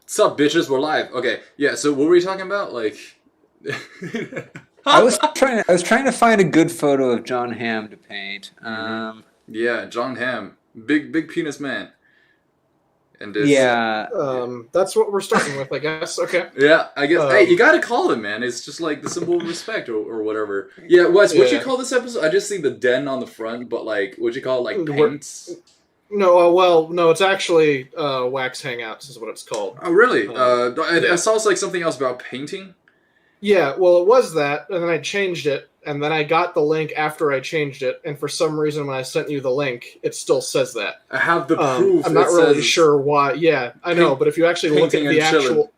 What's up, bitches? We're live. Okay, yeah. So what were we talking about? Like, I was trying to find a good photo of John Hamm to paint. yeah, John Hamm, big penis man, and it's, Yeah. That's what we're starting with, I guess. Okay. yeah. I guess. Hey, you gotta call it, man. It's just like the symbol of respect or whatever. Yeah, Wes, what'd you call this episode? I just see the den on the front, but like, what'd you call it? Like paints? No, no, it's actually Wax Hangouts is what it's called. Oh, really? I saw like something else about painting. Yeah, well, it was that, and then I changed it, and then I got the link after I changed it, and for some reason when I sent you the link, it still says that. I have the proof. I'm not really sure why. Yeah, I know, but if you actually look at the actual...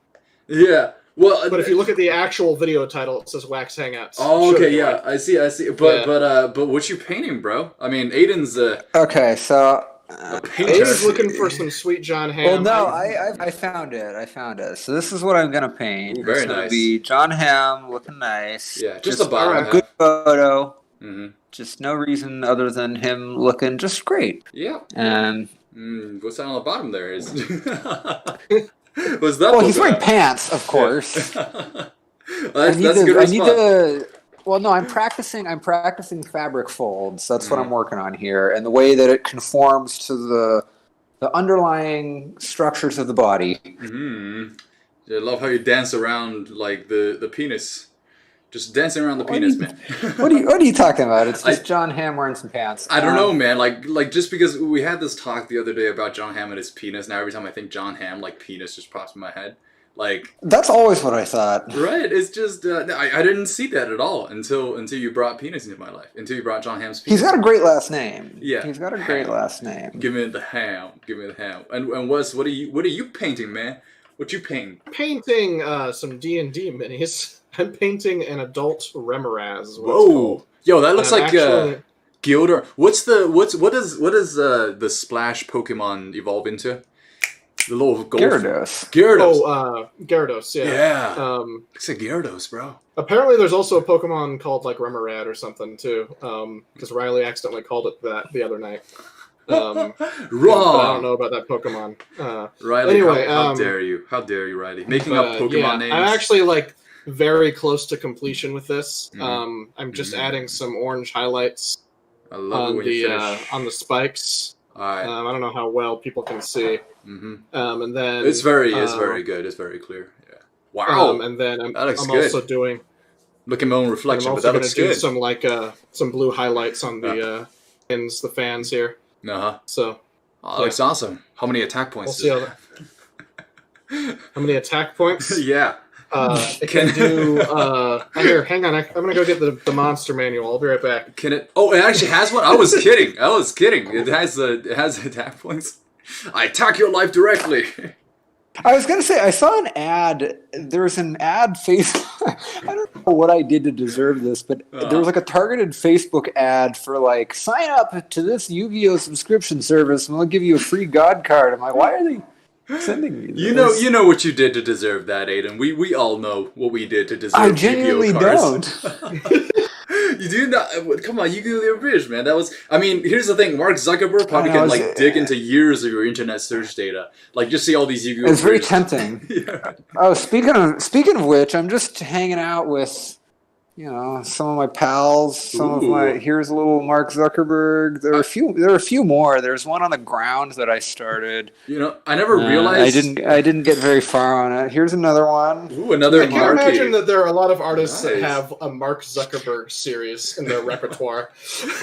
Yeah. Well, but if you look at the actual video title, it says Wax Hangouts. Oh, okay, yeah, I see. But what you painting, bro? I mean, Aidan's Okay, so Aidan's looking for some sweet John Hamm. Well, no, I found it. So this is what I'm gonna paint. Ooh, very it's gonna nice. be John Hamm looking nice. Yeah, just a bottom. A good photo. Mm-hmm. Just no reason other than him looking just great. Yeah. And what's that on the bottom there? Is was that? Well, he's wearing pants, of course. That's a good response. Well, no, I'm practicing fabric folds. That's what I'm working on here, and the way that it conforms to the underlying structures of the body. Mm-hmm. I love how you dance around like the penis, just dancing around the penis, man. What are you talking about? It's just John Hamm wearing some pants. I don't know, man. Like just because we had this talk the other day about John Hamm and his penis. Now every time I think John Hamm, like penis just pops in my head. Like that's always what I thought. Right? It's just I didn't see that at all until you brought penis into my life. Until you brought John Hamm's penis. He's got a great last name. Yeah, he's got a great last name. Give me the ham. Give me the ham. And Wes, what are you painting, man? What you painting? Painting some D&D minis. I'm painting an adult Remoraz. Whoa! Yo, that looks like Gilder. What does the Splash Pokemon evolve into? The little Gyarados. Gyarados. Oh, Gyarados, yeah. Yeah. Looks like Gyarados, bro. Apparently there's also a Pokemon called, like, Remoraid or something, too. Because Riley accidentally called it that the other night. Wrong! But I don't know about that Pokemon. Riley, anyway, how dare you? How dare you, Riley? Making up Pokemon names. I'm actually, like, very close to completion with this. I'm just adding some orange highlights on the spikes. Alright. I don't know how well people can see. And then it's very good. It's very clear. Yeah. Wow. And then I'm good. also doing. Look at my own reflection, but that looks good. Some some blue highlights on the the fans here. So. Oh, looks awesome. How many attack points? We'll see how many attack points? Yeah. It can do. Here, hang on. I'm gonna go get the monster manual. I'll be right back. Can it? Oh, it actually has one. I was kidding. It has attack points. I attack your life directly. I was gonna say I saw an ad. There was an ad Facebook. I don't know what I did to deserve this, but there was like a targeted Facebook ad for like sign up to this Yu-Gi-Oh subscription service and we'll give you a free God card. I'm like, why are they sending me this? You know what you did to deserve that, Aidan. We all know what we did to deserve. I genuinely don't. You do not. Come on, you go rich, man. That was. I mean, here's the thing. Mark Zuckerberg probably can like dig into years of your internet search data. Like, just see all these Yu-Gi-Oh! It's very tempting. Yeah. Oh, speaking of which, I'm just hanging out with, some of my pals. Here's a little Mark Zuckerberg. There are a few more. There's one on the ground that I started. I never realized. I didn't get very far on it. Here's another one. Ooh, another. I can imagine that there are a lot of artists that have a Mark Zuckerberg series in their repertoire.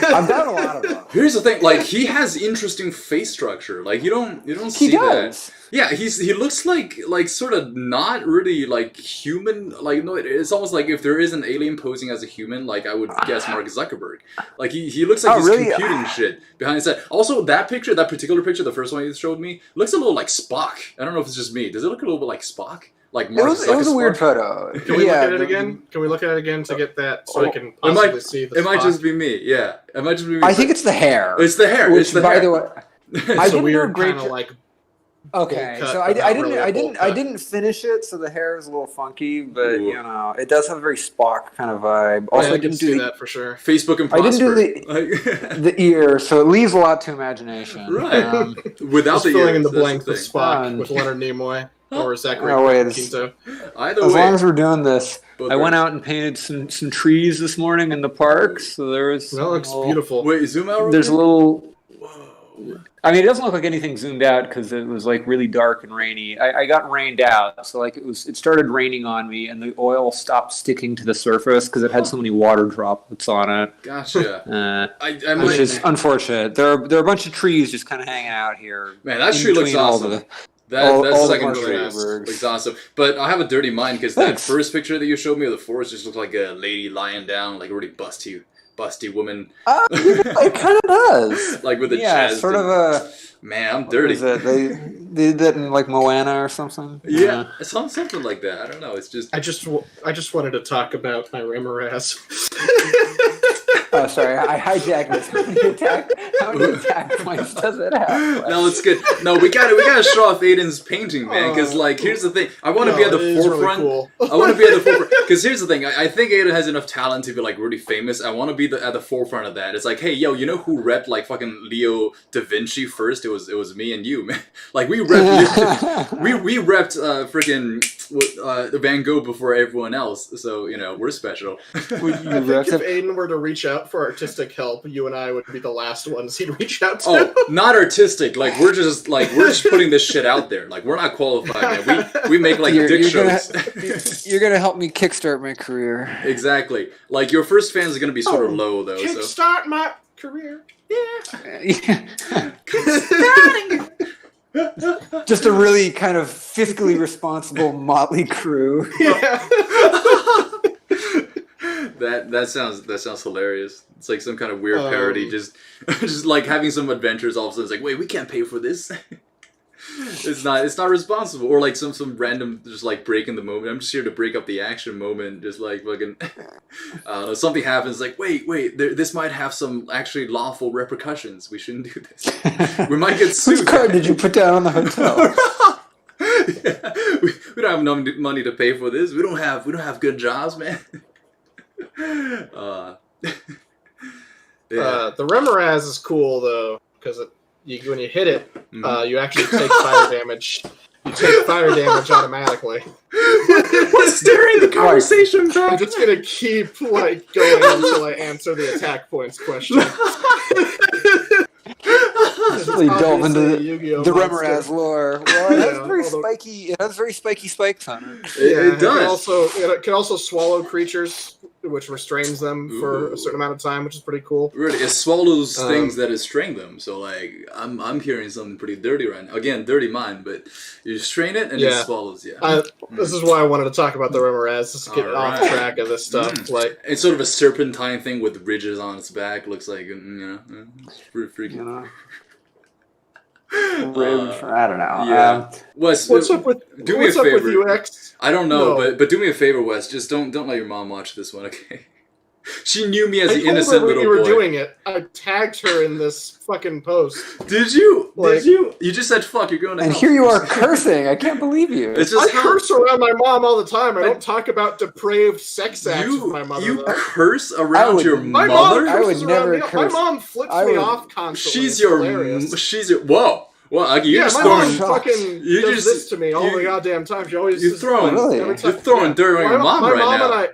I've done a lot of them. Here's the thing. Like, he has interesting face structure. Like, you don't see that. Yeah, he looks like sort of not really like human. Like, no, it's almost like if there is an alien posing as a human, like I would guess Mark Zuckerberg. Like he looks like he's computing shit behind his head. Also, that particular picture, the first one you showed me, looks a little like Spock. I don't know if it's just me. Does it look a little bit like Spock? Like Mark Zuckerberg? It was a weird photo. Can we look at it again? Can we look at it again to get that so I can possibly see the It might just be me. Yeah, it might just be me. I think it's the hair. It's the hair. It's the hair. By the way, it's a weird kind of like. Okay, so I didn't finish it, so the hair is a little funky, but it does have a very Spock kind of vibe. Also, I didn't do that for sure. Facebook imposter. I didn't do the ear, so it leaves a lot to imagination. Right. Without just the filling ears, in the blank with Spock with Leonard Nimoy. or Zachary Quinto. Either as way, long as we're doing this, I went out out and painted some trees this morning in the park. So there was. That looks beautiful. Wait, zoom out. There's a little. I mean, it doesn't look like anything zoomed out because it was like really dark and rainy. I got rained out, so like it started raining on me, and the oil stopped sticking to the surface because it had so many water droplets on it. Gotcha. Which is unfortunate. There are a bunch of trees just kind of hanging out here. Man, that tree looks awesome. That second tree looks awesome. But I have a dirty mind because that first picture that you showed me of the forest just looked like a lady lying down, like a really busty woman. It kind of does. Like with the chest. Sort of a... Man, I'm dirty. They did that in like Moana or something? Yeah, something like that. I don't know. It's just... I just wanted to talk about my Remoraz. Oh, sorry. I hijacked this. How many attack points does it have? No, it's good. No, we gotta show off Aidan's painting, man. Because like, here's the thing. I want to be at the forefront. Really cool. I want to be at the forefront. Because here's the thing. I think Aidan has enough talent to be like really famous. I want to be at the forefront of that. It's like, hey, yo, you know who repped like fucking Leo da Vinci first? It was me and you, man. Like we repped we repped freaking Van Gogh before everyone else. So you know we're special. I think if Aidan were to reach out for artistic help, you and I would be the last ones he'd reach out to. Oh, not artistic. Like we're just putting this shit out there. Like we're not qualified, man. We make like dick shows. You're gonna help me kickstart my career. Exactly. Like your first fans are gonna be sort of low though. Kickstart my career. Yeah. Just a really kind of fiscally responsible motley crew. Yeah. That sounds hilarious. It's like some kind of weird parody. Just like having some adventures. All of a sudden, it's like, wait, we can't pay for this. It's not responsible. Or like some random just like breaking the moment. I'm just here to break up the action moment. Just like fucking, something happens. Like wait, this might have some actually lawful repercussions. We shouldn't do this. We might get sued. Which card did you put down on the hotel? Yeah, we don't have enough money to pay for this. We don't have good jobs, man. Yeah. The Remoraz is cool though because when you hit it, you actually take fire damage. You take fire damage automatically. What's steering the conversation back? I'm just gonna keep like going until I answer the attack points question. Really delve into the Remoraz lore. Well, it has very spiky. It has very spiky spikes on it. It does. It can also swallow creatures, which restrains them for a certain amount of time, which is pretty cool. Really, it swallows things that restrain them. So like, I'm hearing something pretty dirty right now. Again, dirty mind, but you restrain it and it swallows. Yeah. This is why I wanted to talk about the Remoraz. Just to get off track of this stuff. Like it's sort of a serpentine thing with ridges on its back. Looks like it's pretty freaky. I don't know. Yeah. Wes, what's up with you, X? I don't know, but do me a favor, Wes. Just don't let your mom watch this one, okay? She knew me as the innocent little boy. You were doing it. I tagged her in this fucking post. Did you? Did you? You just said fuck. You're going to. And here you are cursing. I can't believe you. It's just I curse around my mom all the time. I don't talk about depraved sex acts with my mother. You curse around your mother? I would never curse. My mom flips me off constantly. She's your. Whoa. Well, you just throwing. You does this to me all the goddamn time. She always. You're throwing dirt on your mom right now.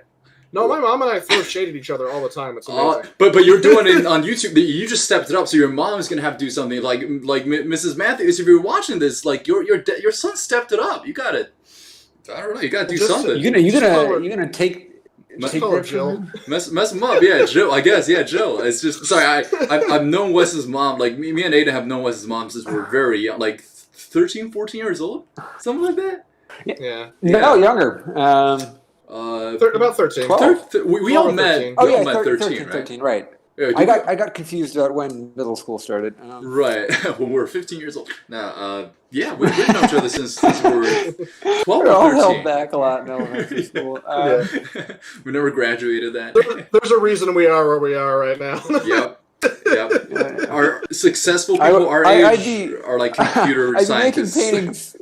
No, my mom and I throw shade at each other all the time. It's amazing. But you're doing it on YouTube. You just stepped it up, so your mom is gonna have to do something like Mrs. Matthews. If you're watching this, like your son stepped it up. You got it. I don't know. You got to do something. You're gonna take. Mess him up, yeah, Jill. I guess, yeah, Jill. It's just sorry. I've known Wes's mom. Like me and Aidan have known Wes's mom since we were very young, like 13, 14 years old, something like that. Yeah. No, younger. About 13. We all met. We all met 13, 13, right? Yeah, I got confused about when middle school started. Right, when we were 15 years old. Now, yeah, we've known each other since we were 12 or 13. We're all held back a lot in elementary school. We never graduated that. There's a reason we are where we are right now. Yep. Our successful people our age are like computer scientists.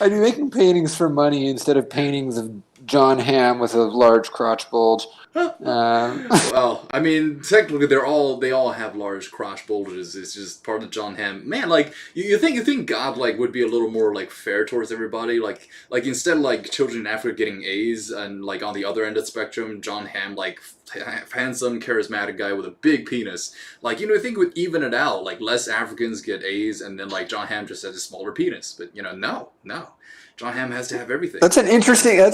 I'd be making paintings for money instead of paintings of John Hamm with a large crotch bulge. Well, I mean, technically, they all have large crotch bulges. It's just part of John Hamm. Man, like you think God like would be a little more like fair towards everybody. Like instead of like children in Africa getting A's and like on the other end of the spectrum, John Hamm like handsome, charismatic guy with a big penis. Like I think would even it out. Like less Africans get A's, and then like John Hamm just has a smaller penis. But no. John Hamm has to have everything. That's an interesting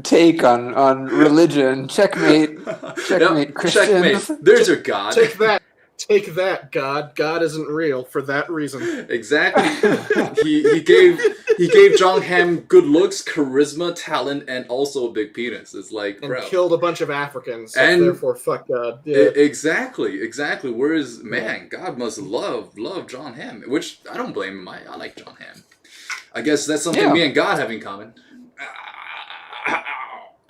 take on religion. Checkmate, Christians. Checkmate. There's your God. Take that, God. God isn't real for that reason. Exactly. he gave John Hamm good looks, charisma, talent, and also a big penis. It's like, and killed a bunch of Africans, so and therefore fuck God. Yeah. Exactly. Whereas, man, God must love John Hamm, which I don't blame him. I like John Hamm. I guess that's something me and God have in common.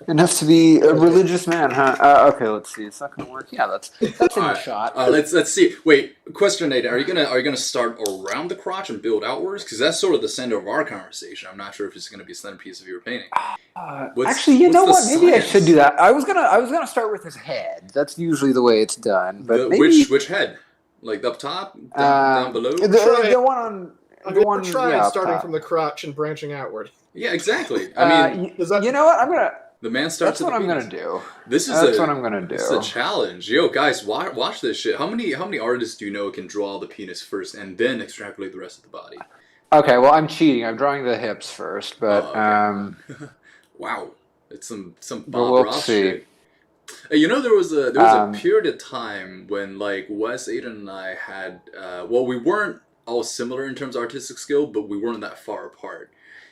Enough to be a religious man, huh? Okay, let's see. It's not gonna work. Yeah, that's in the shot. Let's see. Wait, question, Aidan. Are you gonna start around the crotch and build outwards? Because that's sort of the center of our conversation. I'm not sure if it's gonna be a centerpiece of your painting. Actually, you know what? Maybe I should do that. I was gonna start with his head. That's usually the way it's done. But maybe... which head? Like up top, down below. The one on. Starting from the crotch and branching outward. Yeah, exactly. I mean, you know what? The man starts. That's what I'm gonna do. This is what I'm gonna do. It's a challenge, yo, guys. Watch this shit. How many artists do you know can draw the penis first and then extrapolate the rest of the body? Okay, well, I'm cheating. I'm drawing the hips first, but wow, it's some Bob Ross shit. You know, there was a period of time when like Wes, Aidan, and I had we weren't all similar in terms of artistic skill, but we weren't that far apart.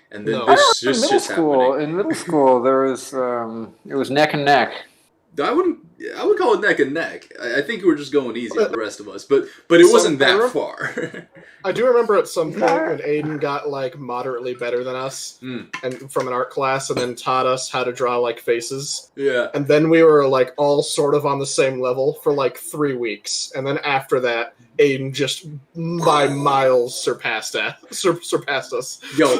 And then this just happening. In middle school, there was it was neck and neck. I would call it neck and neck. I think we were just going easy on the rest of us, but it wasn't that far. I do remember at some point when Aidan got like moderately better than us, and from an art class, and then taught us how to draw like faces. Yeah. And then we were like all sort of on the same level for like 3 weeks, and then after that, Aidan just by miles surpassed us. Yo,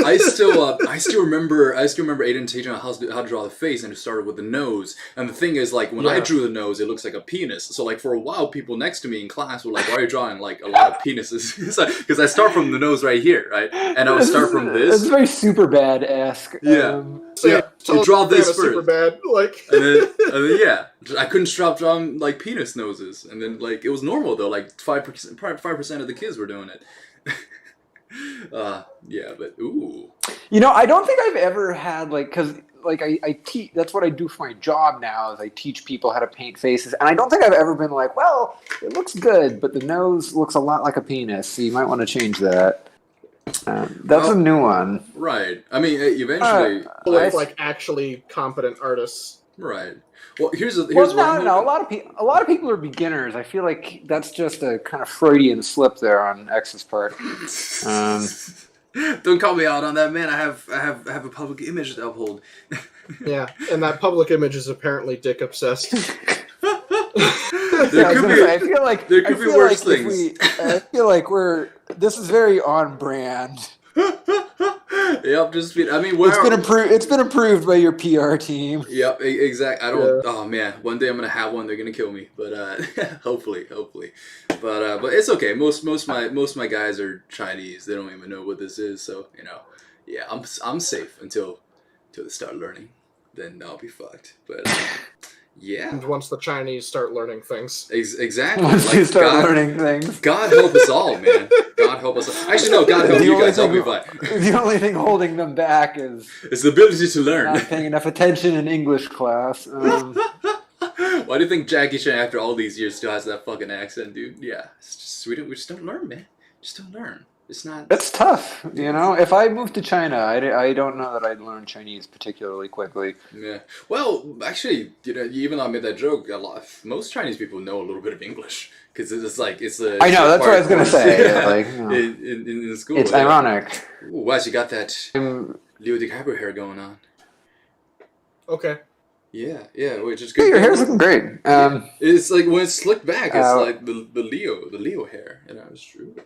I still remember Aidan teaching how to draw the face, and it started with the nose. And the thing is, like, when I drew the nose, it looks like a penis. So, like, for a while, people next to me in class were like, "Why are you drawing like a lot of penises?" Because I start from the nose right here, right, and I would start from this. It's very Superbad-esque. Yeah. You draw this first. Superbad, like. and then I couldn't stop drawing like penis noses, and then like it was normal though. Like 5% of the kids were doing it. But ooh. You know, I don't think I've ever had because I teach. That's what I do for my job now. Is I teach people how to paint faces, and I don't think I've ever been like, well, it looks good, but the nose looks a lot like a penis, so you might want to change that. That's a new one, right? I mean, eventually, like actually competent artists, right? Well, here's no. A lot of people are beginners. I feel like that's just a kind of Freudian slip there on X's part. Don't call me out on that, man. I have a public image to uphold. Yeah, and that public image is apparently dick obsessed. There could be worse things. I feel like this is very on brand. Yep, it's been approved by your PR team. Yep, exactly. Oh man, one day I'm gonna have one. They're gonna kill me, but hopefully. But it's okay. Most of my guys are Chinese. They don't even know what this is. So I'm safe until they start learning. Then I'll be fucked. But yeah. And once the Chinese start learning things. Exactly. Once you start learning things. God help us all, man. God help us all. Actually, no, God help you guys. I'll be fine. The only thing holding them back is the ability to learn. Not paying enough attention in English class. Why do you think Jackie Chan, after all these years, still has that fucking accent, dude? Yeah. It's just, we just don't learn, man. Just don't learn. It's not... It's tough, you know? If I moved to China, I don't know that I'd learn Chinese particularly quickly. Yeah. Well, actually, even though I made that joke, most Chinese people know a little bit of English. Because it's a... I know, that's what I was going to say. Yeah. Like, in school. It's ironic. Ooh, wow, you got that Leo DiCaprio hair going on. Okay. Yeah, which is good. Yeah, your hair's looking great. It's like, when it's slicked back, it's like the Leo hair. It's true.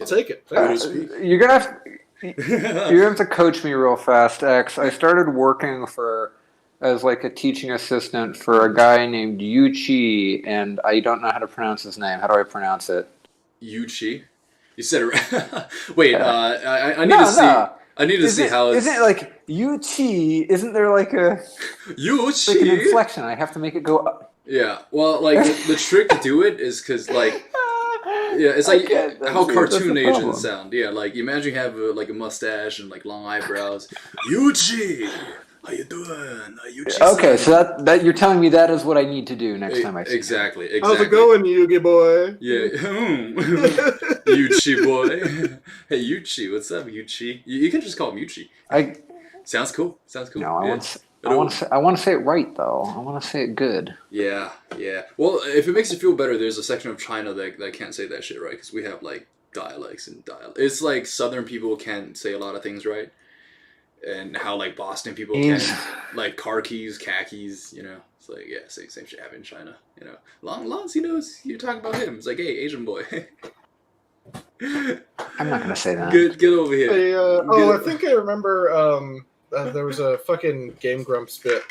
I'll take it. You're gonna have to coach me real fast, X. I started working for as like a teaching assistant for a guy named Yu Qi, and I don't know how to pronounce his name. How do I pronounce it? Yu Qi? You said it right. Wait, I need No, to see. no. I need to see how it's... Isn't it like Yu Qi? Isn't there like a... Yu like an Qi? inflection? I have to make it go up. Yeah, well, like, the trick to do it is because, like... Yeah, it's like how cartoon agents sound. Yeah, like, imagine you have, like, a mustache and, like, long eyebrows. Yu Qi! How you doing? Okay, so that you're telling me that is what I need to do next time I see Exactly. How's it going, Yugi boy? Yeah. Yuchi boy. Hey, Yuchi, what's up, Yuchi? You can just call him Yuchi. Sounds cool. No, I want to say it right, though. I want to say it good. Yeah. Well, if it makes you feel better, there's a section of China that can't say that shit right, because we have, like, dialects and It's like Southern people can't say a lot of things right. And how, like, Boston people can, like, car keys, khakis, you know. It's like, yeah, same shit happened in China, you know. Long he knows you're talking about him. It's like, hey, Asian boy. I'm not going to say that. Get over here. I think I remember there was a fucking Game Grumps bit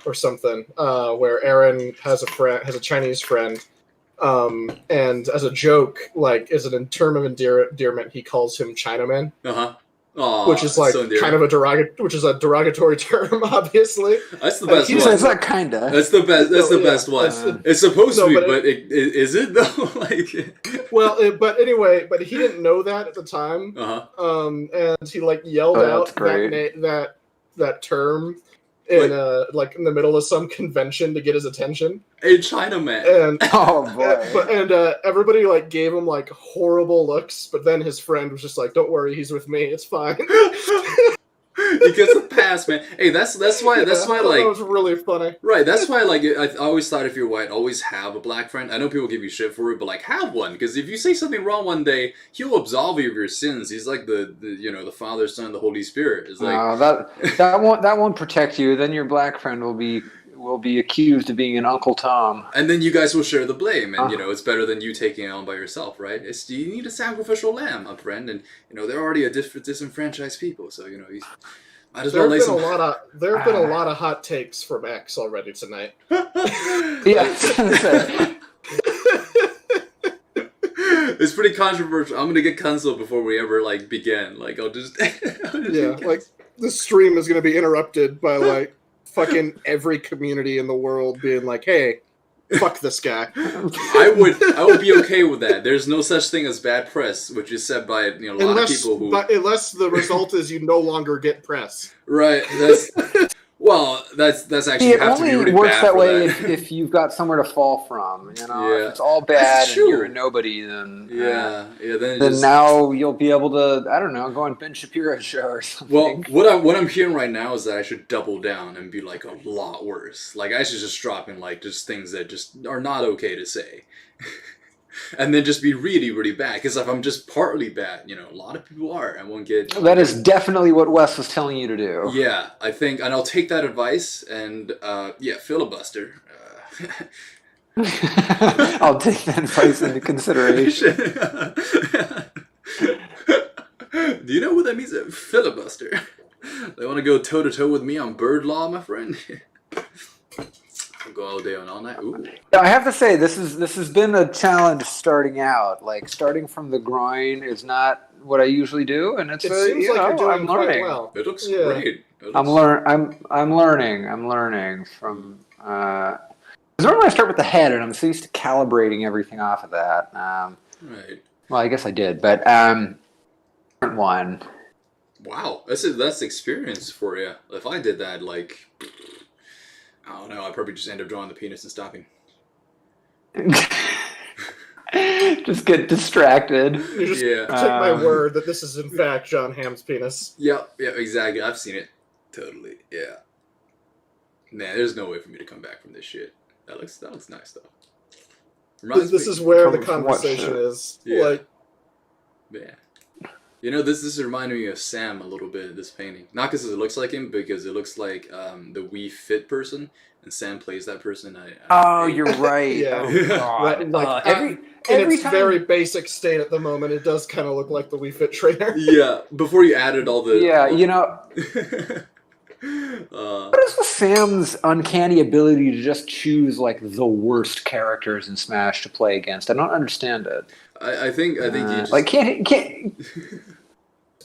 or something where Aaron has a Chinese friend, and as a joke, like, as an term of endearment, he calls him Chinaman. Uh-huh. Aww, which is like so kind of a derogatory term, obviously. That's the best one. It's not kinda. That's the best. That's the best one. It's supposed to be, but is it though? Like, well, but anyway, but he didn't know that at the time. And he like yelled out that term in like in the middle of some convention to get his attention. A Chinaman. And oh boy. Everybody like gave him like horrible looks, but then his friend was just like, "Don't worry, he's with me. It's fine." He gets a pass, man. Hey, that's why like that was really funny. Right, that's why like I always thought if you're white, always have a black friend. I know people give you shit for it, but like have one, because if you say something wrong one day, he'll absolve you of your sins. He's like the you know, the Father, Son, the Holy Spirit. It's like that won't protect you. Then your black friend will be accused of being an Uncle Tom. And then you guys will share the blame, and you know, it's better than you taking it on by yourself, right? You need a sacrificial lamb, my friend, and you know, they're already a disenfranchised people, so you know, you might as well lay some... There have been a lot of hot takes from X already tonight. Yeah. It's pretty controversial. I'm gonna get canceled before we ever like begin. Like I'll just like the stream is gonna be interrupted by like fucking every community in the world being like, "Hey, fuck this guy." I would be okay with that. There's no such thing as bad press, which is said by a lot of people who. But unless the result is you no longer get press. Right. That's actually it only works that way if you've got somewhere to fall from. You know, if it's all bad and you're a nobody, then then now you'll be able to, I don't know, go on Ben Shapiro's show or something. Well, what I'm hearing right now is that I should double down and be like a lot worse. Like I should just drop in like just things that just are not okay to say. And then just be really, really bad. Because if I'm just partly bad, you know, a lot of people are. I won't get... That is definitely what Wes was telling you to do. Yeah, I think... And I'll take that advice and, filibuster. I'll take that advice into consideration. Do you know what that means? Filibuster. They want to go toe-to-toe with me on bird law, my friend? Go all day and all night. Ooh. Yeah, I have to say this has been a challenge starting out. Like starting from the groin is not what I usually do, and it seems like you're doing quite well. It looks great. I'm learning from. Normally I start with the head, and I'm so used to calibrating everything off of that. Right. Well, I guess I did, but one. Wow, that's experience for you. If I did that, like. I don't know, I'd probably just end up drawing the penis and stopping. Just get distracted. Take my word that this is in fact John Hamm's penis. Yep, exactly. I've seen it. Totally, yeah. Man, there's no way for me to come back from this shit. That looks nice, though. This is where the conversation is. Yeah. Like, yeah. You know, this is reminding me of Sam a little bit, this painting. Not because it looks like him, because it looks like the Wii Fit person, and Sam plays that person. You're right. Yeah. Oh, God. Every in its time... very basic state at the moment, it does kind of look like the Wii Fit trainer. Yeah, before you added all the... Yeah, you know... What is with Sam's uncanny ability to just choose like the worst characters in Smash to play against? I don't understand it. I think he just like can't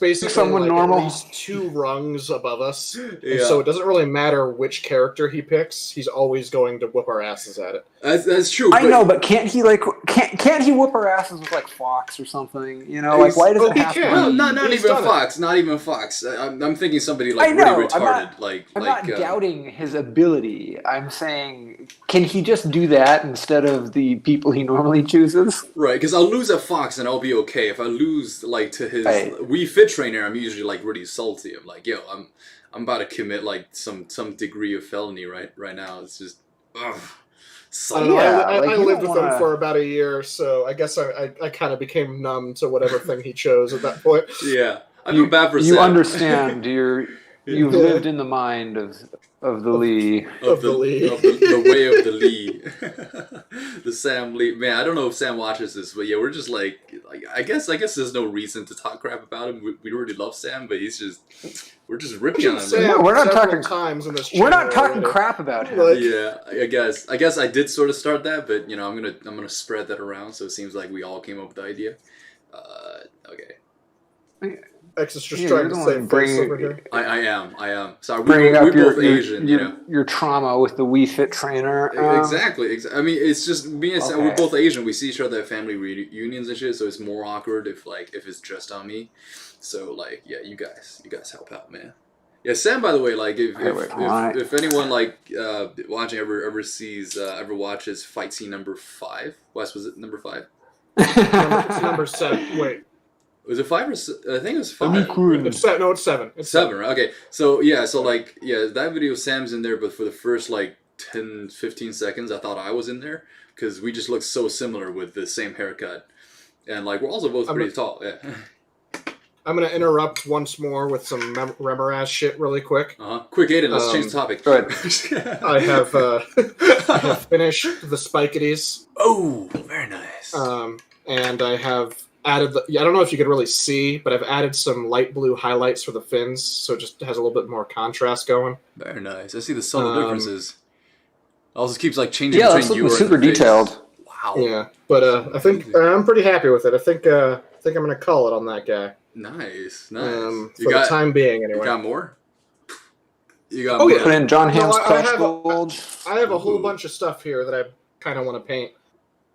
basically someone like normal. at least 2 rungs above us, Yeah. and so it doesn't really matter which character he picks. He's always going to whoop our asses at it. That's true. I know, but can't he whoop our asses with like Fox or something? You know, like why does it have to be? Well, not He's even done Fox. Not even Fox. I'm thinking somebody like I know, really retarded. I'm not doubting his ability. I'm saying, can he just do that instead of the people he normally chooses? Right, because I'll lose at Fox and I'll be okay. If I lose like to his Wii Fit trainer, I'm usually like really salty. I'm like, yo, I'm about to commit like some degree of felony right now. It's just, ugh. I don't know. I lived with him for about a year, so I guess I kind of became numb to whatever thing he chose at that point. Yeah, I feel bad for Sam. You understand. You've lived in the mind of the Lee. Of the Lee. The way of the Lee. The Sam Lee. Man, I don't know if Sam watches this, but yeah, we're just like I guess there's no reason to talk crap about him. We really love Sam, but we're just ripping on him. Sam, we're not talking times in this. We're not talking crap about him. Like, yeah, I guess I did sort of start that, but you know, I'm gonna spread that around. So it seems like we all came up with the idea. Okay. X is just trying to save face over here. I am. Sorry, we're both Asian, you know. Your trauma with the Wii Fit trainer. Exactly. I mean, it's just me and Sam, we're both Asian. We see each other at family reunions and shit, so it's more awkward if it's just on me. So like, yeah, you guys help out, man. Yeah, Sam. By the way, like if anyone like watching ever watches fight scene number 5, Wes, was it number 5? It's number 7. Wait. Was it 5 or I think it was 5. It's 7. It's 7, right? Okay. So that video, Sam's in there, but for the first like 10, 15 seconds, I thought I was in there because we just look so similar with the same haircut, and like we're also both pretty tall. Yeah. I'm gonna interrupt once more with some Remoraz shit really quick. Quick, Aidan. Let's change the topic. Go ahead. I have finished the Spiketies. Oh, very nice. And I have added I don't know if you could really see, but I've added some light blue highlights for the fins, so it just has a little bit more contrast going. Very nice. I see the subtle differences. Also keeps like changing between you and super the face. detailed. Wow. Yeah, but I think I'm pretty happy with it. I think I'm gonna call it on that guy. Nice. For the time being, anyway. You got more? You got more? Yeah. Put in John Hamm's Crash Gold. I have a whole bunch of stuff here that I kind of want to paint.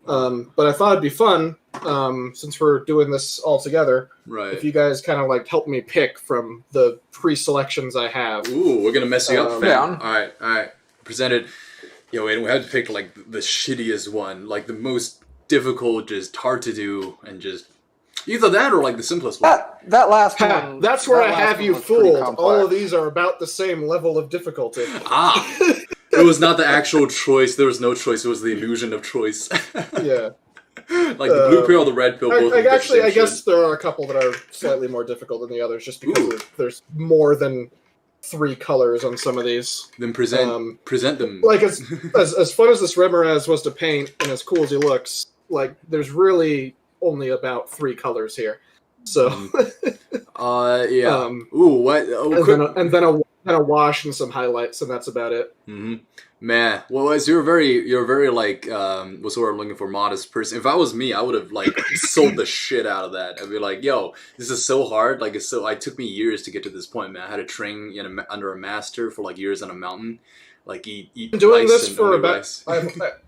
But I thought it'd be fun, since we're doing this all together, right? If you guys kind of like help me pick from the pre-selections I have. Ooh, we're gonna mess you up, fam. Down. All right. Presented. Yo, and we had to pick like the shittiest one, like the most difficult, just hard to do, and just either that or like the simplest one. That last one. That's where I have you fooled. All of these are about the same level of difficulty. It was not the actual choice. There was no choice. It was the illusion of choice. Yeah. Like the blue pill or the red pill. Both I guess there are a couple that are slightly more difficult than the others, just because there's more than 3 colors on some of these. Then present them. Like as fun as this Remoraz was to paint, and as cool as he looks, like there's really only about 3 colors here. So. Yeah. Ooh, what? Oh, and then a wash and some highlights, and that's about it. Mm-hmm. Man, well, as you're very like what's the word I'm looking for, modest person. If I was me, I would have like sold the shit out of that. I'd be like, yo, this is so hard. Like it took me years to get to this point, man. I had to train under a master for like years on a mountain. Like eat doing rice this for about.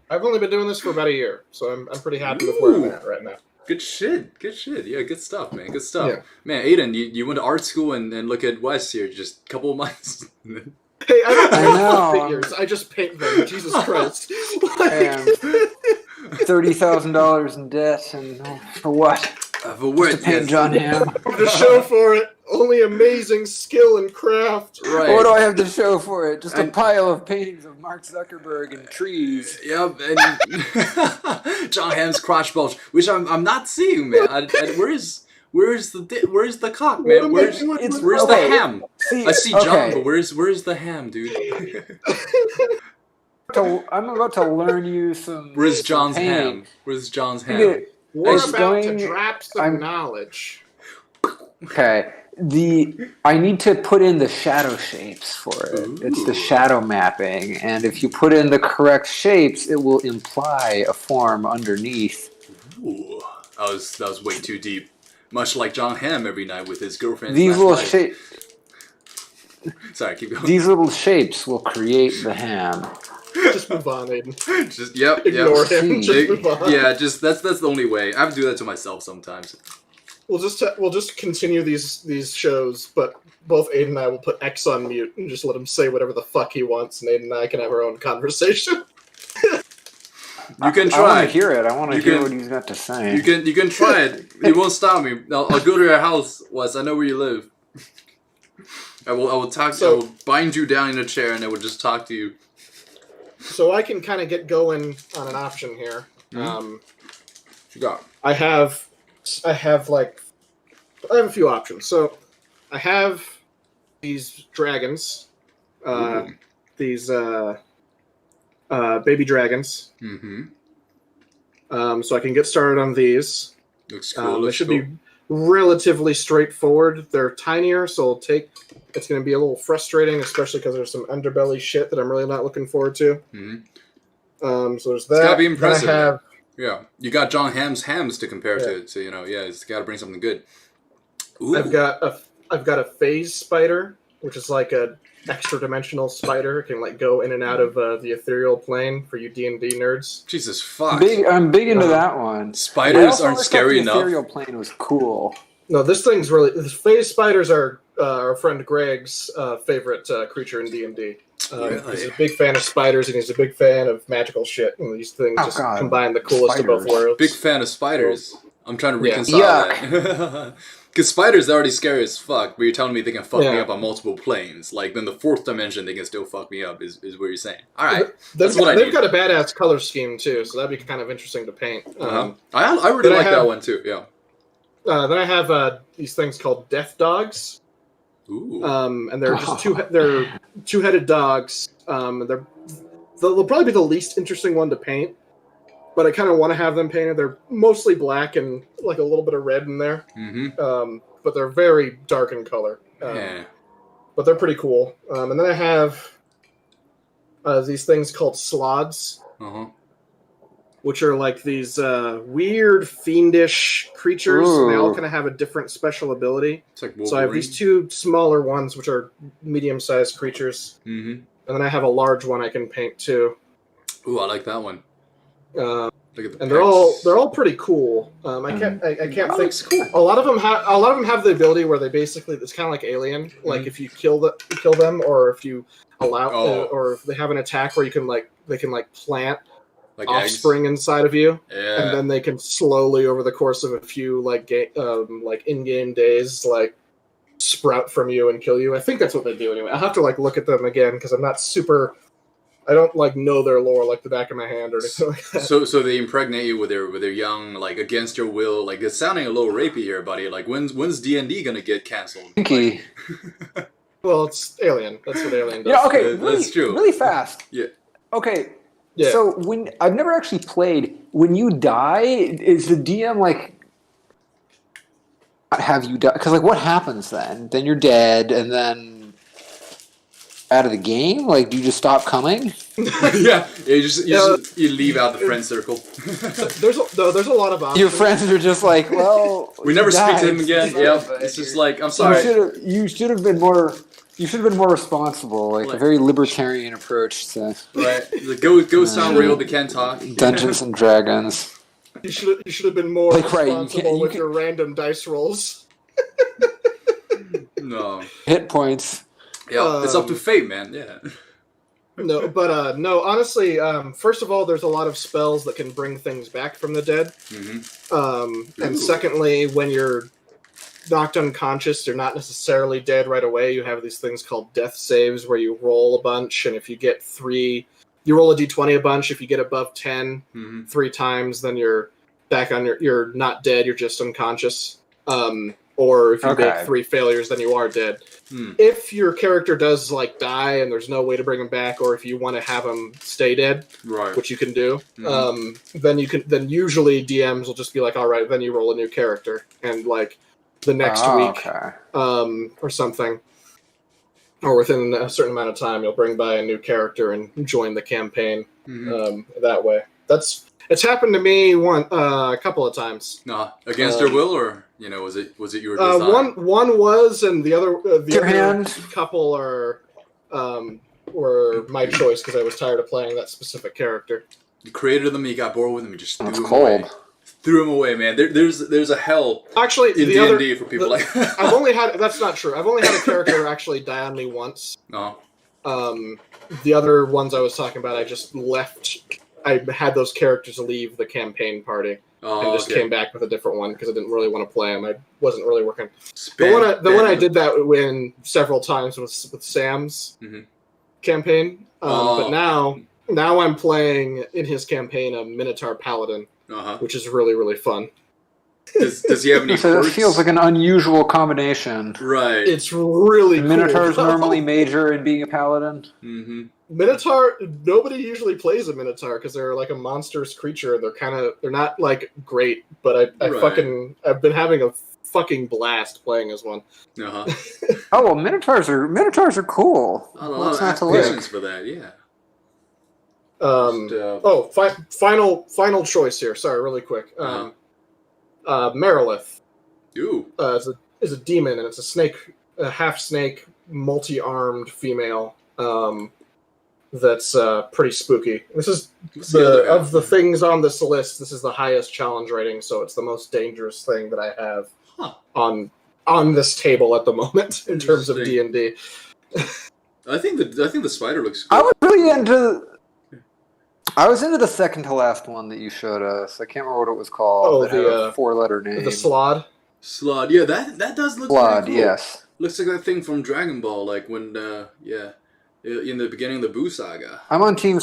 I've only been doing this for about a year, so I'm pretty happy with where I'm at right now. Good shit. Yeah, good stuff, man. Good stuff. Yeah. Man, Aidan, you went to art school and look at Wes here, just a couple of months. Hey, I don't know figures. I just paint them. Jesus Christ. $30,000 in debt, and for what? For what? To paint John Hamm. To show for it. Only amazing skill and craft. Right. What do I have to show for it? Just a pile of paintings of Mark Zuckerberg and trees. Yep, and John Hamm's crotch bulge, which I'm not seeing, man. Where's the cock, man? Where's the ham? I see John, but where's the ham, dude? I'm about to learn you some. Where's John's ham? Where's John's ham? We're about to drop some knowledge. Okay. I need to put in the shadow shapes for it. Ooh. It's the shadow mapping, and if you put in the correct shapes, it will imply a form underneath. Ooh, that was way too deep. Much like John Hamm every night with his girlfriend. These little shapes. Sorry, keep going. These little shapes will create the ham. Just move on, Aiden. Just ignore him. Just move on. Yeah, just that's the only way. I have to do that to myself sometimes. We'll just continue these shows, but both Aiden and I will put X on mute and just let him say whatever the fuck he wants, and Aiden and I can have our own conversation. You can try. I want to hear it. I want to hear what he's got to say. You can try it. It won't stop me. I'll go to your house, Wes. I know where you live. I will talk. I will bind you down in a chair, and I will just talk to you. So I can kind of get going on an option here. What you got? I have a few options. So I have these dragons, these baby dragons. So I can get started on these. Looks cool. They should be relatively straightforward. They're tinier, so it's going to be a little frustrating, especially because there's some underbelly shit that I'm really not looking forward to. So there's that. It's gotta be impressive. Yeah, you got John Hamm's hams to compare to, so it's got to bring something good. Ooh. I've got a phase spider, which is like a extra dimensional spider. It can like go in and out of the ethereal plane for you D&D nerds. Jesus fuck! I'm big into that one. Spiders aren't scary enough. The ethereal plane was cool. No, this thing's really. The phase spiders are our friend Greg's favorite creature in D&D. Really? He's a big fan of spiders, and he's a big fan of magical shit. And these things combine the coolest of both worlds. Big fan of spiders. I'm trying to reconcile that. Because spiders are already scary as fuck, but you're telling me they can fuck me up on multiple planes. Like, in the fourth dimension, they can still fuck me up, is what you're saying. Alright, they've got a badass color scheme, too, so that'd be kind of interesting to paint. I really like that one, too, yeah. Then I have these things called death dogs. Ooh. And they're just two-headed dogs. They'll probably be the least interesting one to paint, but I kind of want to have them painted. They're mostly black and like a little bit of red in there. But they're very dark in color. But they're pretty cool. And then I have these things called slods, which are like these weird, fiendish creatures. And they all kind of have a different special ability. It's like so I have these two smaller ones, which are medium-sized creatures. And then I have a large one I can paint too. Ooh, I like that one. Look at the they're all pretty cool. I can't think. Cool. A lot of them have the ability where they basically, it's kind of like Alien. Like if you kill them, or if you allow, or if they have an attack where they can plant like offspring inside of you, and then they can slowly over the course of a few in-game days sprout from you and kill you. I think that's what they do anyway. I'll have to look at them again because I'm not super. I don't know their lore like the back of my hand or anything like that. So they impregnate you with their young, against your will. It's sounding a little rapey here, buddy. When's D&D gonna get canceled? Kinky. Well, it's Alien. That's what Alien does. Yeah. Okay. That's true. Really fast. Yeah. Okay. Yeah. So when I've never actually played, when you die, is the DM have you die? Because what happens then? Then you're dead, and then out of the game? Do you just stop coming? You leave out the friend circle. There's a lot of options. Your friends are just well, we never speak to him again. Yeah, it's just I'm sorry. You should have been more. You should have been more responsible, a very libertarian approach to right. The ghost on rail, they can't talk. Dungeons and Dragons. You should have been more responsible with your random dice rolls. No hit points. Yeah, it's up to fate, man. Yeah. No, honestly, first of all, there's a lot of spells that can bring things back from the dead. And secondly, when you're knocked unconscious, you're not necessarily dead right away. You have these things called death saves where you roll a bunch, and if you get 3, you roll a d20 a bunch. If you get above 10 3 times, then you're back on you're not dead, you're just unconscious. Or if you make 3 failures, then you are dead. If your character does die and there's no way to bring him back, or if you want to have him stay dead, right, which you can do, then usually DMs will just be all right, then you roll a new character, and the next week, or something, or within a certain amount of time, you'll bring by a new character and join the campaign that way. It's happened to me a couple of times. Against your will, or was it your design? One was, and the other couple were my choice because I was tired of playing that specific character. You created them, you got bored with them, you just threw them away. Threw them away, man. There's a hell actually in D&D for people like that. I've only had that's not true. I've only had a character actually die on me once. No. The other ones I was talking about, I just left. I had those characters leave the campaign party and just came back with a different one because I didn't really want to play them. I wasn't really working. The one I did that in several times was with Sam's campaign. But now I'm playing in his campaign a Minotaur Paladin, which is really, really fun. Does he have any So that feels like an unusual combination. Right. It's really cool. Minotaur's normally major in being a paladin. Mm-hmm. Minotaur, nobody usually plays a Minotaur because they're like a monstrous creature. They're not like great, but I've been having a fucking blast playing as one. Oh well, Minotaurs are cool. A lot of applications for that, yeah. Final choice here. Sorry, really quick. Merilith. Ooh. Is a demon, and it's a snake, a half snake, multi-armed female. That's pretty spooky. This is of the things on this list. This is the highest challenge rating, so it's the most dangerous thing that I have on this table at the moment in terms of D&D. I think the spider looks cool. I was really into. I was into the second to last one that you showed us. I can't remember what it was called. Oh, the 4-letter name. The Slod. Slod, yeah, that does look Slod, cool. Yes. Looks like that thing from Dragon Ball, like when in the beginning of the Buu saga. I'm on Team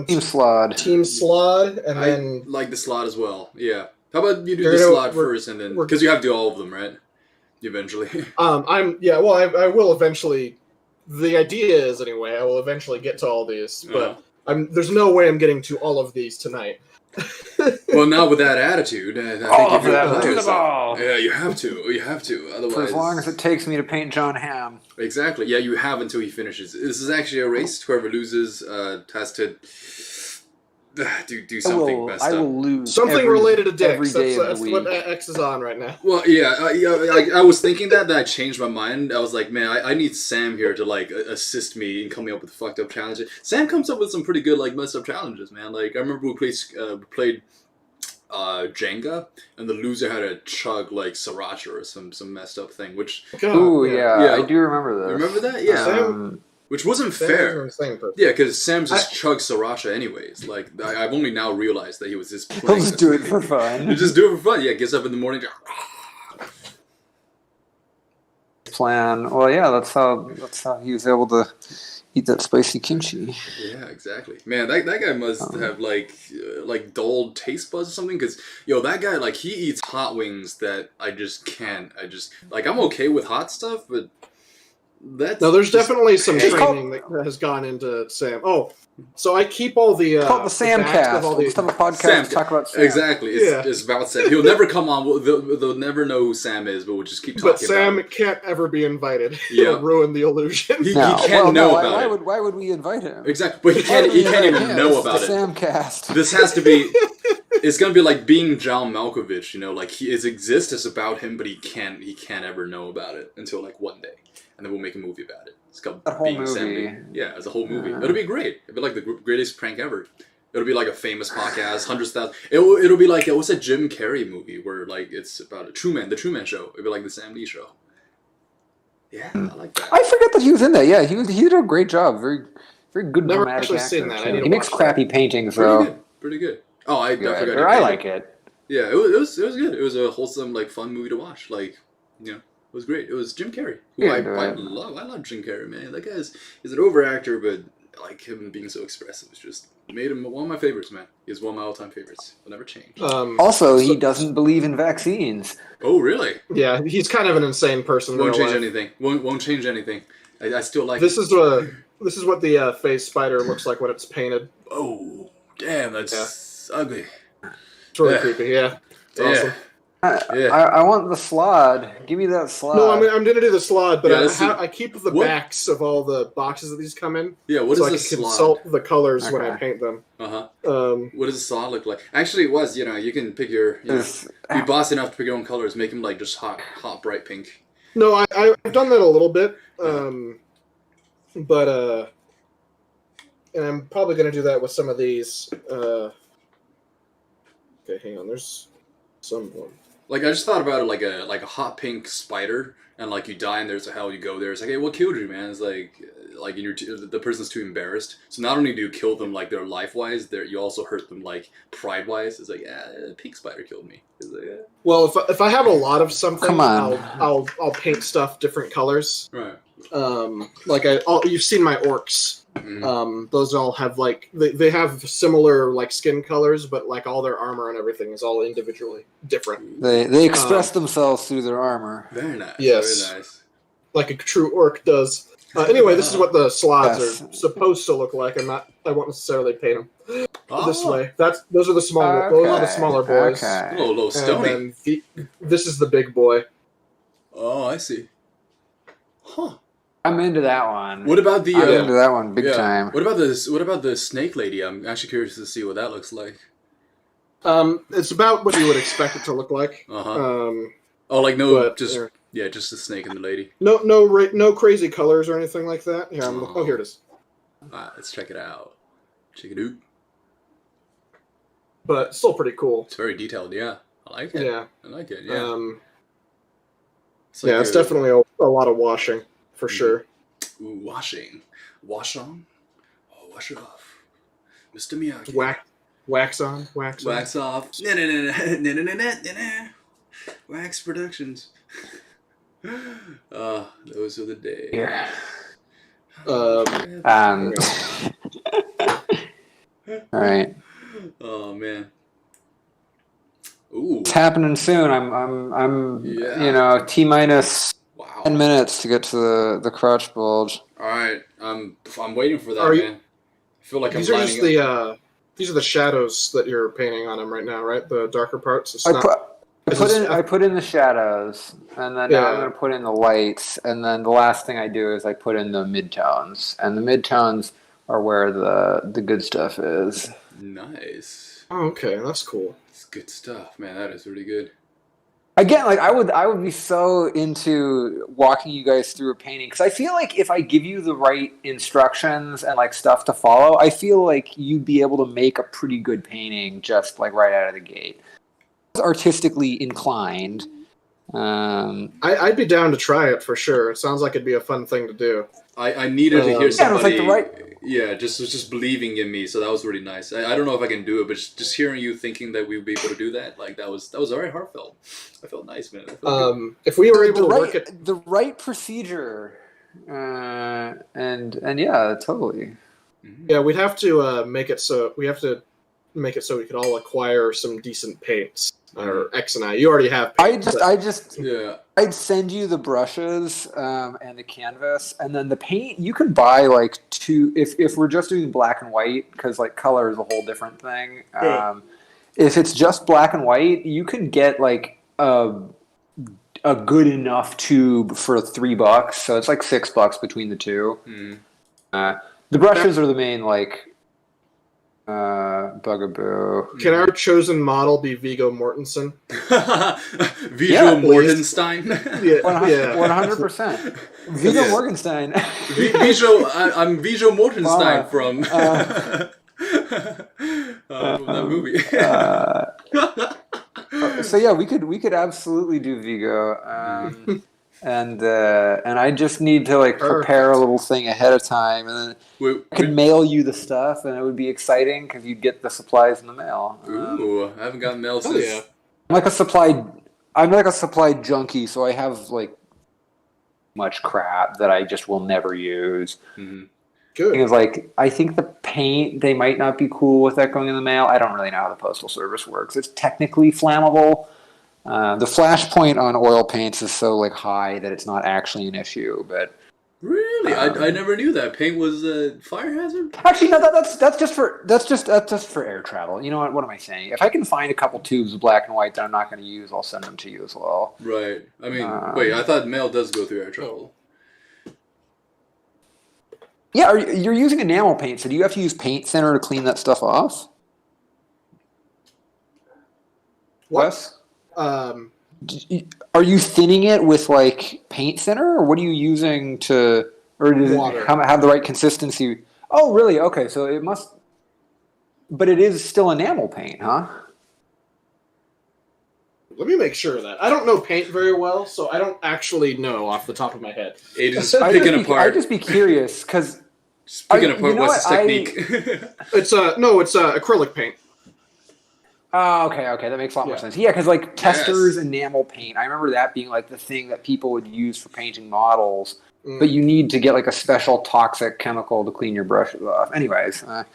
Team Slod. Team Slod, and I then like the Slod as well. Yeah. How about you do the Slod first, and then because you have to do all of them, right? Eventually. I will eventually. The idea is anyway. I will eventually get to all these, but there's no way I'm getting to all of these tonight. Well, not with that attitude. I think Yeah, you have to. You have to. Otherwise, for as long as it takes me to paint John Hamm. Exactly. Yeah, you have until he finishes. This is actually a race. Whoever loses has to do something messed up. I will lose something related to dicks. That's what X is on right now. Well, yeah. I was thinking that I changed my mind. I was like, man, I need Sam here to like assist me in coming up with fucked up challenges. Sam comes up with some pretty good like messed up challenges, man. Like I remember we played Jenga, and the loser had to chug like sriracha or some messed up thing. Which I do remember that. Remember that? Yeah. Which wasn't fair. Yeah, because Sam just chugs sriracha anyways. Like, I've only now realized that he was just playing. He'll just do it for fun. He'll just do it for fun. Yeah, gets up in the morning. Plan. Well, yeah, that's how he was able to eat that spicy kimchi. Yeah, exactly. Man, that guy must have like dull taste buds or something. Because that guy like he eats hot wings that I just can't. I'm okay with hot stuff, but. There's definitely some training that has gone into Sam. Oh, so I keep all the... It's called the Sam Cast. Let's have a podcast talk about Sam. Exactly. It's about Sam. He'll never come on. They'll never know who Sam is, but we'll just keep talking about Sam can't ever be invited. He'll ruin the illusion. He can't know about it. Why would we invite him? Exactly. But he can't even know about it. Sam Cast. This has to be... It's gonna be like being John Malkovich, like his existence about him, but he can't ever know about it until like one day. And then we'll make a movie about it. It's called Being Sandy. Yeah, as a whole movie. It'll be great. It'll be like the greatest prank ever. It'll be like a famous podcast, hundreds of thousands. It'll be like, what's a Jim Carrey movie where like it's about the Truman Show. It'll be like the Sam Lee Show. Yeah, I like that. I forget that he was in that. Yeah, he did a great job. Very, very good Never dramatic actually actor. Seen that. He makes crappy paintings, though. Pretty good. Oh, I forgot. I like it. Yeah, it was good. It was a wholesome, like, fun movie to watch. Like, it was great. It was Jim Carrey, who I love. I love Jim Carrey, man. That guy is an over actor, but like him being so expressive, it's just made him one of my favorites, man. He's one of my all-time favorites. He'll never change. Also, he doesn't believe in vaccines. Oh, really? Yeah, he's kind of an insane person. Won't change anything. Won't change anything. I still like. This is what the face spider looks like when it's painted. Oh, damn! That's ugly. It's really creepy. Yeah, it's awesome. I want the slod. Give me that slod. No, I'm going to do the slod, but Yeah, I keep the backs of all the boxes that these come in. Yeah, what so is I a can slod? consult the colors when I paint them. What does a slod look like? Actually, Wes, you can pick your... be boss enough to pick your own colors. Make them like just hot, bright pink. No, I've done that a little bit. But and I'm probably going to do that with some of these. Okay, hang on. There's someone. Like, I just thought about it like a hot pink spider, and like you die and there's a hell, you go there. It's like, hey, what killed you, man? It's like the person's too embarrassed. So not only do you kill them like their life wise, you also hurt them like pride wise. It's like, yeah, a pink spider killed me. It's like, yeah. Well, if I have a lot of something, Come on. I'll paint stuff different colors. Right. Like you've seen my orcs. Mm-hmm. Those all have like they have similar like skin colors, but like all their armor and everything is all individually different. They express themselves through their armor. Very nice. Yes. Very nice. Like a true orc does. Anyway, this is what the slots are supposed to look like. I won't necessarily paint them this way. Those are the smaller. Those are the smaller boys. Okay. A little stony. And then this is the big boy. Oh, I see. Huh. I'm into that one. What about the? I'm into that one big time. What about this? What about the snake lady? I'm actually curious to see what that looks like. It's about what you would expect it to look like. Oh, like no, just the snake and the lady. No crazy colors or anything like that. Here, here it is. Alright, let's check it out. Check it out. But still pretty cool. It's very detailed. Yeah, I like it. Yeah, I like it. Yeah. It's definitely a lot of washing for sure. Ooh, washing. Wash on. Oh, wash it off. Mr. Miyagi. Wax on. Wax off. Wax Productions. Those are the days. Yeah. All right. Oh man. Ooh. It's happening soon. I'm T minus 10 minutes to get to the crotch bulge. All right. I'm waiting for that, man. I feel like these are just these are the shadows that you're painting on them right now, right? The darker parts. I put in the shadows, and then now I'm going to put in the lights, and then the last thing I do is I put in the midtones, and the midtones are where the good stuff is. Nice. Oh, okay, that's cool. It's good stuff, man. That is really good. Again, like I would be so into walking you guys through a painting, because I feel like if I give you the right instructions and like stuff to follow, I feel like you'd be able to make a pretty good painting just like right out of the gate. Artistically inclined. I'd be down to try it for sure. It sounds like it'd be a fun thing to do. I needed to hear somebody. Yeah, just believing in me. So that was really nice. I don't know if I can do it, but just hearing you thinking that we would be able to do that, like that was very heartfelt. I felt nice, man. If we were able to work it, the right procedure, and yeah, totally. Yeah, we'd have to make it so we could all acquire some decent paints. Or X and I. You already have paint, I'd send you the brushes and the canvas, and then the paint you can buy like two if we're just doing black and white, because like color is a whole different thing. If it's just black and white, you can get like a good enough tube for $3, so it's like $6 between the two. The brushes are the main like bugaboo. Can our chosen model be Viggo Mortensen? Viggo Mortenstein? Yeah, 100%. Viggo Mortenstein. I'm Viggo Mortenstein from that movie. So yeah, we could absolutely do Viggo. And I just need to like prepare a little thing ahead of time, and then I could mail you the stuff, and it would be exciting because you'd get the supplies in the mail. Ooh, I haven't gotten mail since. Yeah. I'm like a supply junkie, so I have like much crap that I just will never use. Mm-hmm. Good. Because like I think the paint, they might not be cool with that going in the mail. I don't really know how the postal service works. It's technically flammable. The flash point on oil paints is so like high that it's not actually an issue, but Really? I never knew that paint was a fire hazard. Actually, no. That's just for air travel. You know what? What am I saying? If I can find a couple tubes of black and white that I'm not going to use, I'll send them to you as well. Right. I mean, wait. I thought mail does go through air travel. Yeah, you're using enamel paint, so do you have to use paint thinner to clean that stuff off? What? Are you thinning it with like paint thinner, or what are you using to, or does it have the right consistency? Oh, really? Okay, so it must, but it is still enamel paint, huh? Let me make sure of that. I don't know paint very well, so I don't actually know off the top of my head. Aidan's picking apart. I'd just be curious, because... Picking apart what's his technique. It's acrylic paint. Oh, okay, that makes a lot more sense. Yeah, because like Tester's enamel paint, I remember that being like the thing that people would use for painting models, but you need to get like a special toxic chemical to clean your brushes off. Anyways, I'm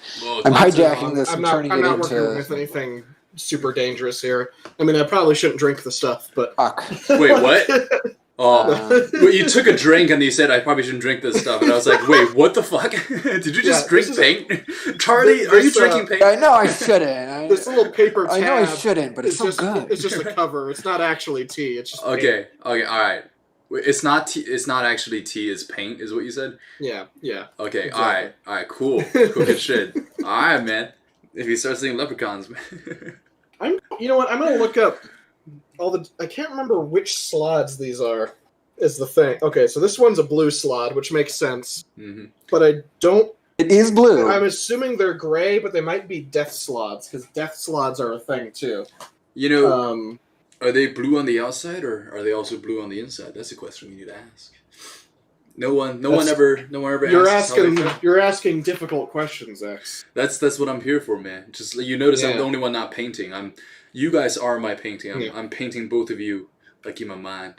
hijacking this and turning it into... I'm not working with anything super dangerous here. I mean, I probably shouldn't drink the stuff, but... Fuck. Wait, what? Oh, well, you took a drink and you said I probably shouldn't drink this stuff, and I was like, "Wait, what the fuck? Did you just drink paint, Charlie? Are you drinking paint?" I know I shouldn't. This little paper tab. I know I shouldn't, but it's so good. It's just a cover. It's not actually tea. It's just okay, all right. It's not tea. It's not actually tea. It's paint, is what you said. Yeah. Okay, exactly. All right, cool good shit. All right, man. If you start seeing leprechauns, man. You know what? I'm gonna look up. I can't remember which slots these are, is the thing. Okay, so this one's a blue slot, which makes sense. Mm-hmm. But I don't... It is blue. I'm assuming they're gray, but they might be death slots, because death slots are a thing, too. You know, are they blue on the outside, or are they also blue on the inside? That's a question we need to ask. No one ever asks. You're asking difficult questions, X. That's what I'm here for, man. Just you notice I'm the only one not painting. You guys are my painting. I'm painting both of you, like in my mind.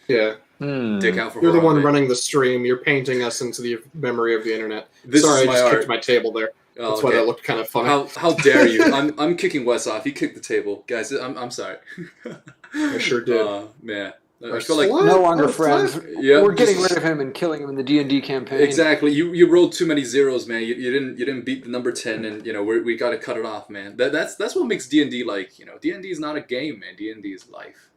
Yeah. Dick out for You're the one running the stream. You're painting us into the memory of the internet. Sorry, I just kicked my table there. That's why that looked kind of funny. How dare you? I'm kicking Wes off. He kicked the table, guys. I'm sorry. I sure did. Man. I feel like no longer friends. Yep, we're getting rid of him and killing him in the D&D campaign. Exactly. You rolled too many zeros, man. You didn't beat the number 10, and we got to cut it off, man. That's what makes D&D like. D&D is not a game, man. D&D is life.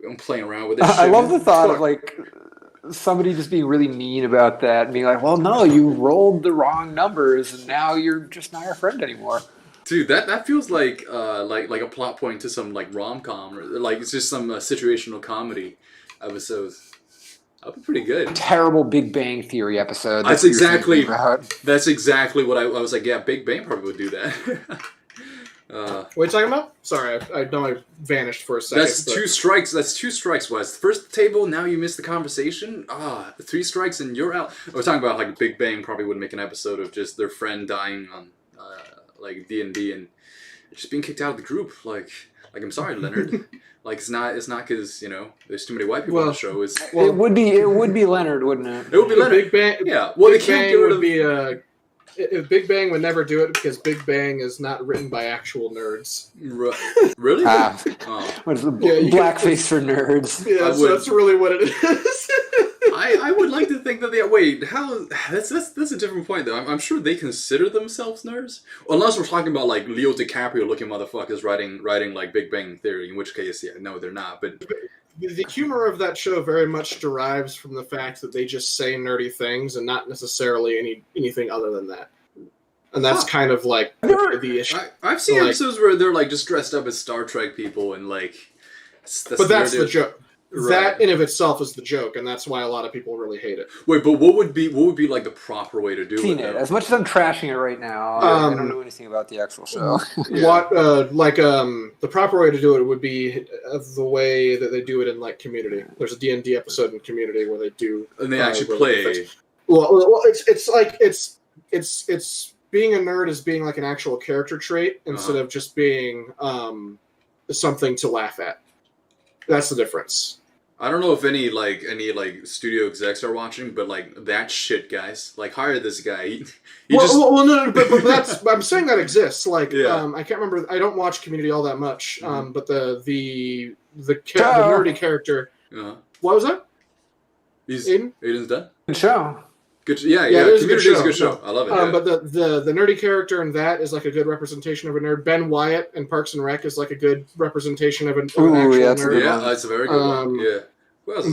We don't play around with it. I love the thought of like somebody just being really mean about that and being like, "Well, no, you rolled the wrong numbers, and now you're just not our friend anymore." Dude, that feels like a plot point to some like rom-com, or like it's just some situational comedy episodes. That'd be pretty good. Terrible Big Bang Theory episode. That's exactly what I was like. Yeah, Big Bang probably would do that. What are you talking about? Sorry, I know I vanished for a second. That's two strikes. That's 2 strikes, Wes. First table, now you missed the conversation. 3 strikes and you're out. We're talking about like Big Bang probably would make an episode of just their friend dying on like D&D and just being kicked out of the group. Like I'm sorry, Leonard. Like it's not because there's too many white people on the show. It would be Leonard, wouldn't it? It would be Leonard. Big Bang. Yeah. Well, Big Bang would be Big Bang would never do it because Big Bang is not written by actual nerds. Really? What is the blackface for nerds? Yeah, that's really what it is. I would like to think that that's a different point though. I'm sure they consider themselves nerds, unless we're talking about like Leo DiCaprio looking motherfuckers writing like Big Bang Theory. In which case, no, they're not. But the humor of that show very much derives from the fact that they just say nerdy things and not necessarily anything other than that. And that's kind of like the issue. I've seen episodes where they're like just dressed up as Star Trek people and like. That's the joke. Right. That in of itself is the joke, and that's why a lot of people really hate it. Wait, but what would be like the proper way to do it? As much as I'm trashing it right now, I don't know anything about the actual show. The proper way to do it would be the way that they do it in like Community. There's a D&D episode in Community where they do, and they actually play. Well, it's like it's being a nerd is being like an actual character trait instead of just being something to laugh at. That's the difference. I don't know if any studio execs are watching, but like that shit, guys. Like hire this guy. No, but that's I'm saying that exists. Like I can't remember. I don't watch Community all that much. But the nerdy character. Uh-huh. What was that? Aidan's done. Good show. Good, yeah. Community is a good show. I love it. But the nerdy character in that is like a good representation of a nerd. Ben Wyatt in Parks and Rec is like a good representation of an actual nerd. Yeah, it's a very good one. Yeah.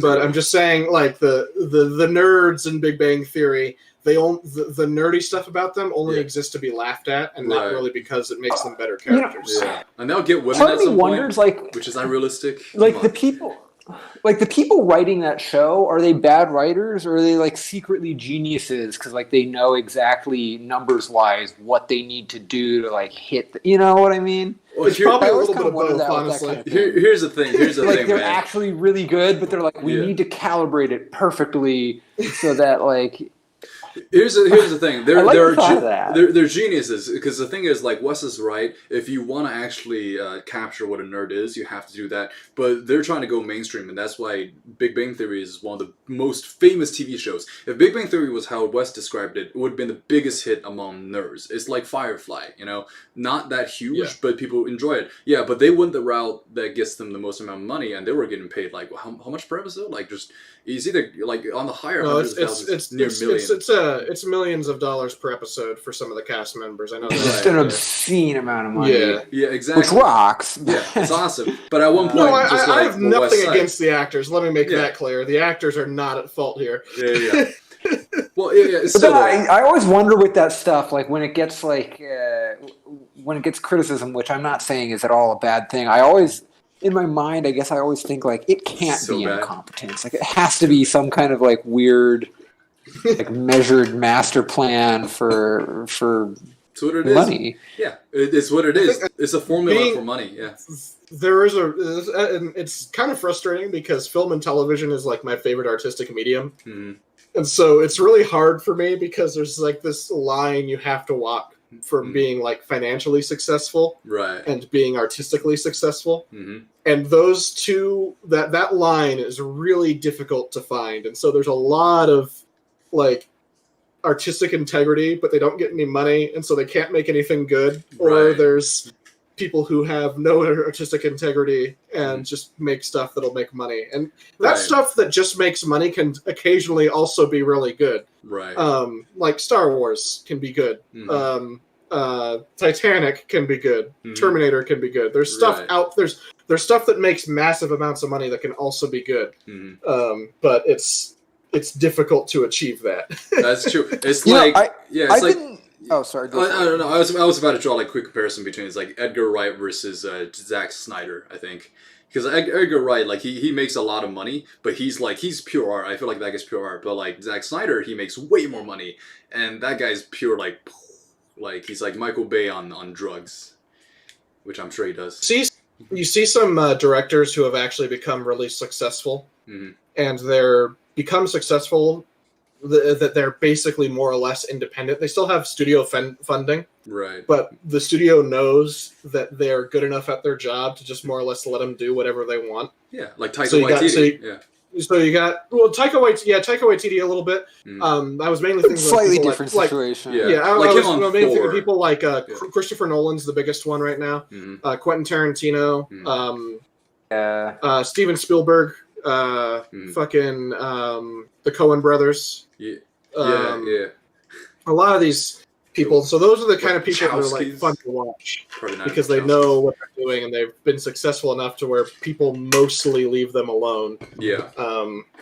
But I'm just saying, like the nerds in Big Bang Theory, the nerdy stuff about them only exists to be laughed at, and not really because it makes them better characters. And they'll get women at some wonders, point, which is unrealistic. Like the people writing that show, are they bad writers, or are they like secretly geniuses because like they know exactly numbers wise what they need to do to like hit you know what I mean? Well, it's probably a little bit of both, honestly. Kind of here's the thing. Like they're actually really good, but they're like, we need to calibrate it perfectly so that like. Here's the thing. They're geniuses, because the thing is, like, Wes is right. If you want to actually capture what a nerd is, you have to do that. But they're trying to go mainstream, and that's why Big Bang Theory is one of the most famous TV shows. If Big Bang Theory was how Wes described it, it would have been the biggest hit among nerds. It's like Firefly, you know, not that huge, but people enjoy it. Yeah, but they went the route that gets them the most amount of money, and they were getting paid like how much per episode? Like just it's either like on the higher hundreds of thousands, it's near millions. It's millions of dollars per episode for some of the cast members. I know that's just an obscene amount of money. Yeah, exactly. Which rocks. Yeah, it's awesome. But at one point, I have nothing against the actors. Let me make that clear. The actors are not at fault here. Yeah. Well, yeah. But I always wonder with that stuff, like when it gets when it gets criticism, which I'm not saying is at all a bad thing. I always, in my mind, I guess I always think like it can't be incompetence. Like it has to be some kind of like weird, like measured master plan for it's what it money. Is. Yeah, it's what it is. It's a formula for money. Yeah. There is and it's kind of frustrating because film and television is like my favorite artistic medium. Mm-hmm. And so it's really hard for me because there's like this line you have to walk from being like financially successful and being artistically successful. Mm-hmm. And those two, that line is really difficult to find. And so there's a lot of like artistic integrity, but they don't get any money. And so they can't make anything good. Or there's people who have no artistic integrity and just make stuff that'll make money. And that stuff that just makes money can occasionally also be really good. Right. Like Star Wars can be good. Mm-hmm. Titanic can be good. Mm-hmm. Terminator can be good. There's stuff there's stuff that makes massive amounts of money that can also be good. Mm-hmm. But it's difficult to achieve that. That's true. It's Oh, sorry. I don't know. I was about to draw like a quick comparison between it's like Edgar Wright versus Zack Snyder. I think because Edgar Wright, like he makes a lot of money, but he's pure art. I feel like that guy's pure art. But like Zack Snyder, he makes way more money, and that guy's pure like he's like Michael Bay on drugs, which I'm sure he does. You see some directors who have actually become really successful, and they're become successful. That they're basically more or less independent. They still have studio funding, right? But the studio knows that they're good enough at their job to just more or less let them do whatever they want. Yeah, like Taika Waititi. So you got Taika Waititi a little bit. I was mainly thinking slightly different situation. I was mainly thinking people like Christopher Nolan's the biggest one right now. Quentin Tarantino, Steven Spielberg. Fucking the Coen brothers. A lot of these people. So those are the kind of people that are like fun to watch because they know what they're doing and they've been successful enough to where people mostly leave them alone. Yeah.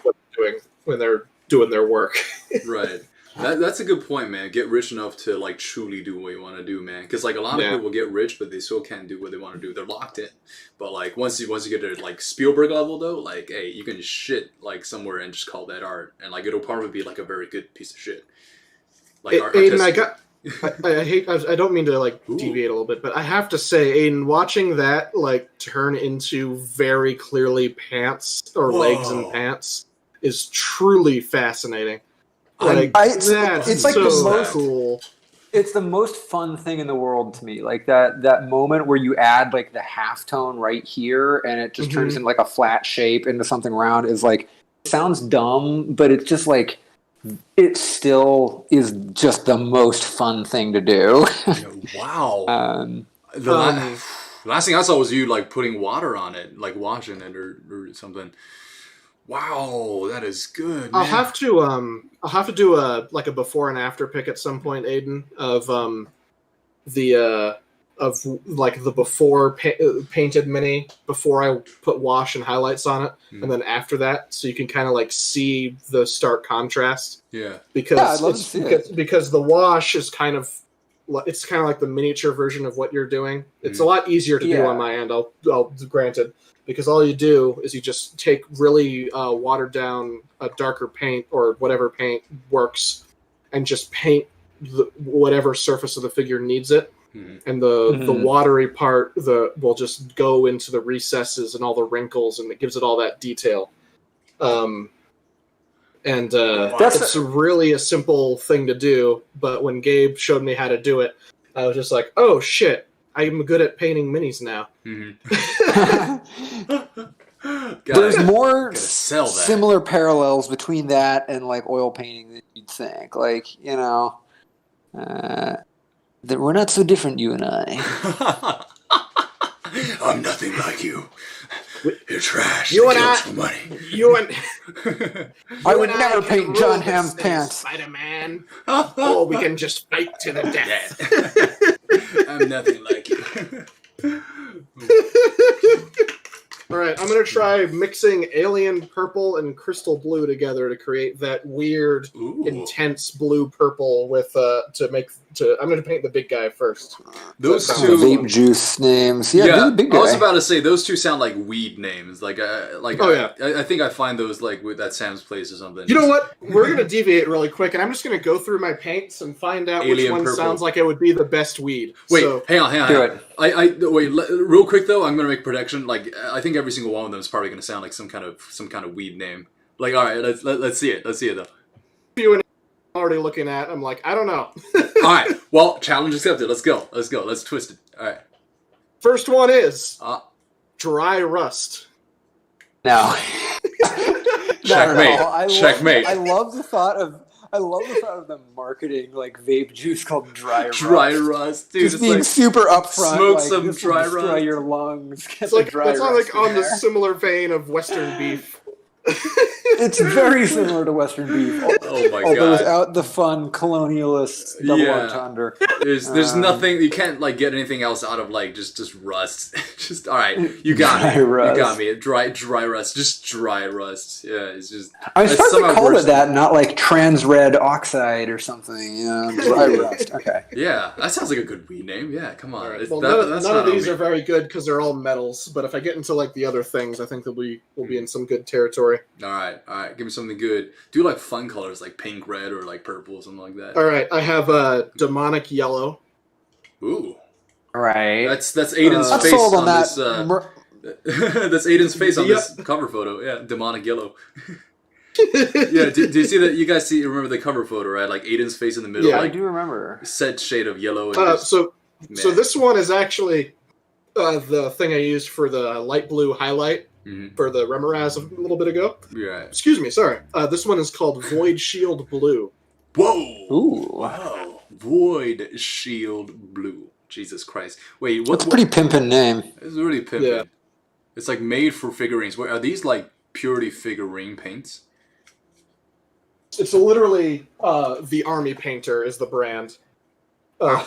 What they're doing when they're doing their work. Right. That's a good point, man. Get rich enough to like truly do what you want to do, man. Because like a lot of people get rich, but they still can't do what they want to do. They're locked in. But like once you get to like Spielberg level, though, like hey, you can shit like somewhere and just call that art, and like it'll probably be like a very good piece of shit. Like Aiden, I don't mean to like deviate a little bit, but I have to say, Aiden, watching that like turn into very clearly pants or legs and pants is truly fascinating. Like, it's like the most cool. It's the most fun thing in the world to me. Like that moment where you add like the halftone right here and it just turns into like a flat shape into something round is like, it sounds dumb, but it's just like, it still is just the most fun thing to do. Wow. The last thing I saw was you like putting water on it, like washing it or something. Wow, that is good. I'll Man. have to do a before and after pic at some point, Aiden, of the before painted mini before I put wash and highlights on it, and then after that, so you can kind of like see the stark contrast. Yeah, because I'd love to see it. Because the wash is kind of like the miniature version of what you're doing. It's a lot easier to do on my end. I'll granted, because all you do is you just take really watered down darker paint or whatever paint works, and just paint whatever surface of the figure needs it. And the watery part will just go into the recesses and all the wrinkles, and it gives it all that detail. It's really a simple thing to do, but when Gabe showed me how to do it, I was just like, oh shit, I'm good at painting minis now. There's more similar parallels between that and like oil painting than you'd think. Like, you know, that we're not so different, you and I. I'm nothing like you. You're trash. You and I, for money. You and I would never paint John Hamm's pants. Spider-Man. Or we can just fight to the death. I'm nothing like you. All right, I'm gonna try mixing alien purple and crystal blue together to create that weird, intense blue purple with I'm gonna paint the big guy first. Those two vape juice names. Yeah, the big guy. I was about to say those two sound like weed names. I think I find those like at Sam's Place or something. You know what? We're gonna deviate really quick, and I'm just gonna go through my paints and find out which one sounds like it would be the best weed. Wait, hang on. Do it. Wait, real quick though. I'm gonna make a prediction. Like, I think every single one of them is probably gonna sound like some kind of weed name. Like, all right, let's see it. Let's see it though. You and already looking at. I'm like, I don't know. All right. Well, challenge accepted. Let's go. Let's twist it. All right. First one is dry rust. No. Checkmate. Checkmate. I love the thought of them marketing like vape juice called dry rust. Dry rust, dude. Just being like, super upfront. Smoke like, some this dry will destroy rust. your lungs. It's like that's not like on the similar vein of Western beef. It's very similar to Western beef. Oh my god! Although without the fun colonialist double entendre. There's nothing you can't like get anything else out of like just rust. Just all right, you got me. Rust. You got me. Dry rust, just dry rust. Yeah, it's just. I was supposed to call it that, not like trans red oxide or something. You know, dry rust. Okay. Yeah, that sounds like a good weed name. Yeah, come on. Right. Well, none of these are very good because they're all metals. But if I get into like the other things, I think we'll be in some good territory. All right. Give me something good. Do like fun colors like pink, red, or like purple, something like that. All right. I have demonic yellow. Ooh. All right. That's Aidan's face on this. That's Aidan's face on this cover photo. Yeah, demonic yellow. Yeah. Do you see that? You guys remember the cover photo, right? Like Aidan's face in the middle. Yeah, like, I do remember. Set shade of yellow. And so this one is actually the thing I used for the light blue highlight. For the Remoraz a little bit ago. Yeah. Excuse me, sorry. This one is called Void Shield Blue. Whoa! Ooh. Wow. Void Shield Blue. Jesus Christ. Wait, what's a pretty pimpin' name? It's really pimpin'. Yeah. It's like made for figurines. Wait, are these like purely figurine paints? It's literally the Army Painter is the brand. Huh.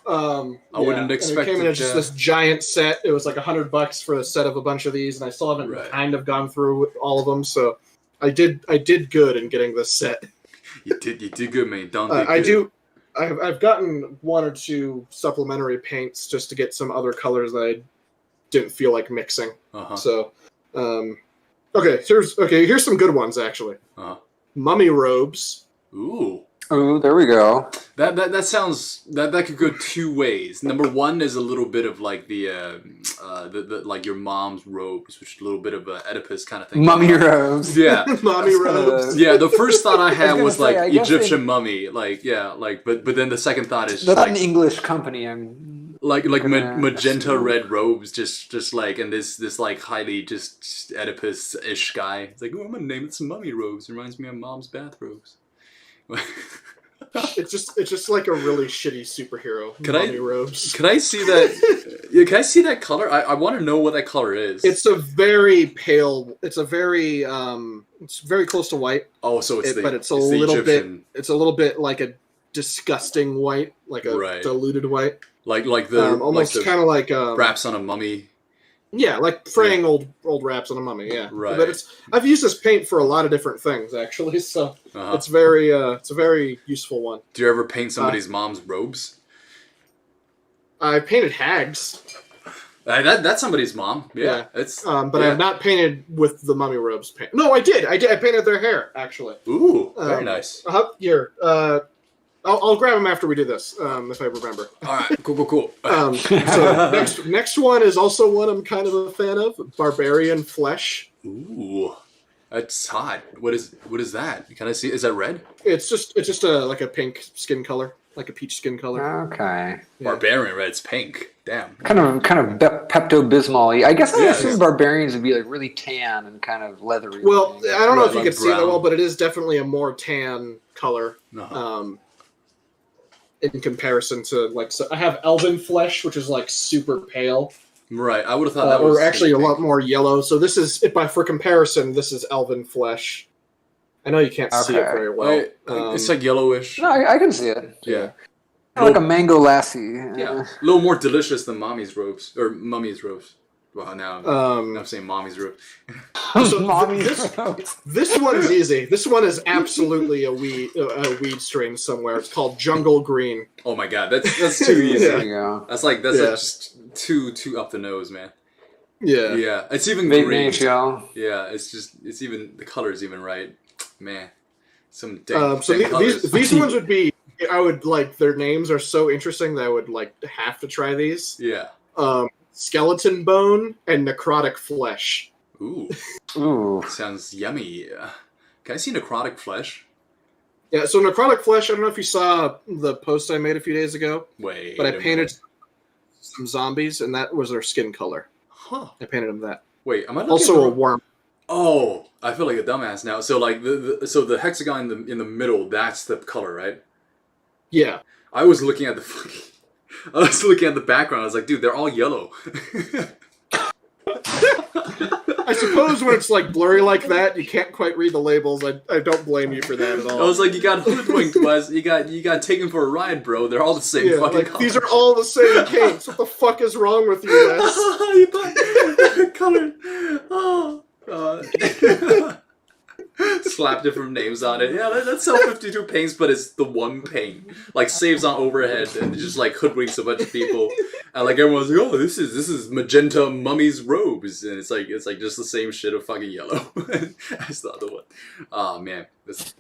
I wouldn't expect it. Came in just this giant set. It was like $100 for a set of a bunch of these, and I still haven't kind of gone through all of them. So I did good in getting this set. You did good, man. I've gotten one or two supplementary paints just to get some other colors that I didn't feel like mixing. So, here's some good ones actually. Mummy robes. Ooh. Oh, there we go. That sounds that could go two ways. Number one is a little bit of like the like your mom's robes, which is a little bit of a Oedipus kind of thing. Mummy robes. Yeah. Mommy robes. Yeah, the first thought I had was like Egyptian mummy, like but then the second thought is that's like, an English company. I'm like magenta red robes, just like, and this like highly just Oedipus-ish guy. It's like, oh, I'm gonna name it some mummy robes. Reminds me of mom's bathrobes. It's just like a really shitty superhero. Mummy robes. Can I see that? Yeah, can I see that color? I want to know what that color is. It's a very pale. It's a very it's very close to white. Oh, so but it's a little bit. It's a little bit like a disgusting white, like a diluted white. Like the almost kind of like wraps on a mummy. Yeah, like fraying old wraps on a mummy. Yeah, right. But I've used this paint for a lot of different things actually, so it's a very useful one. Do you ever paint somebody's mom's robes? I painted hags. That's somebody's mom. Yeah. It's but I have not painted with the mummy robes paint. No, I did. I painted their hair actually. Ooh, very nice. Here. I'll grab them after we do this, if I remember. All right, cool. So next one is also one I'm kind of a fan of, Barbarian Flesh. Ooh, that's hot. What is that? Can I see? Is that red? It's just like a pink skin color, like a peach skin color. Okay. Yeah. Barbarian Red's pink. Damn. Kind of Pepto-Bismol-y. I guess I assume barbarians would be like really tan and kind of leathery. Well, I don't know if you can see that well, but it is definitely a more tan color. In comparison to so I have Elven Flesh, which is like super pale. Right, I would have thought that was... Or actually a lot more yellow. So this is, for comparison, this is Elven Flesh. I know you can't see it very well. It's like yellowish. No, I can see it. Yeah. Like a mango lassi. Yeah, a little more delicious than Mommy's robes, or Mummy's robes. Well, now I'm saying Mommy's robe. This one is easy. This one is absolutely a weed strain somewhere. It's called Jungle Green. Oh my god, that's too easy. There you go. That's just too up the nose, man. Yeah. Yeah. It's even green. Yeah, it's even the color's even right. Man. Some so these ones would be I would their names are so interesting that I would have to try these. Yeah. Skeleton Bone and Necrotic Flesh. Ooh. Sounds yummy. Can I see Necrotic Flesh? Yeah, so Necrotic Flesh, I don't know if you saw the post I made a few days ago. But I painted some zombies, and that was their skin color. Huh. I painted them that. Wait, am I looking also a worm? Oh, I feel like a dumbass now. So the hexagon in the middle, that's the color, right? Yeah. I was looking at the background. I was like, dude, they're all yellow. I suppose when it's blurry like that, you can't quite read the labels. I don't blame you for that at all. I was like, you got hoodwinked, Wes. You got taken for a ride, bro. They're all the same fucking color. These are all the same paints. What the fuck is wrong with you, Wes? You bought colored. Oh. Slap different names on it. Yeah, that's sell 52 paints, but it's the one paint. Saves on overhead and just hoodwinks a bunch of people. And everyone's like, oh, this is magenta mummy's robes, and it's just the same shit of fucking yellow. That's the other one. Oh man, this.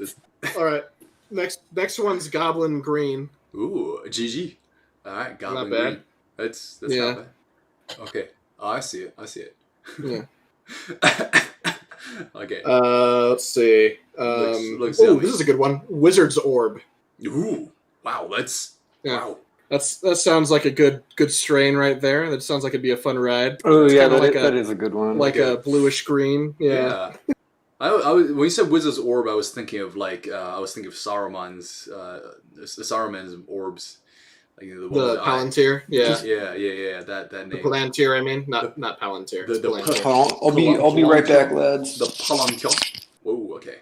All right, next one's Goblin Green. Ooh, GG. All right, Goblin not bad. Green. That's not bad. Okay, I see it. Yeah. Okay. Let's see. Looks this is a good one. Wizard's Orb. Ooh, wow, wow. That sounds like a good strain right there. That sounds like it'd be a fun ride. Oh yeah, that is a good one. A bluish green. Yeah. When you said Wizard's Orb, I was thinking of Saruman's orbs. The Palantir, yeah, that name. The Palantir, I mean, not Palantir. I'll be right back, lads. The Palantir. Whoa, okay.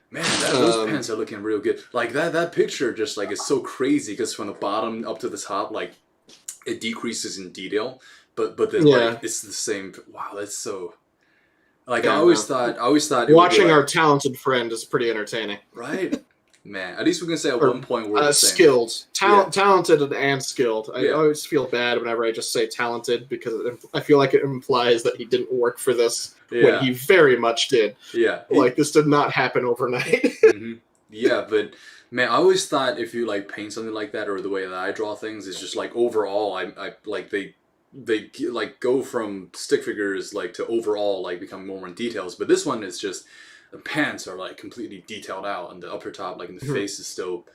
Man, those pants are looking real good. That picture just is so crazy because from the bottom up to the top, it decreases in detail, but then it's the same. Wow, that's so. I always thought. Watching our talented friend is pretty entertaining, right? Man, at least we can say at one point we're the same. Skilled. Talented and skilled. I always feel bad whenever I just say talented because I feel like it implies that he didn't work for this when he very much did. Yeah. This did not happen overnight. Mm-hmm. Yeah, but man, I always thought if you paint something like that or the way that I draw things is just overall I they go from stick figures to overall become more in details, but this one is just the pants are completely detailed out, and the upper top, in the face, is still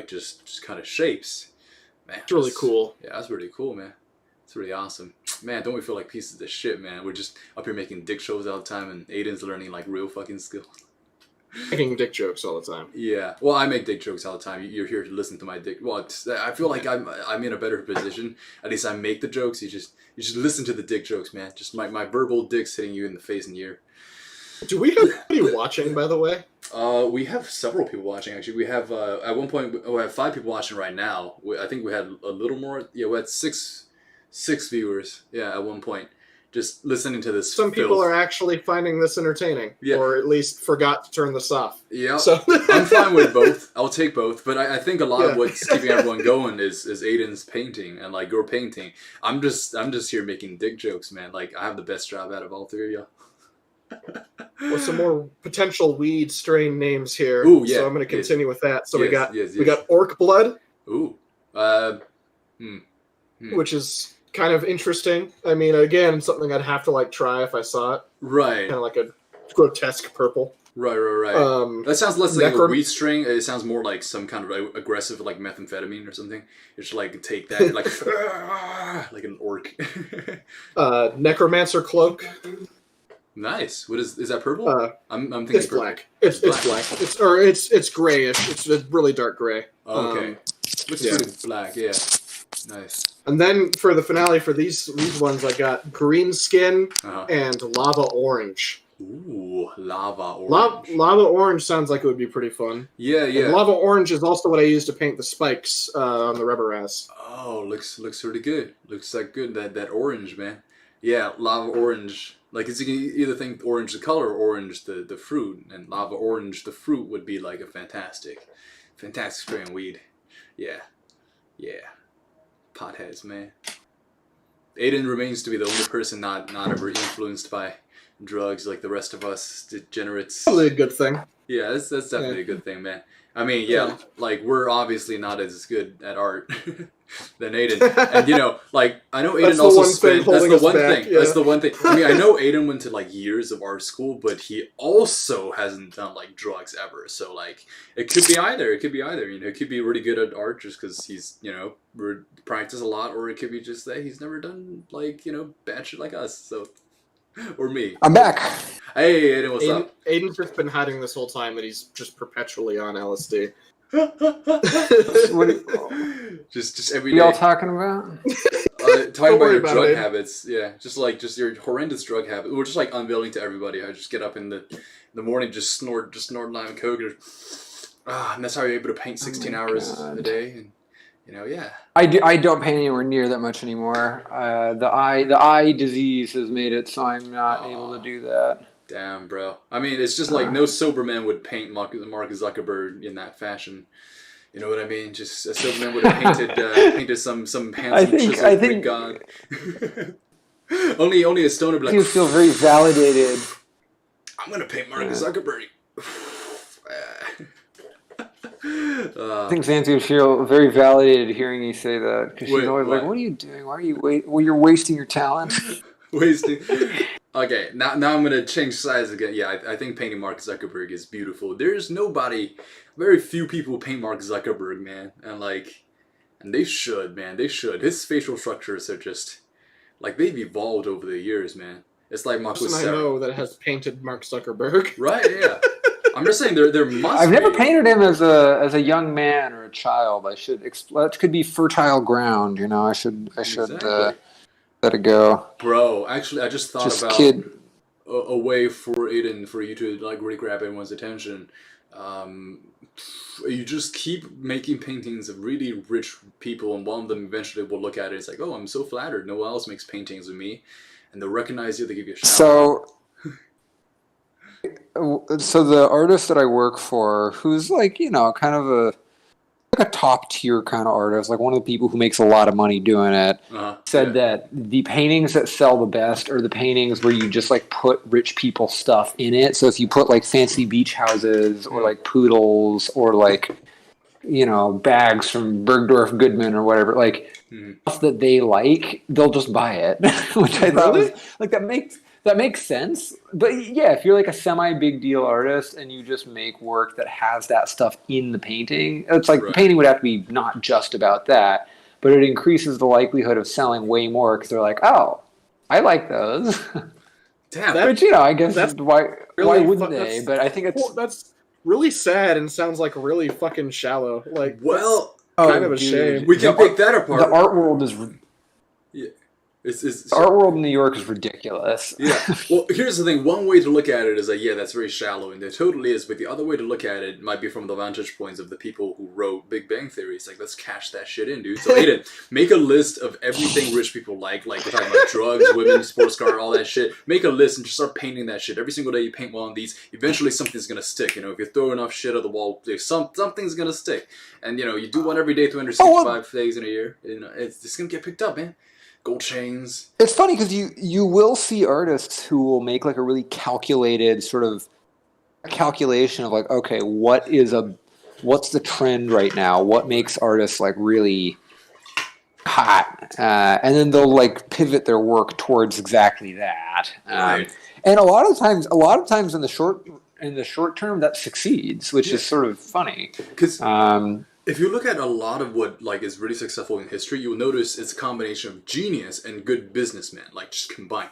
just kind of shapes. Man, it's really cool. Yeah, that's really cool, man. It's really awesome. Man, don't we feel like pieces of shit, man? We're just up here making dick shows all the time, and Aiden's learning real fucking skill. Making dick jokes all the time. Yeah. Well, I make dick jokes all the time. You're here to listen to my dick. Well, I feel like I'm in a better position. At least I make the jokes. You just listen to the dick jokes, man. Just my verbal dicks hitting you in the face and ear. Do we have anybody watching, by the way? We have several people watching, actually. We have, at one point, we have 5 people watching right now. I think we had a little more. Yeah, we had six viewers, yeah, at one point. Just listening to this. Some people are actually finding this entertaining. Yeah. Or at least forgot to turn this off. Yeah, so. I'm fine with both. I'll take both. But I think a lot of what's keeping everyone going is Aidan's painting and, like, your painting. I'm just here making dick jokes, man. Like, I have the best job out of all 3 of y'all. Well, some more potential weed strain names here. Ooh, yeah. So I'm going to continue with that. So we got Orc Blood. Ooh. Which is kind of interesting. I mean, again, something I'd have to like try if I saw it. Right. Kind of like a grotesque purple. Right. That sounds less like a weed strain. It sounds more like some kind of aggressive, like methamphetamine or something. You should like take that, like an orc. Necromancer Cloak. Nice. What is that purple? I'm thinking it's purple. Black. It's black. It's grayish. It's a really dark gray. Oh, okay. Looks pretty black. Yeah. Nice. And then for the finale for these ones, I got green skin and lava orange. Ooh, lava orange. Lava orange sounds like it would be pretty fun. Yeah. And lava orange is also what I use to paint the spikes on the rubber ass. Oh, looks really good. Looks like good. That orange, man. Yeah, lava orange. Like, it's, you can either think orange the color or orange the fruit. And lava orange the fruit would be like a fantastic strain of weed. Yeah. Potheads, man. Aidan remains to be the only person not ever influenced by drugs like the rest of us degenerates. Probably a good thing. Yeah, that's definitely a good thing, man. I mean, like, we're obviously not as good at art than Aidan. And, like, I know Aidan also spent... That's the one thing. Yeah. That's the one thing. I mean, I know Aidan went to, like, years of art school, but he also hasn't done, like, drugs ever. So, like, it could be either. It could be, it could be really good at art just because he's, practiced a lot, or it could be just that he's never done, like, bad shit like us, so... Or me. I'm back. Hey, Aidan, what's up? Aidan's just been hiding this whole time that he's just perpetually on LSD. just every day. Y'all talking about? Talking about your drug habits. Yeah, just your horrendous drug habits. We're just like unveiling to everybody. I just get up in the morning, just snort lime and coke, and that's how you're able to paint 16 hours a day. And, yeah. I don't paint anywhere near that much anymore. The eye disease has made it so I'm not able to do that. Damn, bro. I mean, it's just like no sober man would paint Mark Zuckerberg in that fashion. You know what I mean? Just a sober man would have painted some handsome chiseled Greek god. only a stoner would be like, you feel very validated. I'm gonna paint Mark Zuckerberg. I think Zanzi would feel very validated hearing you say that, because she's always like, "What are you doing? Why are you Well, you're wasting your talent." Wasting. Okay, now I'm gonna change sides again. Yeah, I think painting Mark Zuckerberg is beautiful. There's very few people who paint Mark Zuckerberg, man, and they should, man. They should. His facial structures are just like they've evolved over the years, man. It's like Mark was. I know that has painted Mark Zuckerberg. Right? Yeah. I'm just saying there must. I've never painted him as a young man or a child. I should that could be fertile ground. I should let it go. Bro, actually, I just thought about a way for Aidan for you to like really grab everyone's attention. You just keep making paintings of really rich people, and one of them eventually will look at it. It's like, oh, I'm so flattered. No one else makes paintings of me, and they'll recognize you. They give you a shout. So the artist that I work for, who's like, kind of a top tier kind of artist, like one of the people who makes a lot of money doing it, said that the paintings that sell the best are the paintings where you just like put rich people stuff in it. So if you put like fancy beach houses or like poodles or like, bags from Bergdorf Goodman or whatever, like stuff that they like, they'll just buy it, which I thought was like, that makes sense. But yeah, if you're like a semi-big deal artist and you just make work that has that stuff in the painting, it's like the painting would have to be not just about that, but it increases the likelihood of selling way more because they're like, oh, I like those. Damn. But I guess why wouldn't they? But I think really sad and sounds like really fucking shallow. Like, well, kind of a shame. we can pick that apart. The art world is. Yeah. The art world in New York is ridiculous. Yeah. Well, here's the thing. One way to look at it is like, yeah, that's very shallow, and it totally is. But the other way to look at it might be from the vantage points of the people who wrote Big Bang Theory. It's like, let's cash that shit in, dude. So, Aidan, make a list of everything rich people like we're talking about drugs, women, sports car, all that shit. Make a list and just start painting that shit. Every single day you paint one of these, eventually something's gonna stick. You know, if you throw enough shit at the wall, something's gonna stick. And, you know, you do one every day, 365 days in a year. You know, it's gonna get picked up, man. Gold chains. It's funny because you will see artists who will make like a really calculated sort of calculation of like, okay, what's the trend right now? What makes artists like really hot? And then they'll like pivot their work towards exactly that. Right. And a lot of times in the short term that succeeds, which is sort of funny. Because if you look at a lot of what like is really successful in history, you'll notice it's a combination of genius and good businessmen, like just combined.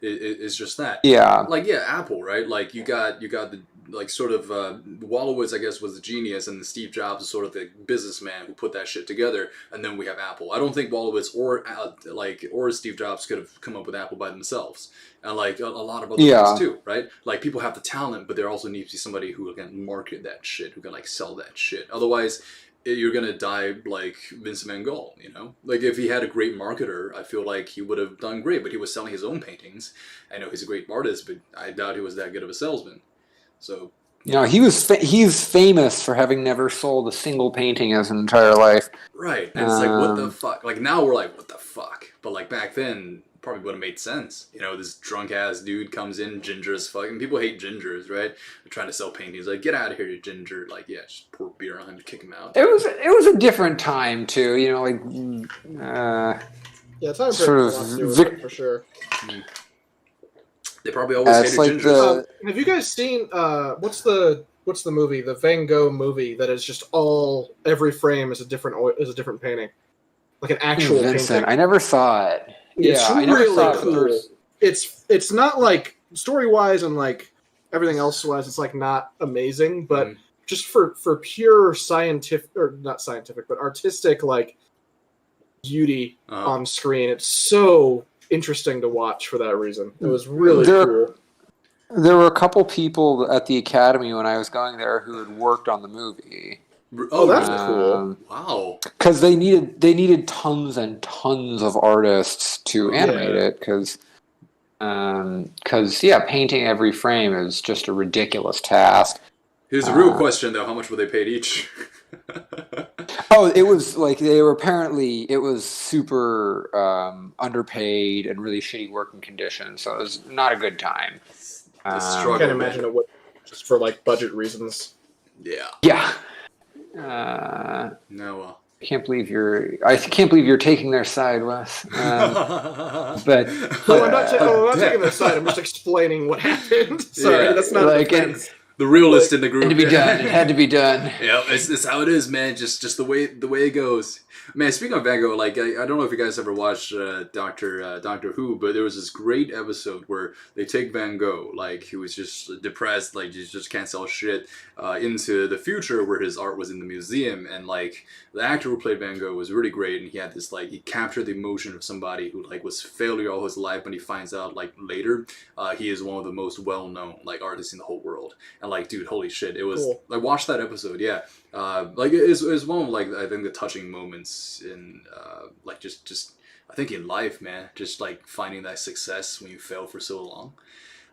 It's just that. Yeah. Like Apple, right? Like you got the like sort of Wolowitz, I guess, was the genius, and Steve Jobs is sort of the businessman who put that shit together, and then we have Apple. I don't think Wolowitz or Steve Jobs could have come up with Apple by themselves, and like a lot of other things too, right? Like people have the talent, but there also needs to be somebody who can market that shit, who can like sell that shit. Otherwise, you're gonna die like Vincent van Gogh, you know? Like, if he had a great marketer, I feel like he would have done great, but he was selling his own paintings. I know he's a great artist, but I doubt he was that good of a salesman. So... You know, he's famous for having never sold a single painting in his entire life. Right, and it's like, what the fuck? Like, now we're like, what the fuck? But, like, back then, probably would have made sense. You know, this drunk-ass dude comes in, ginger as fuck, and people hate gingers, right? They're trying to sell paintings. Like, get out of here, you ginger. Like, yeah, just pour beer on him to kick him out. It was a different time, too. You know, like... yeah, time sort of for sure. They probably always hated like gingers. Have you guys seen what's the movie, the Van Gogh movie that is just every frame is a different painting, like an actual Vincent, painting? I never saw it. It's I never really saw it. cool. It's not like story wise and like everything else wise, it's like not amazing, but just for pure scientific, or not scientific, but artistic like beauty on screen, it's so interesting to watch for that reason. It was really cool. There were a couple people at the Academy when I was going there who had worked on the movie. Oh, that's cool. Wow. Because they needed tons and tons of artists to animate it. Because painting every frame is just a ridiculous task. Here's a real question, though. How much were they paid each? Oh, it was like it was super underpaid and really shitty working conditions, so it was not a good time. I can't imagine it would, just for like budget reasons. Yeah. Yeah. No. I can't believe you're taking their side, Wes. But no, I'm not taking their side. I'm just explaining what happened. Sorry, that's not like the realist in the group. It had to be done. It had to be done. Yeah, it's how it is, man. Just the way it goes. Man, speaking of Van Gogh, like I don't know if you guys ever watched Doctor Who, but there was this great episode where they take Van Gogh, like he was just depressed, like he just can't sell shit, into the future where his art was in the museum, and like the actor who played Van Gogh was really great, and he had this like he captured the emotion of somebody who like was failure all his life, but he finds out like later he is one of the most well-known like artists in the whole world, and like dude, holy shit, it was cool. Like watch that episode, yeah. Like it's one of like I think the touching moments in like just I think in life, man, just like finding that success when you fail for so long.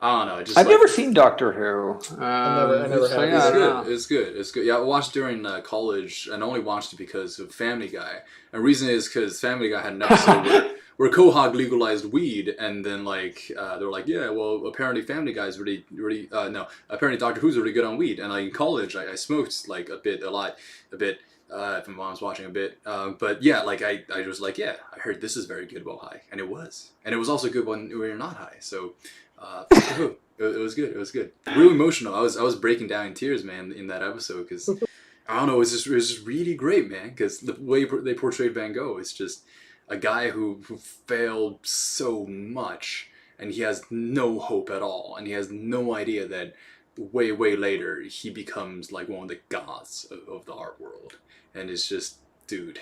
I don't know. I've never seen Doctor Who. I never have. It's good. Yeah, I watched during college, and I only watched it because of Family Guy. And the reason is because Family Guy had an episode where Quahog legalized weed, and then like they were like, yeah, well, apparently Family Guy is really no, apparently Doctor Who's really good on weed. And like in college, I smoked like a bit. If my mom's watching a bit, but yeah, like I was like, yeah, I heard this is very good while high, and it was also good when you're not high. So, it was good. It was good. Real emotional. I was breaking down in tears, man, in that episode because I don't know. It was just really great, man. Because the way they portrayed Van Gogh is just a guy who failed so much, and he has no hope at all, and he has no idea that way later, he becomes like one of the gods of the art world, and it's just, dude,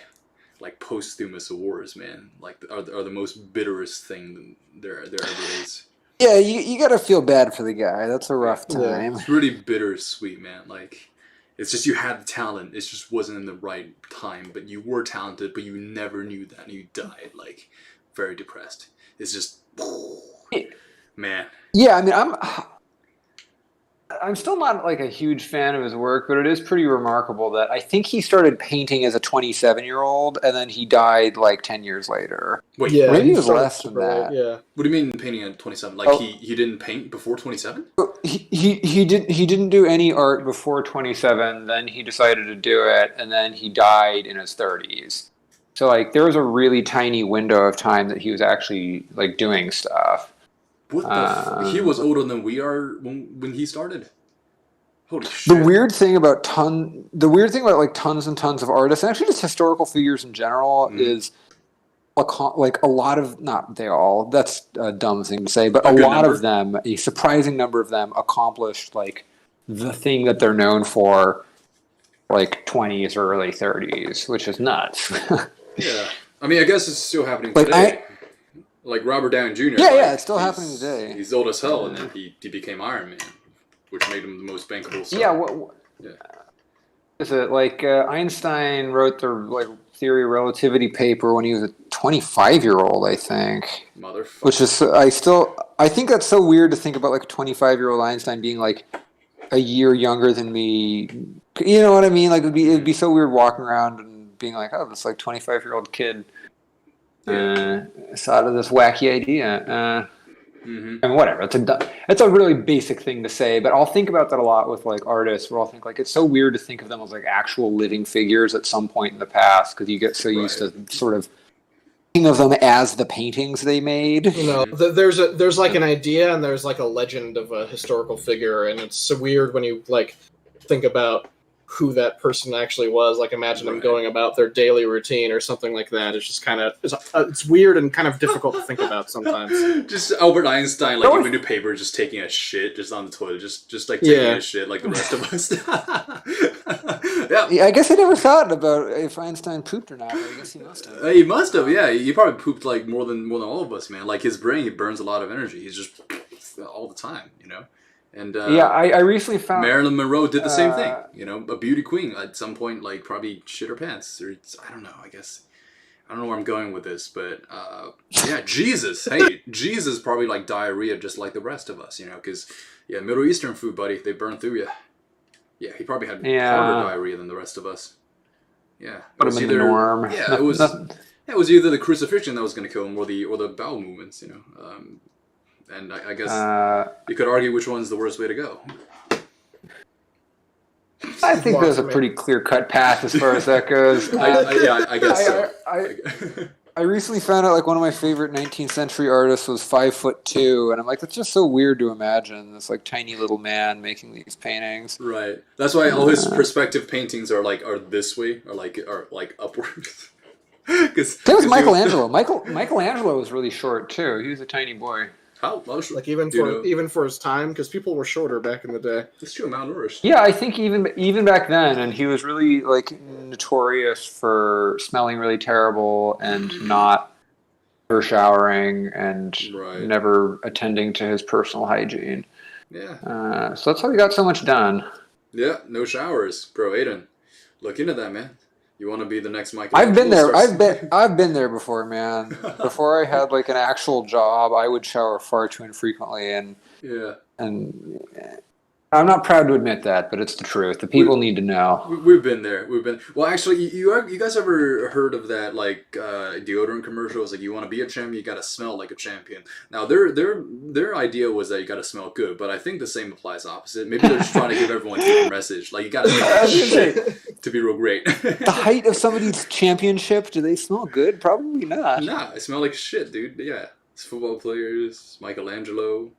like posthumous awards, man, like are the most bitterest thing there ever is. Yeah, you gotta feel bad for the guy. That's a rough time. It's really bittersweet, man. Like, it's just you had the talent, it just wasn't in the right time, but you were talented, but you never knew that, and you died like very depressed. It's just, man. Yeah, I mean, I'm still not like a huge fan of his work, but it is pretty remarkable that I think he started painting as a 27-year-old, and then he died like 10 years later. Wait, Yeah, maybe it was less than that. Yeah. What do you mean painting at 27? Like he didn't paint before 27? He didn't do any art before 27. Then he decided to do it, and then he died in his 30s. So like there was a really tiny window of time that he was actually like doing stuff. What the he was older than we are when he started. Holy shit. The weird thing about like tons and tons of artists, and actually just historical figures in general, is like a lot of, not they all, that's a dumb thing to say, but a lot of them, a surprising number of them, accomplished like the thing that they're known for, like 20s or early 30s, which is nuts. Yeah, I mean, I guess it's still happening today. Like Robert Downey Jr. Yeah, it's still happening today. He's old as hell, and then he became Iron Man, which made him the most bankable star. Yeah, is it like Einstein wrote the like theory of relativity paper when he was a 25-year-old, I think. Motherfucker. Which is, I think that's so weird to think about like a 25-year-old Einstein being like a year younger than me. You know what I mean? Like it'd be so weird walking around and being like, oh, this like 25-year-old kid thought of this wacky idea. And whatever, it's a really basic thing to say, but I'll think about that a lot with like artists, where I'll think like it's so weird to think of them as like actual living figures at some point in the past, because you get so used to sort of thinking of them as the paintings they made. You know, there's like an idea and there's like a legend of a historical figure, and it's so weird when you like think about who that person actually was. Like imagine them going about their daily routine or something like that. It's just kind of it's weird and kind of difficult to think about sometimes. Just Albert Einstein, like in a paper, just taking a shit just on the toilet, just like taking a shit like the rest of us. Yeah, I guess I never thought about if Einstein pooped or not. But I guess he must have. He must have. Yeah, he probably pooped like more than all of us, man. Like his brain, he burns a lot of energy. He's just all the time, you know. And I recently found Marilyn Monroe did the same thing. You know, a beauty queen at some point, like probably shit her pants, or I don't know. I guess I don't know where I'm going with this, but yeah, Jesus. Hey, Jesus probably like diarrhea just like the rest of us, you know, because Middle Eastern food, buddy, they burn through you. Yeah, he probably had harder diarrhea than the rest of us. Yeah, put him in the norm. Yeah, it was either the crucifixion that was going to kill him, or the bowel movements, you know. And I guess you could argue which one's the worst way to go. I think there's a pretty clear-cut path as far as that goes. I guess so. I recently found out like one of my favorite 19th century artists was 5'2", and I'm like, that's just so weird to imagine this like tiny little man making these paintings. Right. That's why all his perspective paintings are this way, or like upwards. That was Michelangelo. Michelangelo was really short too. He was a tiny boy. How like even for his time, because people were shorter back in the day. It's true, malnourished. Yeah, I think even back then, and he was really like notorious for smelling really terrible and not for showering and never attending to his personal hygiene. Yeah. So that's how he got so much done. Yeah, no showers, bro. Aidan, look into that, man. You want to be the next Michael? I've been there. I've been there before, man. Before I had like an actual job, I would shower far too infrequently, and I'm not proud to admit that, but it's the truth. The people need to know. We've been there. Well, actually, you guys ever heard of that like deodorant commercials? Like, you want to be a champion, you got to smell like a champion. Now, their idea was that you got to smell good, but I think the same applies opposite. Maybe they're just trying to give everyone a different message. Like, you got to smell like shit to be real great. The height of somebody's championship, do they smell good? Probably not. Nah, I smell like shit, dude. Yeah, it's football players, Michelangelo,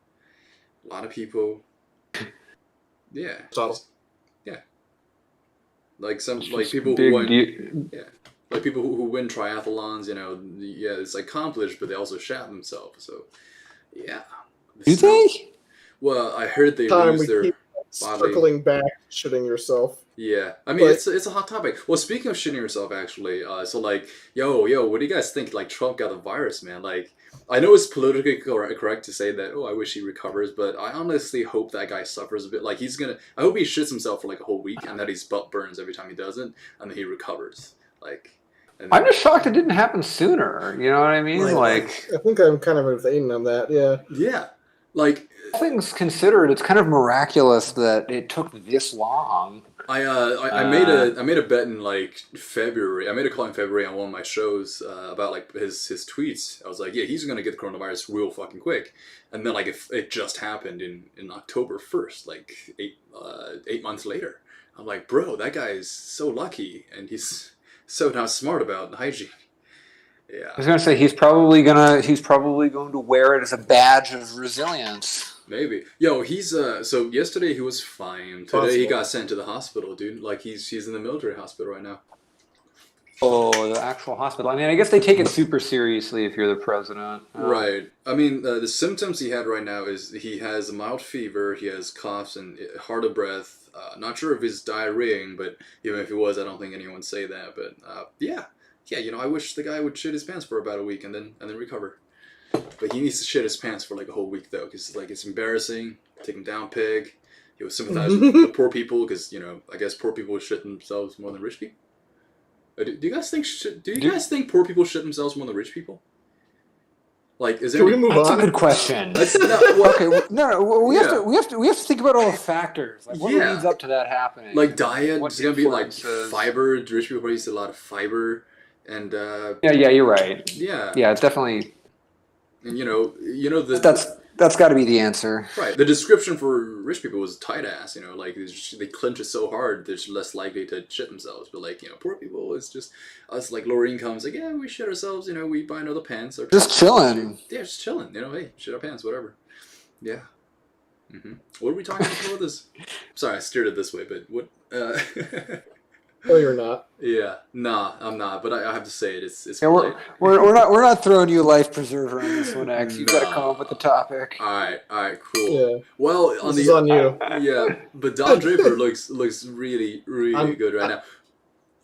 a lot of people. Yeah. Yeah. Like people who win. Like people who win triathlons, you know. Yeah, it's accomplished, but they also shat themselves. So, yeah. Do they? Well, I heard they lose their. circling back, shitting yourself. Yeah, I mean, it's a hot topic. Well, speaking of shitting yourself, actually, so like, yo, what do you guys think? Like, Trump got the virus, man. Like, I know it's politically correct to say that. Oh, I wish he recovers, but I honestly hope that guy suffers a bit. Like, I hope he shits himself for like a whole week, and that his butt burns every time he does it, and then he recovers. Like, I'm just shocked it didn't happen sooner. You know what I mean? Like, I think I'm kind of with Aidan on that. Yeah. Yeah. Like, all things considered, it's kind of miraculous that it took this long. I made a bet in like February. I made a call in February on one of my shows about like his tweets. I was like, yeah, he's gonna get the coronavirus real fucking quick. And then like if it just happened in October 1st, like 8 months later. I'm like, bro, that guy is so lucky, and he's so not smart about hygiene. Yeah. I was gonna say he's probably going to wear it as a badge of resilience. Maybe. Yo, he's so yesterday he was fine. Today he got sent to the hospital, dude. Like he's in the military hospital right now. Oh, the actual hospital. I mean, I guess they take it super seriously if you're the president. Right. I mean, the symptoms he had right now is he has a mild fever, he has coughs and hard of breath. Not sure if he's diarrheaing, but even if he was, I don't think anyone would say that. But yeah, you know, I wish the guy would shit his pants for about a week and then recover. But he needs to shit his pants for like a whole week though, because like it's embarrassing. Take him down, pig. He was sympathizing with the poor people because, you know, I guess poor people shit themselves more than rich people. Do you guys think? Do you guys think poor people shit themselves more than rich people? Like, is there? Can we move on? That's a good question. We have to think about all the factors. Like, what leads up to that happening? Like diet. It's gonna be like fiber. Rich people probably eat a lot of fiber, and yeah, you're right. Yeah, it's definitely. And you know that's got to be the answer. Right. The description for rich people was tight ass. You know, like they clench it so hard, they're less likely to shit themselves. But like, you know, poor people, it's just us like lower incomes. Like, yeah, we shit ourselves. You know, we buy another pants or just chilling. Yeah, just chilling. You know, hey, shit our pants, whatever. Yeah. What are we talking about this? Sorry, I steered it this way, but what? No, you're not. Yeah, nah, I'm not. But I have to say it. It's. Yeah, we're not throwing you a life preserver on this one, X. You've got to come up with the topic. All right, cool. Yeah. Well, this is on you. Yeah, but Don Draper looks really good right now.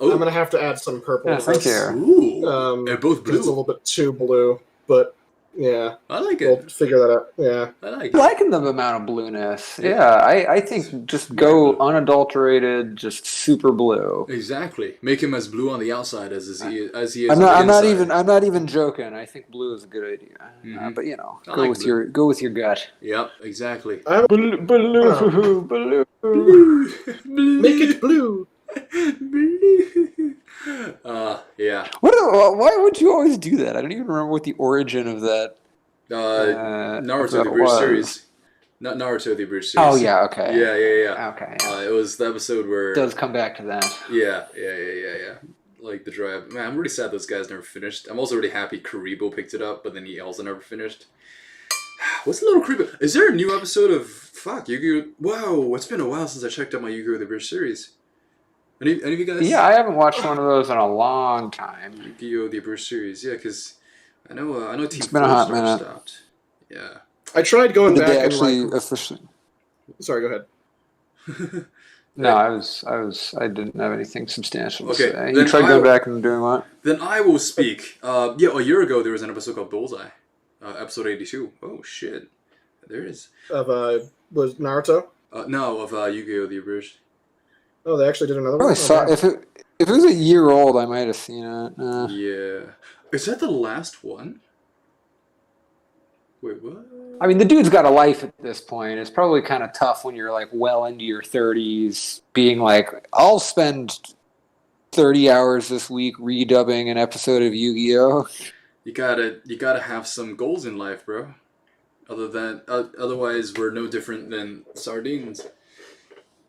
Oh. I'm gonna have to add some purple. Yeah, thank you. Ooh. And both blue. It's a little bit too blue, but. Yeah, I like it. We'll figure that out. Yeah, I like it. Liking the amount of blueness. Yeah, I think just go unadulterated, just super blue. Exactly. Make him as blue on the outside as he is. I'm not even joking. I think blue is a good idea. But you know, go with your gut. Yep, exactly. Blue. Make it blue. Yeah. Why would you always do that? I don't even remember what the origin of that. Naruto the Bridge series. Not Naruto the Bridge series. Oh yeah, okay. Yeah. Okay. It was the episode where it does come back to that. Yeah. Like the drive. Man, I'm really sad those guys never finished. I'm also really happy Karibo picked it up, but then he also never finished. What's the little creepy? Is there a new episode of Yu-Gi-Oh? Wow, it's been a while since I checked out my Yu-Gi-Oh! The Bridge series. Any of you guys? Yeah, I haven't watched one of those in a long time. Yu-Gi-Oh! The Bridge series, yeah, because I know Team it's been a hot minute. Stopped. Yeah. I tried going back and officially. Sorry, go ahead. No, I didn't have anything substantial to say. You tried going back and doing what? Then I will speak. A year ago there was an episode called Bullseye, episode 82. Oh shit, there it is. Of was Naruto? No, of Yu-Gi-Oh! The Abridged. Oh, they actually did another one? If it was a year old, I might have seen it. Yeah. Is that the last one? Wait, what? I mean, the dude's got a life at this point. It's probably kind of tough when you're like well into your 30s, being like, I'll spend 30 hours this week redubbing an episode of Yu-Gi-Oh! You gotta have some goals in life, bro. Otherwise, we're no different than sardines.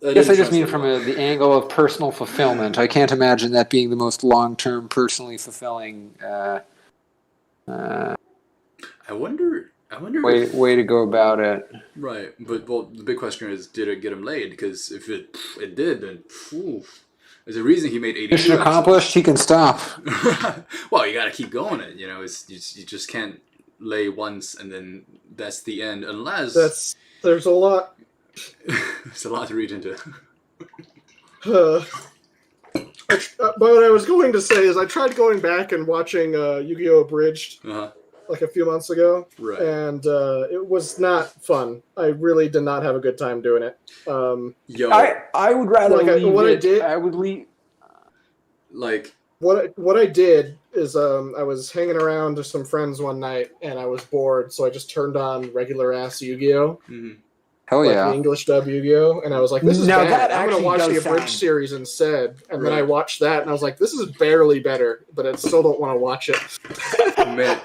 I guess I just mean from the angle of personal fulfillment. I can't imagine that being the most long-term, personally fulfilling. I wonder. Way to go about it. Right, but the big question is, did it get him laid? Because if it did, then there's a reason he made 80. Mission accomplished. He can stop. Well, you got to keep going. It you just can't lay once and then that's the end, unless there's a lot. It's a lot to read into. But what I was going to say is I tried going back and watching Yu-Gi-Oh! Abridged like a few months ago, right. And it was not fun. I really did not have a good time doing it. I would rather I would leave. Like what I did is I was hanging around with some friends one night and I was bored, so I just turned on regular ass Yu-Gi-Oh! Mm-hmm. Hell like yeah. the English dub Yu-Gi-Oh! And I was like, this is bad. I'm going to watch the abridged series instead. And then I watched that and I was like, this is barely better, but I still don't want to watch it. Man,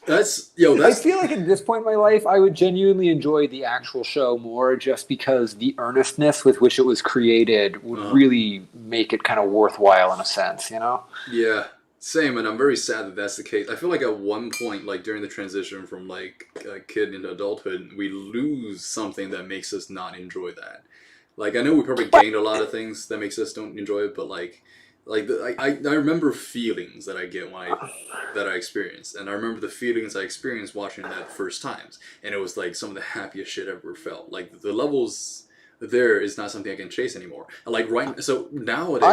that's... I feel like at this point in my life, I would genuinely enjoy the actual show more just because the earnestness with which it was created would really make it kind of worthwhile in a sense, you know? Yeah. Same, and I'm very sad that that's the case. I feel like at one point, like during the transition from like a kid into adulthood, we lose something that makes us not enjoy that. Like I know we probably gained a lot of things that makes us don't enjoy it, but I remember feelings that I get that I experience, and I remember the feelings I experienced watching that first times, and it was like some of the happiest shit I've ever felt. Like the levels there is not something I can chase anymore. Like so nowadays.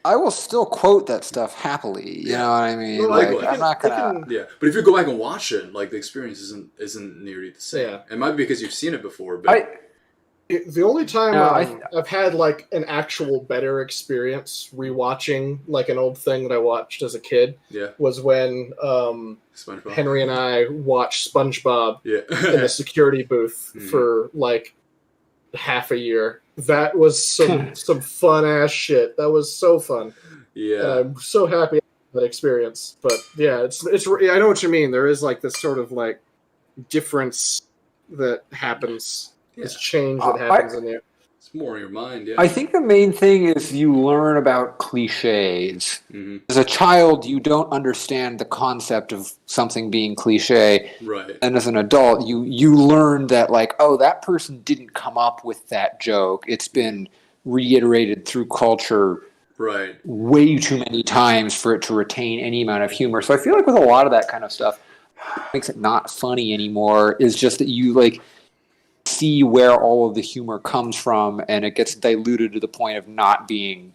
I will still quote that stuff happily. You know what I mean? I'm not gonna. Yeah, but if you go back and watch it, like the experience isn't nearly the same. Yeah. It might be because you've seen it before, but the only time I've had like an actual better experience rewatching like an old thing that I watched as a kid was when Henry and I watched SpongeBob in the security booth for like half a year. That was some fun ass shit. That was so fun. Yeah, I'm so happy with that experience. But yeah, it's. I know what you mean. There is like this sort of like difference that happens. This change that happens in you. It's more in your mind. Yeah. I think the main thing is you learn about cliches. Mm-hmm. As a child, you don't understand the concept of something being cliche. Right. And as an adult, you learn that like, oh, that person didn't come up with that joke. It's been reiterated through culture way too many times for it to retain any amount of humor. So I feel like with a lot of that kind of stuff, what makes it not funny anymore is just that you like see where all of the humor comes from, and it gets diluted to the point of not being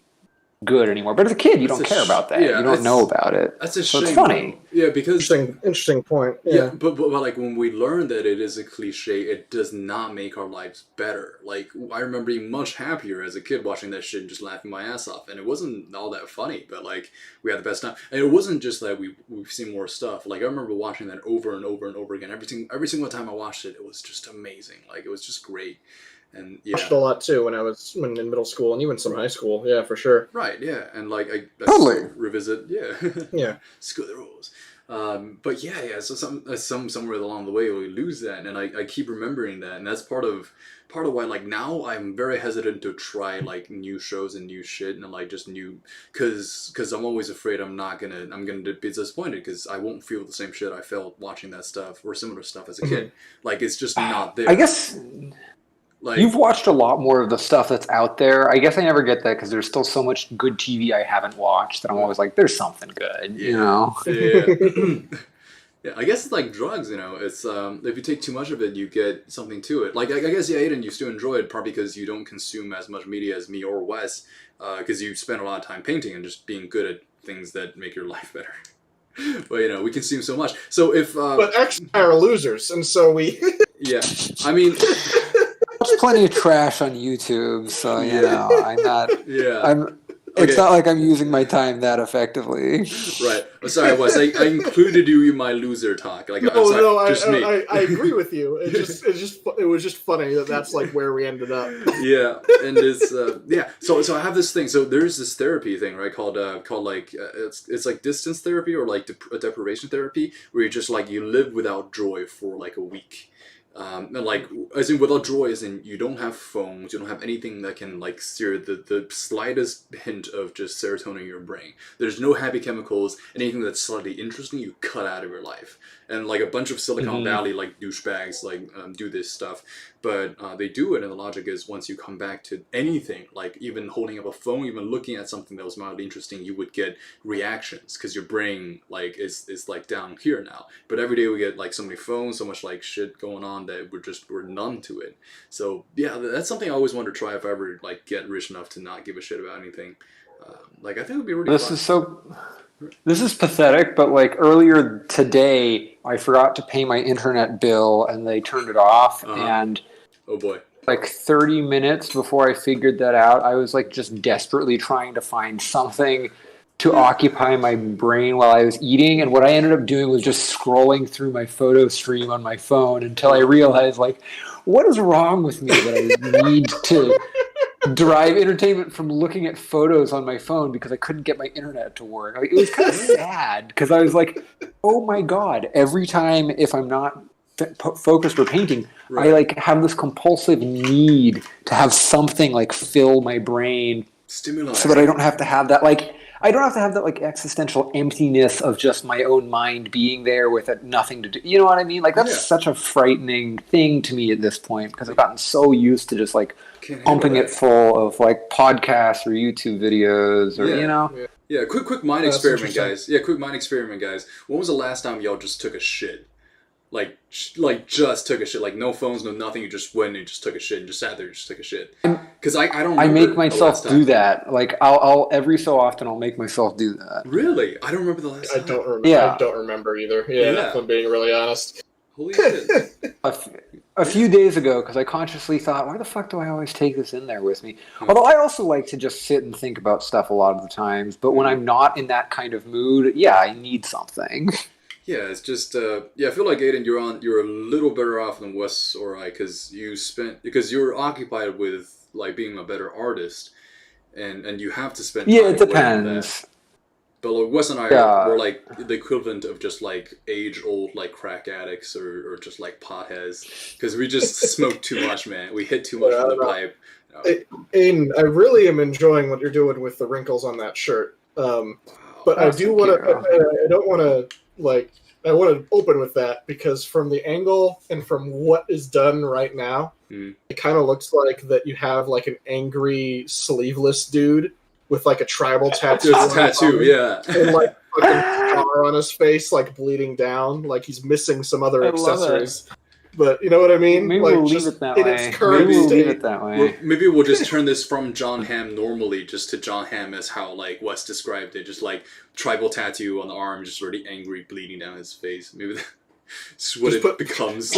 good anymore. But as a kid, you don't care about that. Yeah, you don't know about it. That's a so shame. It's funny. Yeah, because interesting point. Yeah, but like when we learn that it is a cliche, it does not make our lives better. Like I remember being much happier as a kid watching that shit and just laughing my ass off, and it wasn't all that funny, but like we had the best time. And it wasn't just that we've seen more stuff. Like I remember watching that over and over and over again. Every single time I watched it, it was just amazing. Like it was just great. And I watched it a lot too when in middle school and even some high school. Yeah, for sure. Right. Yeah, and like I totally revisit. Yeah. Screw the rules. But yeah. So somewhere along the way we lose that, and I keep remembering that, and that's part of why like now I'm very hesitant to try like new shows and new shit and like just new because I'm always afraid I'm gonna be disappointed because I won't feel the same shit I felt watching that stuff or similar stuff as a kid. Like it's just not there. I guess. Like, you've watched a lot more of the stuff that's out there. I guess I never get that because there's still so much good TV I haven't watched that I'm always like, there's something good, you know? Yeah. Yeah, I guess it's like drugs, you know. It's if you take too much of it, you get something to it. Like I guess Aidan, you still enjoy it probably because you don't consume as much media as me or Wes, because you spend a lot of time painting and just being good at things that make your life better. But you know, we consume so much. So if but X and I are losers, and so we. Yeah, I mean. There's plenty of trash on YouTube, so you know I'm not. Yeah. It's not like I'm using my time that effectively. Right. I'm sorry, Wes. I included you in my loser talk. Like, I agree with you. It was just funny that's like where we ended up. Yeah, and it's So I have this thing. So there's this therapy thing, right? Called it's like distance therapy or like deprivation therapy, where you just like you live without joy for like a week. And like, as in without joy, as in you don't have phones, you don't have anything that can like steer the slightest hint of just serotonin in your brain. There's no happy chemicals, anything that's slightly interesting you cut out of your life. And like a bunch of Silicon Valley like douchebags like do this stuff, but they do it, and the logic is once you come back to anything, like even holding up a phone, even looking at something that was mildly interesting, you would get reactions because your brain like is like down here now. But every day we get like so many phones, so much like shit going on that we're numb to it. So yeah, that's something I always want to try if I ever like get rich enough to not give a shit about anything. Like I think it would be really fun. This is pathetic, but like earlier today, I forgot to pay my internet bill and they turned it off. And oh boy, like 30 minutes before I figured that out, I was like just desperately trying to find something to occupy my brain while I was eating. And what I ended up doing was just scrolling through my photo stream on my phone until I realized, like, what is wrong with me that I need to derive entertainment from looking at photos on my phone because I couldn't get my internet to work. Like, it was kind of sad because I was like, oh my God, every time if I'm not focused or painting, I like have this compulsive need to have something like fill my brain stimuli so that I don't have to have that like existential emptiness of just my own mind being there with it, nothing to do. You know what I mean? Like that's such a frightening thing to me at this point because I've gotten so used to just like pumping it full of like podcasts or YouTube videos or you know. Yeah, quick mind experiment, guys. Yeah, quick mind experiment, guys. When was the last time y'all just took a shit? Like just took a shit. Like no phones, no nothing. You just went and just took a shit and just sat there and just took a shit. Because I don't. I make myself do that. Like I'll every so often I'll make myself do that. Really? I don't remember the last time. I don't remember. Yeah. I don't remember either. Yeah, if I'm being really honest. Holy shit. A few days ago, because I consciously thought, why the fuck do I always take this in there with me? Although I also like to just sit and think about stuff a lot of the times. But when I'm not in that kind of mood, I need something. Yeah, it's just I feel like Aidan, you're a little better off than Wes or I because you're occupied with like being a better artist, and you have to spend time it depends. But like Wes and I are like the equivalent of just like age-old like crack addicts or just like potheads because we just smoke too much, man. We hit too much from the pipe. Aidan, I really am enjoying what you're doing with the wrinkles on that shirt. But I do want to. I don't want to. Like, I want to open with that because from the angle and from what is done right now, it kind of looks like that you have like an angry sleeveless dude with like a tribal tattoo. And like fucking scar on his face, like bleeding down, like he's missing some other accessories. But you know what I mean? Maybe like, we'll leave it that way. Maybe we'll just turn this from John Hamm normally just to John Hamm as how like Wes described it, just like tribal tattoo on the arm, just really angry, bleeding down his face. Maybe that's what it becomes.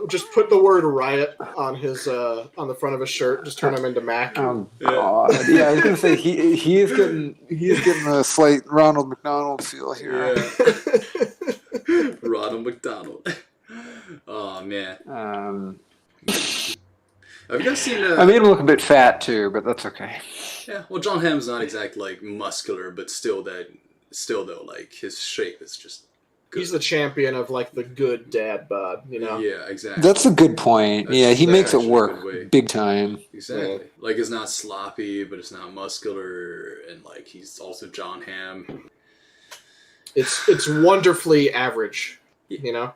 Just put the word riot on his on the front of his shirt. Just turn him into Mac. Oh God! I was gonna say he is getting a slight Ronald McDonald feel here. Yeah. Ronald McDonald. Oh man. Have you guys seen? I made him look a bit fat too, but that's okay. Yeah, well, John Hamm's not exactly like muscular, but still though, like his shape is just good. He's the champion of like the good dad bod, you know? Yeah, exactly. That's a good point. He makes it work big time. Exactly. Yeah. Like it's not sloppy, but it's not muscular, and like he's also John Hamm. It's wonderfully average, you know?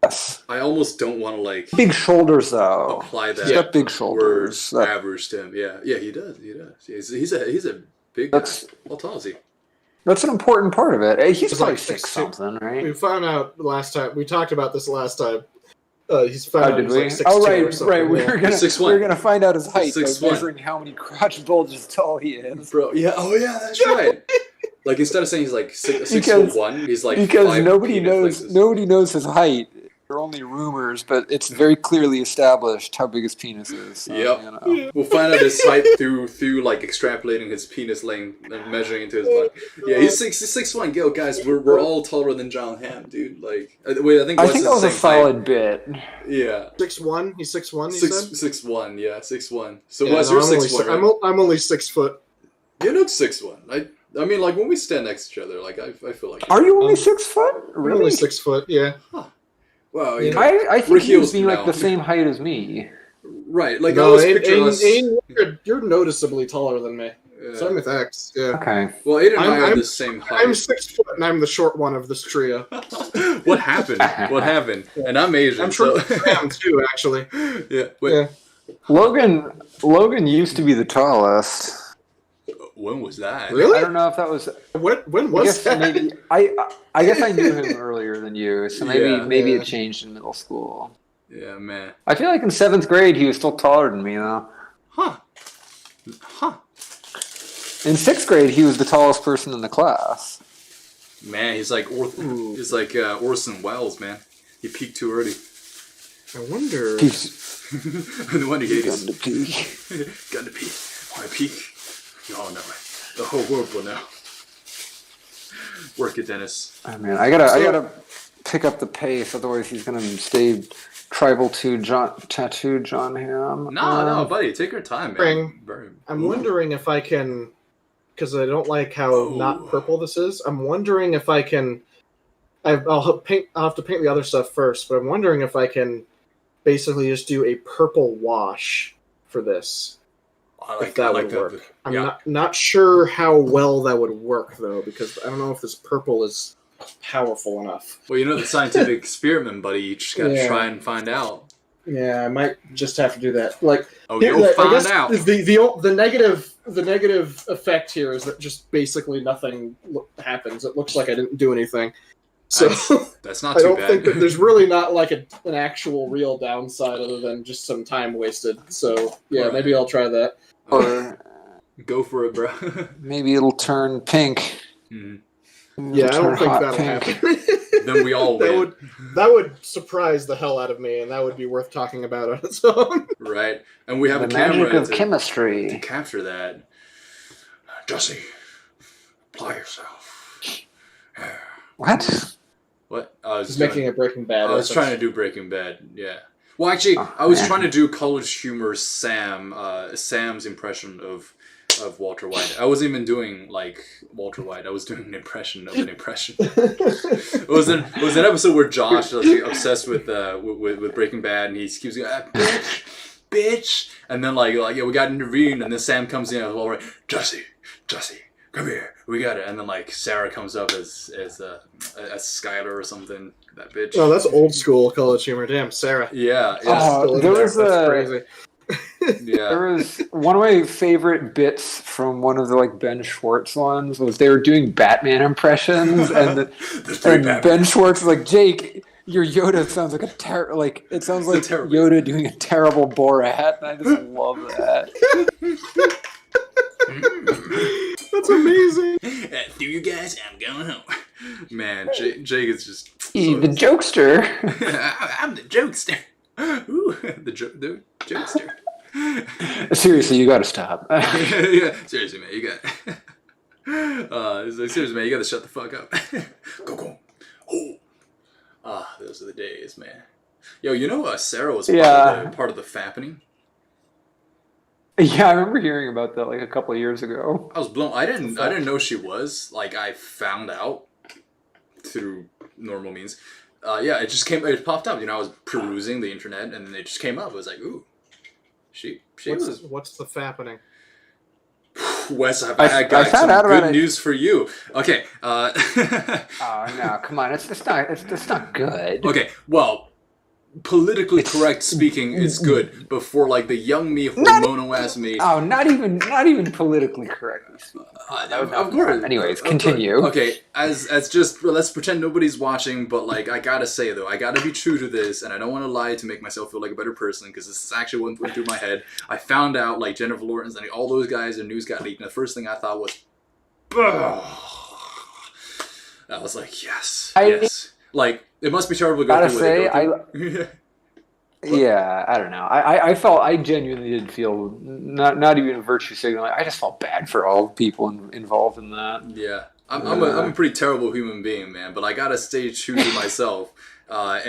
Yes. I almost don't want to like big shoulders though. Apply that. He's got big shoulders. Average to him. Yeah, he does. He's a big guy. How tall is he? That's an important part of it. He's probably like 6'something", right? We found out last time. We talked about this last time. He's found out he's like 6'2" right. We're gonna find out his height by 6'1". measuring how many crotch bulges tall he is, bro. Yeah. Oh yeah, that's right. Like instead of saying he's like 6'1", he's like because nobody knows his height. There are only rumors, but it's very clearly established how big his penis is. So, yep. You know. We'll find out his height through like extrapolating his penis length and measuring into his butt. Yeah, he's 6'1". Yo, guys, we're all taller than John Hamm, dude. Like, wait, I think that was a solid bit. Yeah. 6'1". He's 6'1". 6'1". Yeah, 6'1". So yeah, Wes, you're 6'1". Right? I'm only 6 foot. You're not 6'1". I mean, like when we stand next to each other, like I feel like. Are you only 6 foot? Really? I'm only 6 foot. Yeah. Huh. Well, you know, I think he was being like the same height as me. Right, like no, I always picture us. You're noticeably taller than me. Same with X. Yeah. Okay. Well, Aidan and I are the same height. I'm 6 foot, and I'm the short one of this trio. What happened? What happened? And I'm Asian. I'm short too, actually. Yeah. Wait. Yeah. Logan used to be the tallest. When was that? Really? I don't know if that was. When was that? I guess I knew him earlier than you, so maybe it changed in middle school. Yeah, man. I feel like in 7th grade he was still taller than me though. Huh. In 6th grade he was the tallest person in the class. Man, he's like Orson Welles, man. He peaked too early. I wonder. No wonder he Gun to pee. Gun to pee. Why peak? You all know it. The whole world will know. Work it, Dennis. Oh man, I gotta pick up the pace, otherwise he's gonna stay tribal tattoo John Hamm. No, buddy, take your time, man. I'm wondering if I can, because I don't like how not purple this is. I'm wondering if I can. I'll have to paint the other stuff first, but I'm wondering if I can basically just do a purple wash for this. If that would work. I'm not sure how well that would work though, because I don't know if this purple is powerful enough. Well, the scientific experiment, buddy. You just gotta try and find out. Yeah, I might just have to do that. Like, you'll find out. The negative effect here is that just basically nothing happens. It looks like I didn't do anything. So that's not too bad. I don't think that there's really not like an actual real downside other than just some time wasted. So yeah, maybe I'll try that. Or go for it, bro. Maybe it'll turn pink. Mm-hmm. Yeah, I don't think that'll happen. Then we all win. That would surprise the hell out of me, and that would be worth talking about on its own. Right, and we have the a camera magic of chemistry to capture that. Jesse, apply yourself. What? What? He's making a Breaking Bad. I was trying to do Breaking Bad. Yeah. Well, actually, I was trying to do college humor Sam's impression of Walter White. I wasn't even doing like Walter White. I was doing an impression of an impression. It was an episode where Josh was like, obsessed with Breaking Bad, and he keeps going, bitch, and then like we got intervened, and then Sam comes in and all right, Jesse, come here, we got it, and then like Sarah comes up as Skylar or something. That bitch. Oh, that's old school college humor. Damn, Sarah. Yeah. There was that's crazy. Yeah. There was one of my favorite bits from one of the like Ben Schwartz ones was they were doing Batman impressions, and Ben Schwartz was like, Jake, your Yoda sounds like it sounds like Yoda doing a terrible Borat, and I just love that. That's amazing. Do you guys? I'm going home. Man, Jake is just the jokester. I'm the jokester. Ooh, the jokester. Seriously, you gotta stop. Yeah, seriously, man, you got. It's like, seriously, man, you gotta shut the fuck up. Go. Oh, those are the days, man. Yo, Sarah was part of the fappening. Yeah, I remember hearing about that like a couple of years ago. I was blown. I didn't know she was. Like, I found out through normal means. It popped up. I was perusing the internet, and then it just came up. I was like, ooh, what's the fappening? Wes, I got some good news for you. Okay. Oh no, come on! It's not good. Okay, well, politically correct speaking is good, but for like the young me, hormonal ass me. Oh, not even politically correct. Of course. Anyways, continue. Okay, as just let's pretend nobody's watching, but like I gotta say though, I gotta be true to this, and I don't want to lie to make myself feel like a better person because this is actually what went through my head. I found out like Jennifer Lawrence and all those guys, their news got leaked, and the first thing I thought was, I was like, yes. Like, it must be terrible to go through what they go through. Yeah, I don't know. I genuinely did feel not even a virtue signal. I just felt bad for all the people involved in that. Yeah, I'm a pretty terrible human being, man. But I gotta stay true to myself. The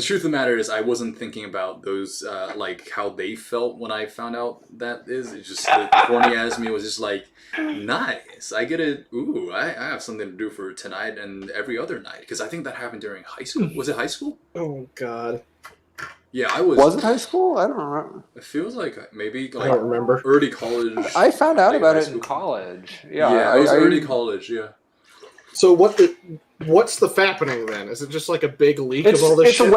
truth of the matter is I wasn't thinking about those like how they felt when I found out that is. It's just the corny ass me was just like, nice. I get it. Ooh, I have something to do for tonight and every other night because I think that happened during high school. Was it high school? Oh God. Yeah, I was. Was it high school? I don't remember. It feels like maybe like I don't remember. Early college. I found out about it in college. Yeah, it was early college. Yeah. So what's the fappening then? Is it just like a big leak of all this shit?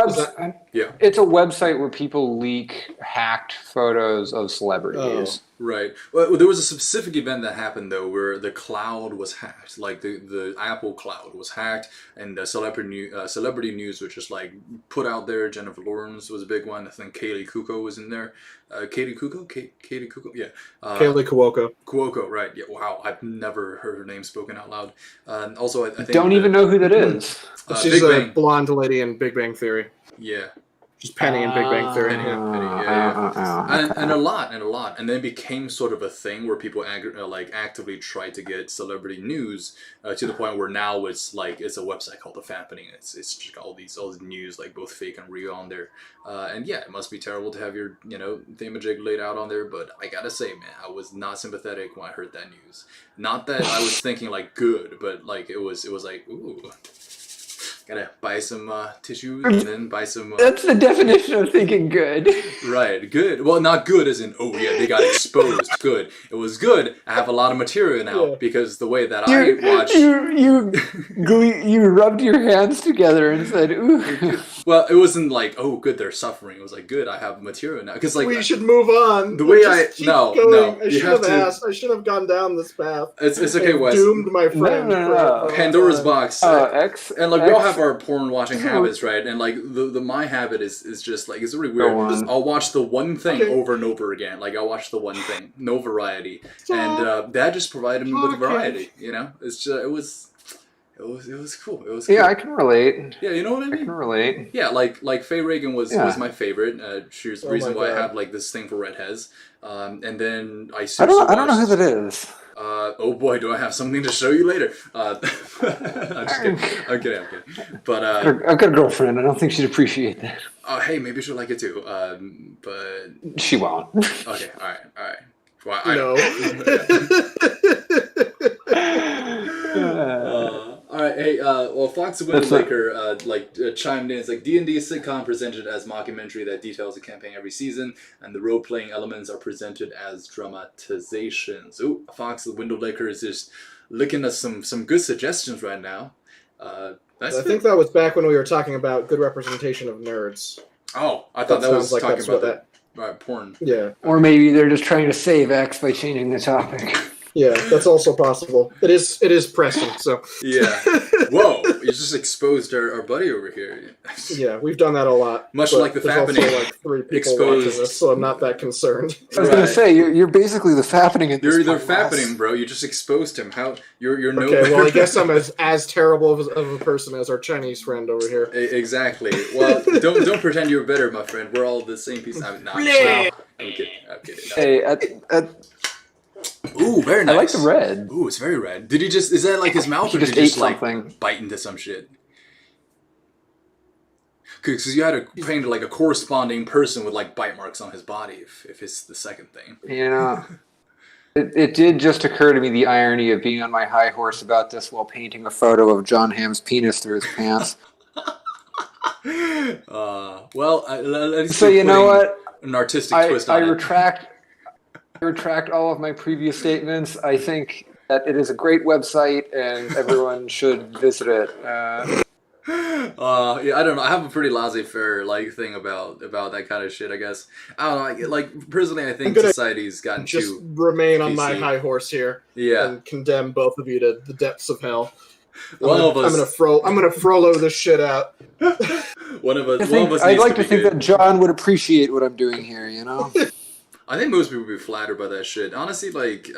Yeah. It's a website where people leak hacked photos of celebrities. Right. Well, there was a specific event that happened though, where the cloud was hacked. Like the Apple cloud was hacked, and the celebrity news was just like put out there. Jennifer Lawrence was a big one. I think Kaylee Cuoco was in there. Katie Cuoco, yeah. Kaylee Cuoco. Cuoco, right? Yeah. Wow, I've never heard her name spoken out loud. Also, I think don't even know who that is. She's a blonde lady in Big Bang Theory. Yeah. Just Penny in Big Bang Theory. And a lot, and then it became sort of a thing where people actively try to get celebrity news to the point where now it's a website called The Fappening. It's just got all these news, like both fake and real, on there. And yeah, it must be terrible to have your thingamajig laid out on there. But I gotta say, man, I was not sympathetic when I heard that news. Not that I was thinking like good, but like it was like, ooh. Gotta buy some tissues and then buy some... That's the definition of thinking good. Right, good. Well, not good as in, oh yeah, they got exposed. Good. It was good. I have a lot of material now because the way that I watch... You rubbed your hands together and said, ooh. Well, it wasn't like, oh good, they're suffering. It was like, good, I have material now. Because like we should move on. The way I should have gone down this path. It's okay, Wes. Doomed my friend. No. Pandora's box. And like we all have our porn watching habits, right? And like the my habit is just like, it's really weird. I'll watch the one thing over and over again. Like I'll watch the one thing, no variety, and that just provided me with variety. It's just it was cool. It was cool. Yeah, I can relate. Yeah, you know what I mean? I can relate. Yeah, like Faye Reagan was my favorite. She's the reason why I have like this thing for redheads. And then I don't know who that is. Oh boy, do I have something to show you later. I'm kidding. But I've got a girlfriend. I don't think she'd appreciate that. Oh, hey, maybe she'll like it too. But she won't. Okay, all right. Well, no. All right, hey, Fox and Windlaker chimed in. It's like D&D sitcom presented as mockumentary that details the campaign every season, and the role-playing elements are presented as dramatizations. Ooh, Fox and Windlaker is just looking at some good suggestions right now. I think that was back when we were talking about good representation of nerds. Oh, I thought that was like talking about porn. Yeah. Or maybe they're just trying to save X by changing the topic. Yeah, that's also possible. It is pressing, so... Yeah. Whoa, you just exposed our buddy over here. Yeah, we've done that a lot. Much like the Fappening. Also like 3 people watching this, so I'm not that concerned. I was going to say, you're basically the Fappening at this point. You're the Fappening, bro. You just exposed him. How you're no... Okay, well, I guess I'm as terrible of a person as our Chinese friend over here. Exactly. Well, don't pretend you're better, my friend. We're all the same piece. I'm kidding. No. Hey, ooh, very nice. I like the red. Ooh, it's very red. Is that like his mouth, or did he just like bite into some shit? Because you had to paint like a corresponding person with like bite marks on his body if it's the second thing. It did just occur to me the irony of being on my high horse about this while painting a photo of John Hamm's penis through his pants. Well, so you know what? An artistic twist on it. I retract all of my previous statements. I think that it is a great website and everyone should visit it. Yeah, I don't know. I have a pretty laissez-faire thing about that kind of shit, I guess. I don't know. Like personally, I think society's gotten just remain on PC. My high horse here. Yeah, and condemn both of you to the depths of hell. I'm gonna frollo this shit out. One of us. I'd like to think that John would appreciate what I'm doing here. I think most people would be flattered by that shit. Honestly,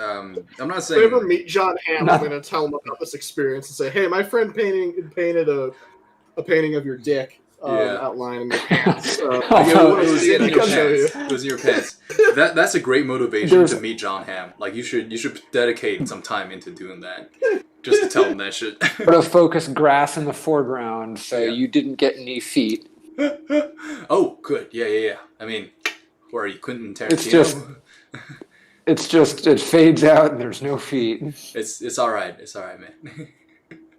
I'm not saying... If I ever meet John Hamm, I'm going to tell him about this experience and say, hey, my friend painted a painting of your dick outline in your pants. It was in your pants. That's a great motivation to meet John Hamm. Like, you should dedicate some time into doing that. Just to tell him that shit. Put a focused grass in the foreground so you didn't get any feet. Oh, good. Yeah. I mean... Or are you Quentin Tarantino? It fades out and there's no feet. It's all right. It's all right, man.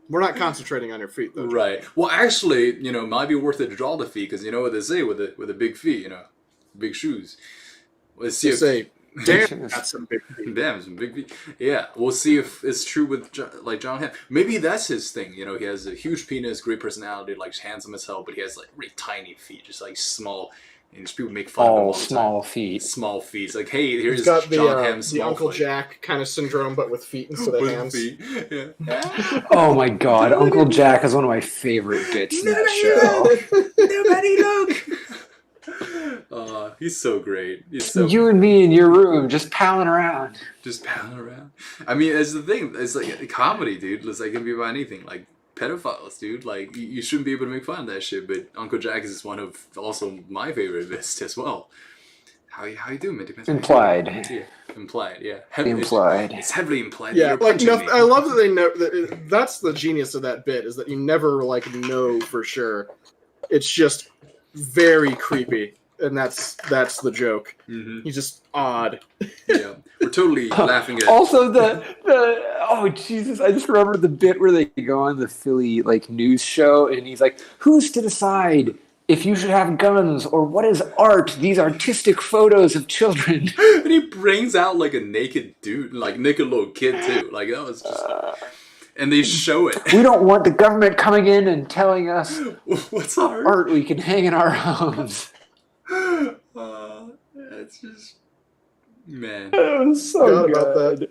We're not concentrating on your feet, though. Right. Well, actually, it might be worth it to draw the feet because you know what they say with the big feet, big shoes. Let's see. Damn, that's some big feet. Damn, some big feet. Yeah, we'll see if it's true with John Hamm. Maybe that's his thing. You know, he has a huge penis, great personality, like handsome as hell, but he has like really tiny feet, just like small. And just people make fun of him all the small time. feet. Small feet. It's like, hey, here's He's got John Hamm's the small Uncle feet. Jack kind of syndrome, but with feet instead of With hands. feet. Yeah. Oh my god, Uncle Jack is one of my favorite bits in that show. Nobody look! He's so great. He's so You and me in your room, just palling around. just pounding around. I mean, it's the thing. It's like a comedy, dude. It's like it can be about anything. Like pedophiles, dude. Like you shouldn't be able to make fun of that shit. But Uncle Jack is one of also my favorite bits as well. How you doing, Minty? Implied. Yeah. Implied. Yeah. Implied. It's heavily implied. Yeah, You're like punching me. I love that they know that's the genius of that bit is that you never like know for sure. It's just very creepy, and that's the joke. Mm-hmm. He's just odd. Yeah, we're totally laughing at. Also, oh Jesus! I just remember the bit where they go on the Philly like news show, and he's like, "Who's to decide if you should have guns or what is art? These artistic photos of children." And he brings out like a naked dude, like naked little kid too. Like that was just. And they show it. We don't want the government coming in and telling us what's art we can hang in our homes. It's just man. It was so good. About that.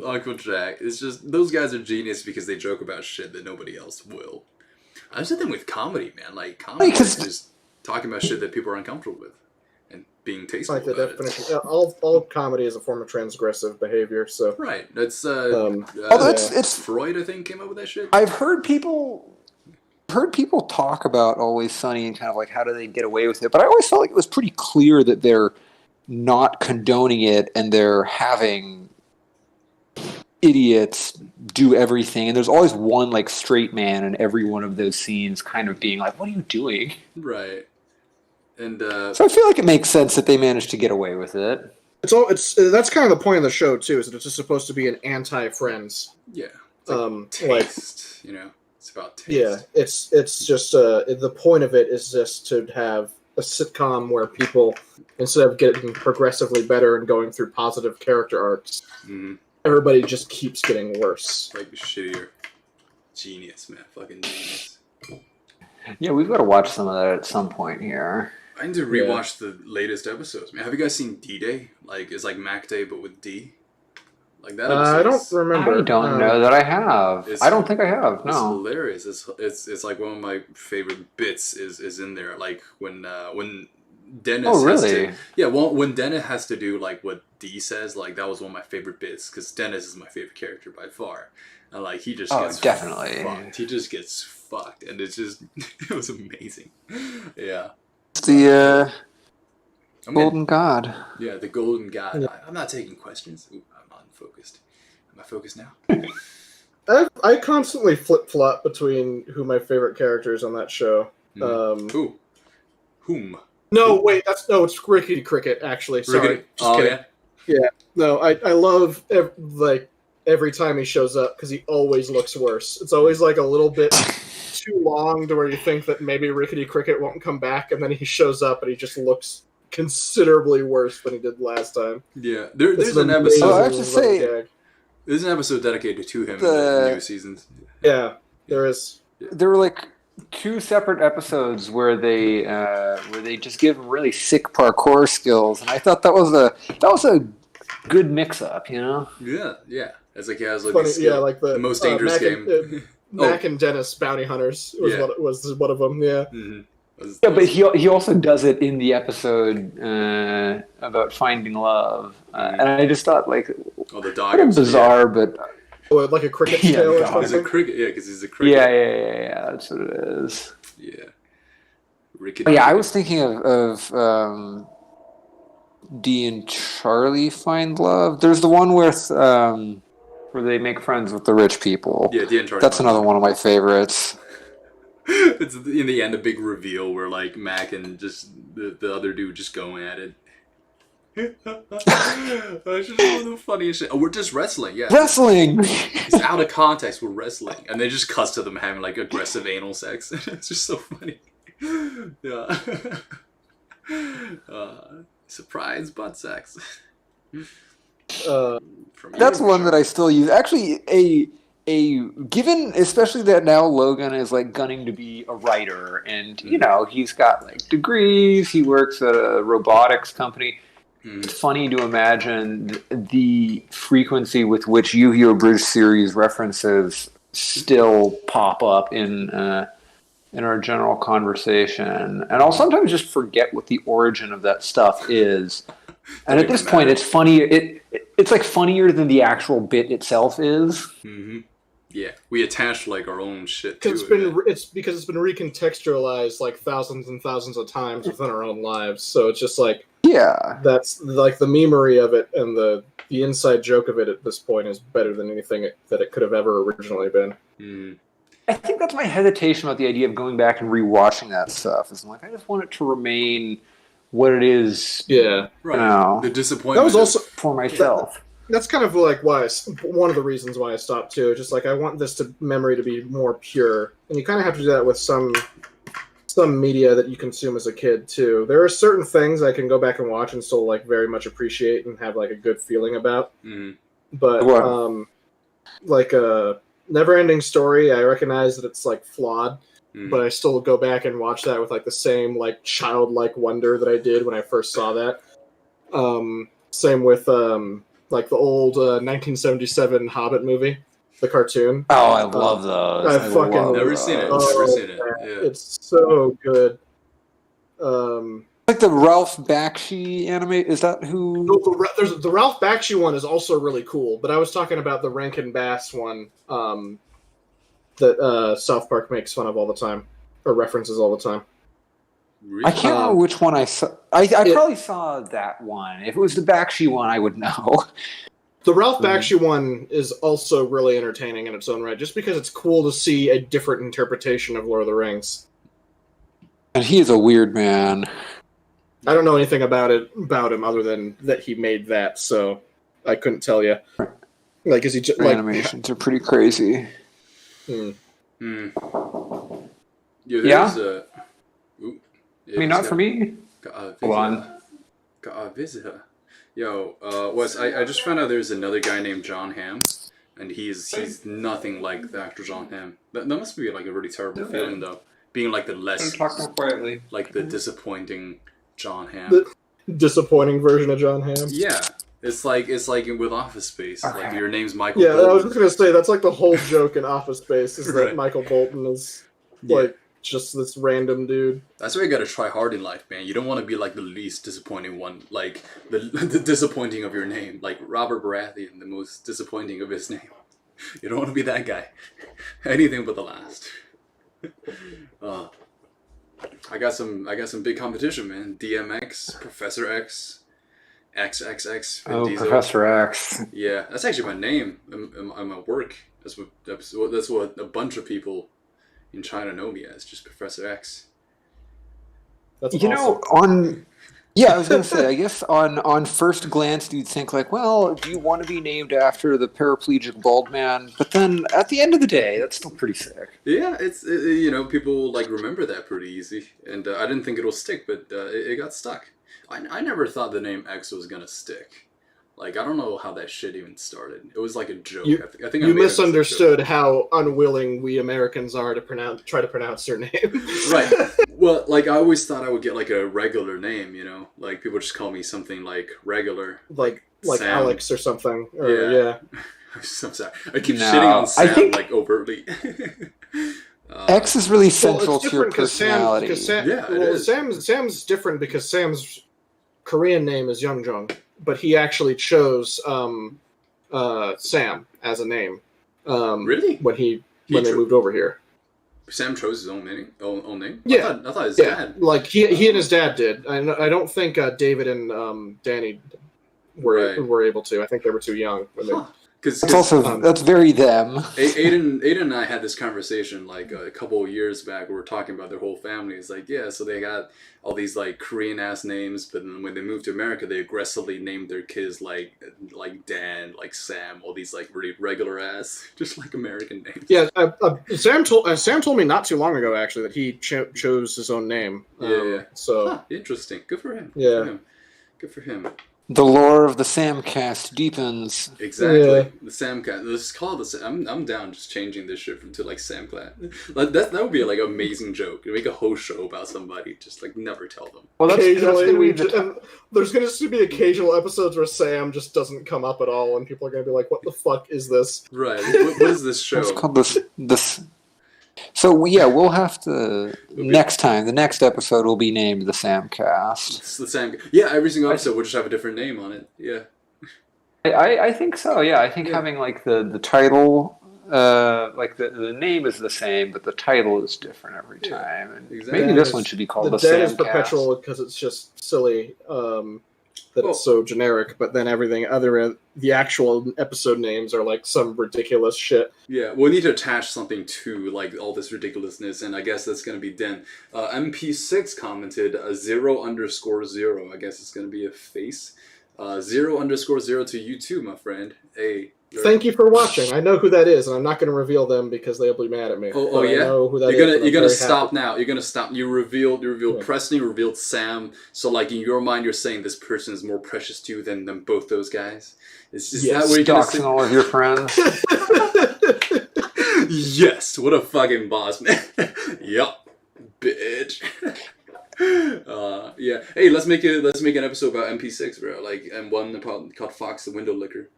Uncle Jack. It's just those guys are genius because they joke about shit that nobody else will. That's the thing with comedy, man. Like comedy is just talking about shit that people are uncomfortable with and being tasteful. Like the about definition. All comedy is a form of transgressive behavior. So right. That's it's Freud, I think, came up with that shit. I've heard people talk about Always Sunny and kind of like how do they get away with it, but I always felt like it was pretty clear that they're not condoning it and they're having idiots do everything, and there's always one like straight man in every one of those scenes kind of being like, what are you doing? Right. And so I feel like it makes sense that they managed to get away with it. That's kind of the point of the show too, is that it's just supposed to be an anti-Friends. Yeah. It's like taste, you know. It's about taste. Yeah, it's just the point of it is just to have a sitcom where people, instead of getting progressively better and going through positive character arcs, everybody just keeps getting worse. Like shittier. Genius, man. Fucking genius. Yeah, we've got to watch some of that at some point here. I need to rewatch the latest episodes, man. Have you guys seen D-Day? Like, it's like Mac Day, but with D. Like that. I don't remember. I don't know that I have. I don't think I have. No. It's hilarious. It's like one of my favorite bits is in there. Like when Dennis. Oh really? Has to, yeah. Well, when Dennis has to do like what D says, like that was one of my favorite bits because Dennis is my favorite character by far, and like he just gets definitely fucked. He just gets fucked, and it's just it was amazing. Yeah. It's the Golden God. Yeah, the Golden God. Yeah. I'm not taking questions. Ooh, I'm unfocused. Am I focused now? I constantly flip-flop between who my favorite character is on that show. Who? Whom? No, wait, it's Rickety Cricket, actually. Sorry. Just kidding. Yeah. No, I love, every time he shows up, because he always looks worse. It's always, like, a little bit too long to where you think that maybe Rickety Cricket won't come back, and then he shows up and he just looks considerably worse than he did last time. Yeah, there's an episode. I have to say, there's an episode dedicated to him in the new seasons. Yeah, there is. There were like 2 separate episodes where they just give him really sick parkour skills, and I thought that was a good mix-up, you know? Yeah. It's like he has like the most dangerous game. Mac and Dennis Bounty Hunters was one of them. Yeah. Mm-hmm. Yeah, but he also does it in the episode about finding love, and I just thought like, the dog. Kind of bizarre, but like a cricket tail or something. He's a cricket, because he's a cricket. Yeah, that's what it is. Yeah. I was thinking of Dee and Charlie Find Love. There's the one with where they make friends with the rich people. Yeah, Dee and Charlie. That's another one of my favorites. It's in the end a big reveal where like Mac and just the other dude just going at it. That's just one of the funniest shit. Oh, we're just wrestling, yeah. Wrestling! It's out of context, we're wrestling. And they just cuts to them having like aggressive anal sex. It's just so funny. Yeah. Surprise butt sex. That's one that I still use. Actually, given especially that now Logan is like gunning to be a writer, and he's got like degrees. He works at a robotics company. It's funny to imagine the frequency with which Yu-Gi-Oh! Bridge series references still pop up in our general conversation, and I'll sometimes just forget what the origin of that stuff is. And at this point, it's funny. It's like funnier than the actual bit itself is. Mm-hmm. Yeah, we attach like our own shit to it. It's because it's been recontextualized like thousands and thousands of times within our own lives. So it's just like that's like the memery of it, and the inside joke of it at this point is better than anything that it could have ever originally been. Mm. I think that's my hesitation about the idea of going back and rewatching that stuff. Is like I just want it to remain what it is. Yeah, right. The disappointment. That was also for myself. That's kind of like one of the reasons why I stopped too. Just like I want this memory to be more pure, and you kind of have to do that with some media that you consume as a kid too. There are certain things I can go back and watch and still like very much appreciate and have like a good feeling about. Mm. But like a Never-Ending Story, I recognize that it's like flawed, but I still go back and watch that with like the same like childlike wonder that I did when I first saw that. Same with like the old 1977 Hobbit movie, the cartoon. Oh, I love those. I fucking never seen it. Never seen it. Yeah. It's so good. Like the Ralph Bakshi anime. Is that who? The Ralph Bakshi one is also really cool, but I was talking about the Rankin Bass one that South Park makes fun of all the time, or references all the time. Really? I can't remember which one I saw. I probably saw that one. If it was the Bakshi one, I would know. The Ralph Bakshi one is also really entertaining in its own right, just because it's cool to see a different interpretation of Lord of the Rings. And he is a weird man. I don't know anything about him other than that he made that, so I couldn't tell you. Like, is he just like animations are pretty crazy? Yeah. I mean, not for me. Hold on. Yo, Wes, I just found out there's another guy named John Hamm, and he's nothing like the actor John Hamm. That must be like a really terrible feeling, though. Being like the less... Talk more quietly. Like the disappointing John Hamm. The disappointing version of John Hamm? Yeah. It's like with Office Space. Okay. Like your name's Michael Bolton. Yeah, I was just going to say, that's like the whole joke in Office Space, is that Michael Bolton is like... just this random dude. That's why you gotta try hard in life, man. You don't want to be like the least disappointing one, like the disappointing of your name, like Robert Baratheon, the most disappointing of his name. You don't want to be that guy. Anything but the last. I got some big competition, man. DMX, Professor X, XXX. Diesel. Professor X. Yeah, that's actually my name on my work. That's what a bunch of people in China know me as, just Professor X. That's awesome. I was gonna say, I guess on first glance you'd think like, well, do you want to be named after the paraplegic bald man? But then at the end of the day, that's still pretty sick. Yeah, it's people like remember that pretty easy, and I didn't think it'll stick, but it got stuck. I never thought the name X was gonna stick. Like, I don't know how that shit even started. It was like a joke. I think you misunderstood how unwilling we Americans are to try to pronounce their name. Right. Well, like, I always thought I would get like a regular name, like people just call me something like regular, like Sam. Alex or something. Or, yeah. I'm sorry. I keep shitting on Sam like overtly. X is really central to your personality. Sam's different because Sam's Korean name is Youngjong. But he actually chose Sam as a name. Really? When they moved over here. Sam chose his own name? Yeah. I thought his dad. Like, he and his dad did. I don't think David and Danny were able to. I think they were too young. When that's very them. Aidan and I had this conversation like a couple of years back. We were talking about their whole family. It's like, yeah, so they got all these like Korean ass names, but then when they moved to America, they aggressively named their kids like Dan, like Sam, all these like really regular ass, just like American names. Yeah, Sam told me not too long ago actually that he chose his own name. Yeah. So interesting. Good for him. Yeah. Good for him. The lore of the Samcast deepens. Exactly. Yeah. The Samcast. Let's call it the I'm down just changing this shit to like Samcast. That would be like an amazing joke. You make a whole show about somebody, just like never tell them. Well, that's gonna be there's going to be occasional episodes where Sam just doesn't come up at all, and people are going to be like, "What the fuck is this?" Right. What is this show? It's called this. So yeah, we'll have to next time. The next episode will be named the Samcast. It's the Sam. Yeah, every single episode will just have a different name on it. Yeah. I think so. Yeah, I think having like the title, like the name is the same, but the title is different every time. And exactly. Maybe this one should be called the Samcast. The is perpetual because it's just silly. That it's so generic, but then everything other the actual episode names are like some ridiculous shit. Yeah, we'll need to attach something to like all this ridiculousness, and I guess that's going to be Den. MP6 commented 0_0. I guess it's going to be a face. 0_0 to you too, my friend. Hey. Thank you for watching. I know who that is, and I'm not going to reveal them because they'll be mad at me. Oh yeah. I know who that you're gonna stop now. You're gonna stop. You revealed Preston. You revealed Sam. So like in your mind, you're saying this person is more precious to you than both those guys. Is that what you're gonna say? All of your friends. Yes. What a fucking boss, man. Yup, bitch. Yeah. Hey, let's make an episode about MP6, bro. Like, and one called Fox the Window Licker.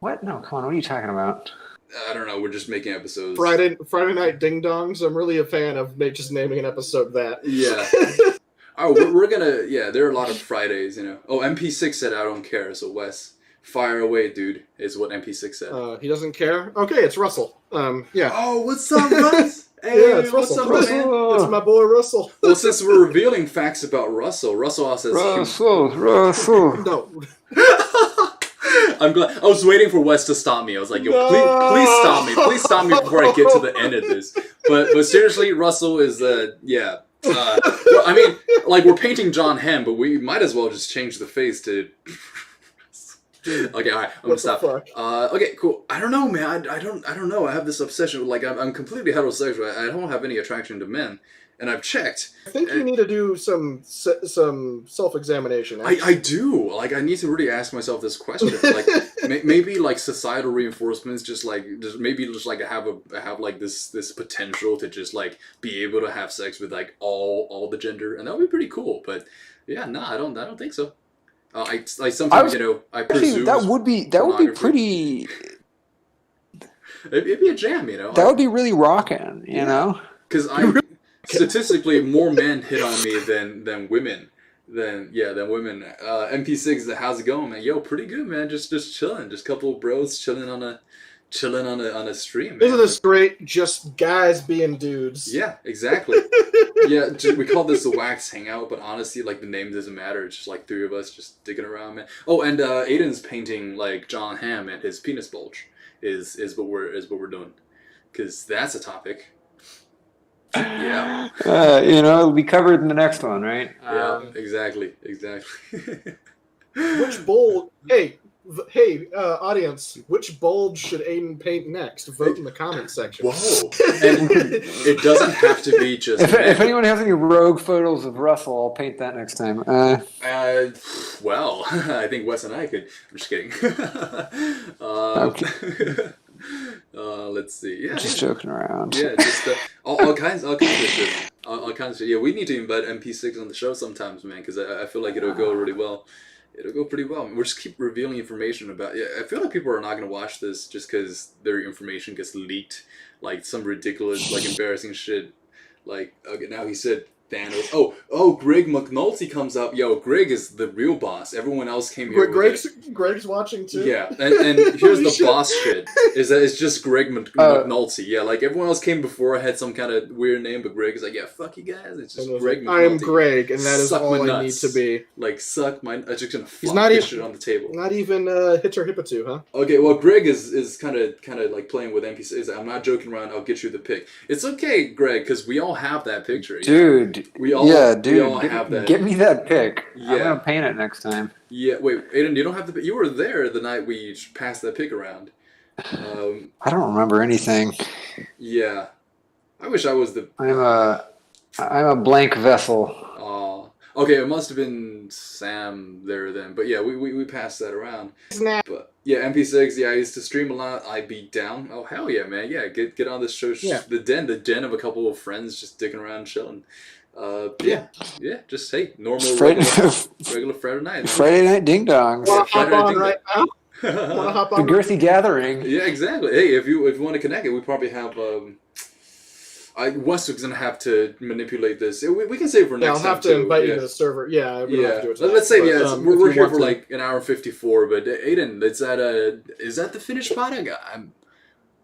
What? No, come on. What are you talking about? I don't know. We're just making episodes. Friday Night Ding Dongs. I'm really a fan of just naming an episode that. Yeah. Oh, we're gonna. Yeah, there are a lot of Fridays, you know. Oh, MP6 said I don't care. So Wes, fire away, dude. Is what MP6 said. He doesn't care. Okay, it's Russell. Yeah. Oh, what's up, Russ? Hey, yeah, it's Russell. It's my boy Russell. Well, since we're revealing facts about Russell also says Russell. No. I'm glad. I was waiting for Wes to stop me. I was like, "Yo, please stop me! Please stop me before I get to the end of this." But seriously, Russell is yeah. Well, I mean, like we're painting John Hamm, but we might as well just change the face to. Okay, all right. I'm gonna stop. Okay, cool. I don't know, man. I don't know. I have this obsession with like I'm completely heterosexual. I don't have any attraction to men. And I've checked. I think you need to do some self-examination. I do. Like, I need to really ask myself this question. Like, maybe like societal reinforcements, just like have like this potential to just like be able to have sex with like all the gender, and that would be pretty cool. But yeah, no, I don't think so. I sometimes I presume that would be pretty. It'd be a jam, you know. That would be really rocking, you know. Because statistically, more men hit on me than women. Than women. MP6, how's it going, man? Yo, pretty good, man. Just chilling. Just a couple of bros chilling on a stream. Man. Isn't this great? Just guys being dudes. Yeah, exactly. Yeah, we call this the Wax Hangout, but honestly, like the name doesn't matter. It's just like three of us just digging around, man. Oh, and Aidan's painting like John Hamm and his penis bulge is what we're doing, because that's a topic. Yeah. It'll be covered in the next one, right? Yeah, exactly. Which bulge? Hey, audience! Which bulge should Aidan paint next? Vote in the comments section. Whoa! And it doesn't have to be just. If anyone has any rogue photos of Russell, I'll paint that next time. Well, I think Wes and I could. I'm just kidding. Okay. Let's see. Yeah, just joking around. Yeah, just all kinds of shit. All kinds of shit. Yeah, we need to invite MP6 on the show sometimes, man, because I feel like it'll go really well. It'll go pretty well. We'll just keep revealing information about. Yeah, I feel like people are not gonna watch this just because their information gets leaked, like some ridiculous, like embarrassing shit. Like okay, now he said Thanos. Oh, Greg McNulty comes up. Yo, Greg is the real boss. Everyone else came here. Greg's watching too. Yeah, and here's the boss shit. Is that it's just Greg McNulty. Yeah, like everyone else came before, had some kind of weird name, but Greg is like, yeah, fuck you guys. It's just Greg McNulty. I am Greg, and that is all I need to be. Like suck my. I'm just gonna flop this shit on the table. Not even Hitcher Hippatu, huh? Okay, well, Greg is kind of like playing with NPCs. I'm not joking around. I'll get you the pic. It's okay, Greg, because we all have that picture, dude. We all have that. Get me that pic. Yeah. I'm gonna paint it next time. Yeah, wait, Aidan, you don't have the. You were there the night we passed that pic around. I don't remember anything. Yeah, I wish I was the. I'm a blank vessel. Okay, it must have been Sam there then. But yeah, we passed that around. Snap. But yeah, MP6. Yeah, I used to stream a lot. I beat down. Oh hell yeah, man. Yeah, get on this show. Yeah. The den of a couple of friends just dicking around, chilling. Yeah. Just hey, normal regular Friday night. Friday night ding dongs. Wanna hop on right now? Wanna hop on? The girthy gathering. Yeah, exactly. Hey, if you want to connect it, we probably have. Wes is gonna have to manipulate this. We can save for next time. I'll have to invite you to the server. Yeah, we don't have to do it tonight, let's say but, we're here for like an hour and 54. But Aidan, is that the finished product?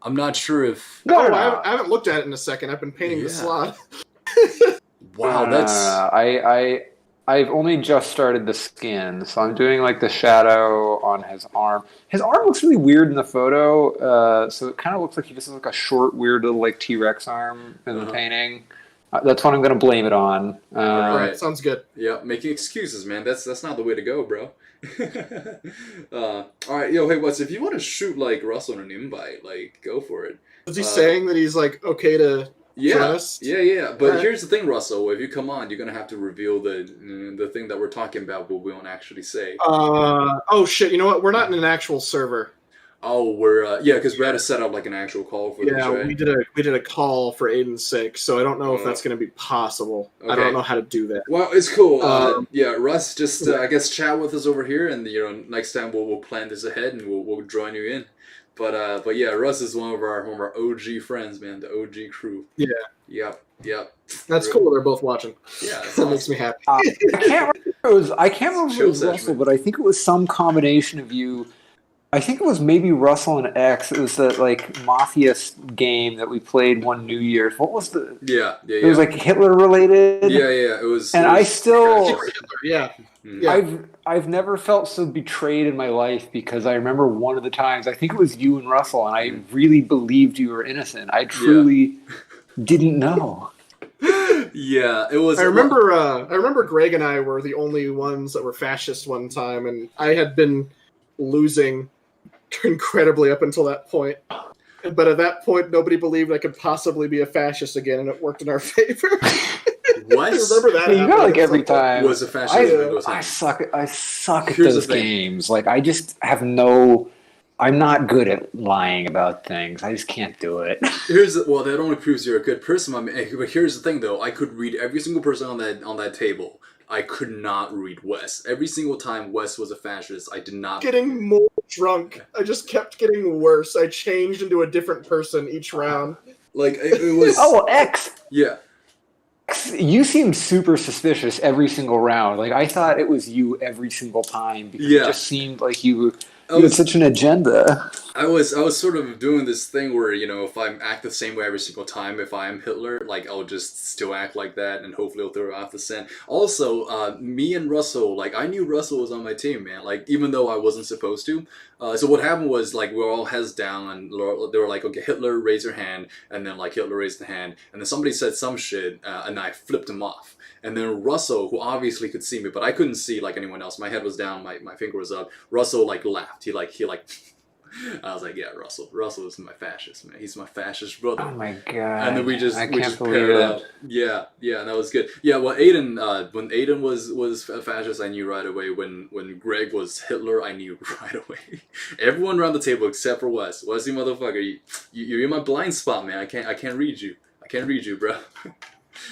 I'm not sure if. No, I haven't looked at it in a second. I've been painting the slot. Wow, that's. I've only just started the skin, so I'm doing like the shadow on his arm. His arm looks really weird in the photo, so it kind of looks like he just has like a short, weird little like T-Rex arm in the painting. That's what I'm going to blame it on. All right, sounds good. Yeah, making excuses, man. That's not the way to go, bro. All right, yo, hey, Wes, if you want to shoot like Russell an invite, like go for it. Is he saying that he's like okay to? Yeah. But here's the thing, Russell. If you come on, you're gonna have to reveal the thing that we're talking about, but we won't actually say. Oh shit! You know what? We're not in an actual server. Oh, we're because we had to set up like an actual call for this, right? we did a call for Aidan's sake, so I don't know if that's gonna be possible. Okay. I don't know how to do that. Well, it's cool. Russ, just I guess chat with us over here, and next time we'll plan this ahead and we'll join you in. But yeah, Russ is one of our OG friends, man. The OG crew. Yeah. Yep. That's cool. They're both watching. Yeah, that makes me happy. I can't remember if it was Russell, but I think it was some combination of you. I think it was maybe Russell and X. It was that like Mafia game that we played one New Year's. What was the? Yeah. It was like Hitler related. Yeah. It was. And I still. Yeah. I've never felt so betrayed in my life because I remember one of the times, I think it was you and Russell, and I really believed you were innocent. I truly didn't know. Yeah, it was. I remember Greg and I were the only ones that were fascist one time, and I had been losing incredibly up until that point. But at that point, nobody believed I could possibly be a fascist again, and it worked in our favor. What? I remember that. You got like every time. Was a fascist. I suck at those games. Like I just have no. I'm not good at lying about things. I just can't do it. That only proves you're a good person. I mean, but here's the thing, though. I could read every single person on that table. I could not read Wes. Every single time Wes was a fascist, I did not. Getting more drunk. I just kept getting worse. I changed into a different person each round. Like it was. Oh, X. Yeah. You seemed super suspicious every single round. Like I thought it was you every single time because it just seemed like you had such an agenda. I was sort of doing this thing where, if I act the same way every single time, if I'm Hitler, like I'll just still act like that and hopefully it'll throw off the scent. Also, me and Russell, like I knew Russell was on my team, man. Like even though I wasn't supposed to. So what happened was like we were all heads down and they were like, okay, Hitler raised your hand, and then like Hitler raised the hand, and then somebody said some shit and I flipped him off. And then Russell, who obviously could see me, but I couldn't see like anyone else. My head was down, my finger was up. Russell like laughed. He I was like, yeah, Russell is my fascist, man. He's my fascist brother. Oh my god! And then we just paired up. Yeah, and that was good. Yeah, well, Aidan, when Aidan was a fascist, I knew right away. When Greg was Hitler, I knew right away. Everyone around the table except for Wes. Wes, you motherfucker, you're in my blind spot, man. I can't read you. I can't read you, bro.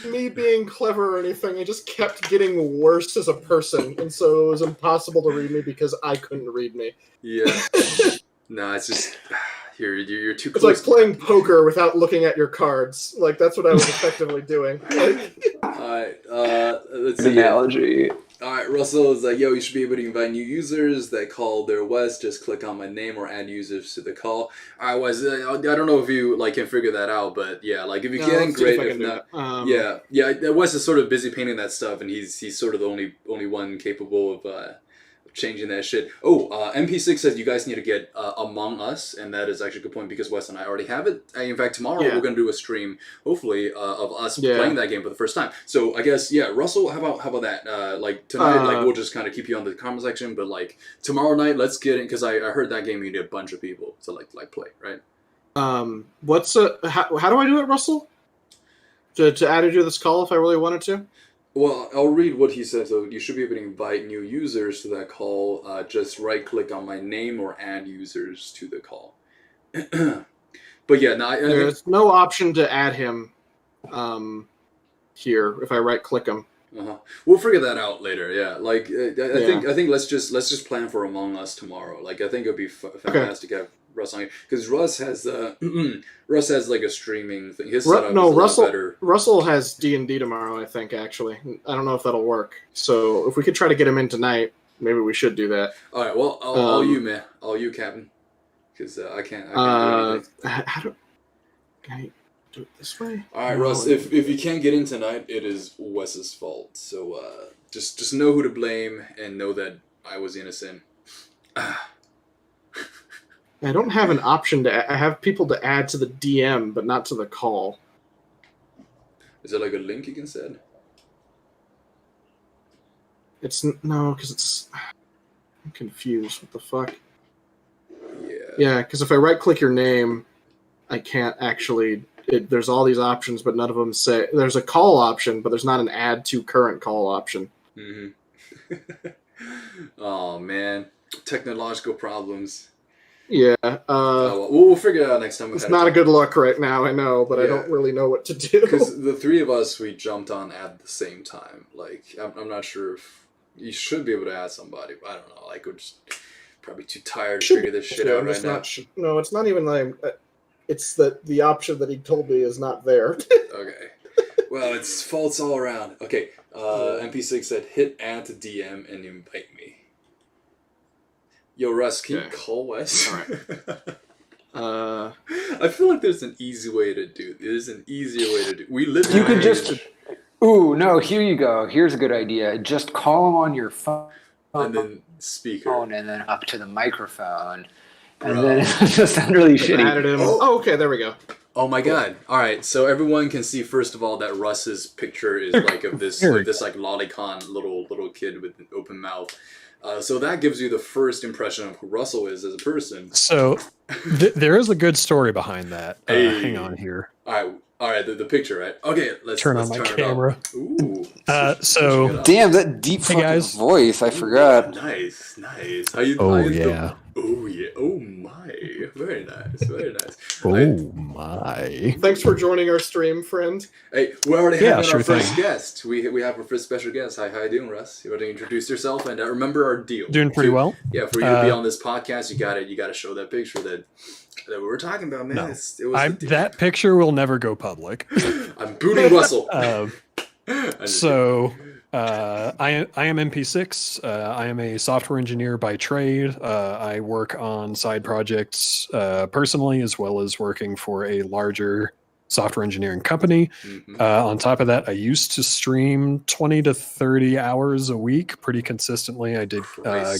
Me being clever or anything, I just kept getting worse as a person, and so it was impossible to read me because I couldn't read me. Yeah. No, it's just you're too close. It's like playing poker without looking at your cards. Like that's what I was effectively doing. Alright, let's see. Analogy. Alright, Russell is like, yo, you should be able to invite new users that call their Wes. Just click on my name or add users to the call. Alright, Wes, I don't know if you can figure that out, but yeah, like if you can, great. If not, yeah. Wes is sort of busy painting that stuff, and he's sort of the only one capable of changing that shit. MP6 says you guys need to get Among Us, and that is actually a good point because Wes and I already have it. In fact, tomorrow we're going to do a stream, hopefully, of us playing that game for the first time. So I guess, Russell, how about that? Like tonight, we'll just kind of keep you on the comment section, but like tomorrow night, let's get in because I heard that game you need a bunch of people to like play, right? How do I do it, Russell? To add you to this call if I really wanted to? Well, I'll read what he says. So you should be able to invite new users to that call. Just right-click on my name or add users to the call. But yeah, no, there's no option to add him here if I right-click him. We'll figure that out later. Yeah, like I think let's just plan for Among Us tomorrow. Like I think it'd be fantastic to have Russ on here because Russ has Russ has like a streaming thing. His setup is a lot better. Russell has D&D tomorrow. I think actually. I don't know if that'll work. So if we could try to get him in tonight, maybe we should do that. All right. Well, all you, man. All you, Captain. Because I can't do anything. Can I do it this way? All right, Russ. If you can't get in tonight, it is Wes's fault. So just know who to blame and know that I was innocent. I don't have an option to. I have people to add to the DM, but not to the call. Is there like a link you can send? It's no, because it's. I'm confused. What the fuck? Yeah. Yeah, because if I right-click your name, I can't actually. There's all these options, but none of them say. There's a call option, but there's not an add to current call option. Mm-hmm. Oh man, technological problems. Yeah. We'll figure it out next time. It's not a good look right now, I know, but I don't really know what to do. Because the three of us, we jumped on at the same time. Like, I'm not sure if you should be able to add somebody, but I don't know. Like, we're just probably too tired to figure this shit out right now. No, it's not even like... It's that the option that he told me is not there. Okay. Well, it's faults all around. Okay. MP6 said, hit add to DM and invite me. Yo, Russ, can you call Wes? All right. I feel like there's an easy way to do. There's an easier way to do. We live. You could just. Ooh, no! Here you go. Here's a good idea. Just call him on your phone, and then speaker, and then up to the microphone, and then it's just sound really shitty. Added him. Oh, okay. There we go. Oh my god! All right, so everyone can see first of all that Russ's picture is like of this like lolicon little kid with an open mouth. So that gives you the first impression of who Russell is as a person. So there is a good story behind that. Hang on here. All right, the picture, right? Okay, let's turn on my camera. Ooh. So damn, that deep voice! I forgot. Nice. How you? Oh yeah. Oh yeah. Oh my. Very nice. Oh my. Thanks for joining our stream, friend. Hey, we already have our first thing. guest. We have our first special guest. Hi, how you doing, Russ? You want to introduce yourself and remember our deal. Doing pretty well. Yeah, for you to be on this podcast, you got to show that picture that we were talking about, man. No, that picture will never go public. I'm booting Russell. I am MP6. I am a software engineer by trade. I work on side projects personally, as well as working for a larger software engineering company. Mm-hmm. On top of that, I used to stream 20 to 30 hours a week pretty consistently. I did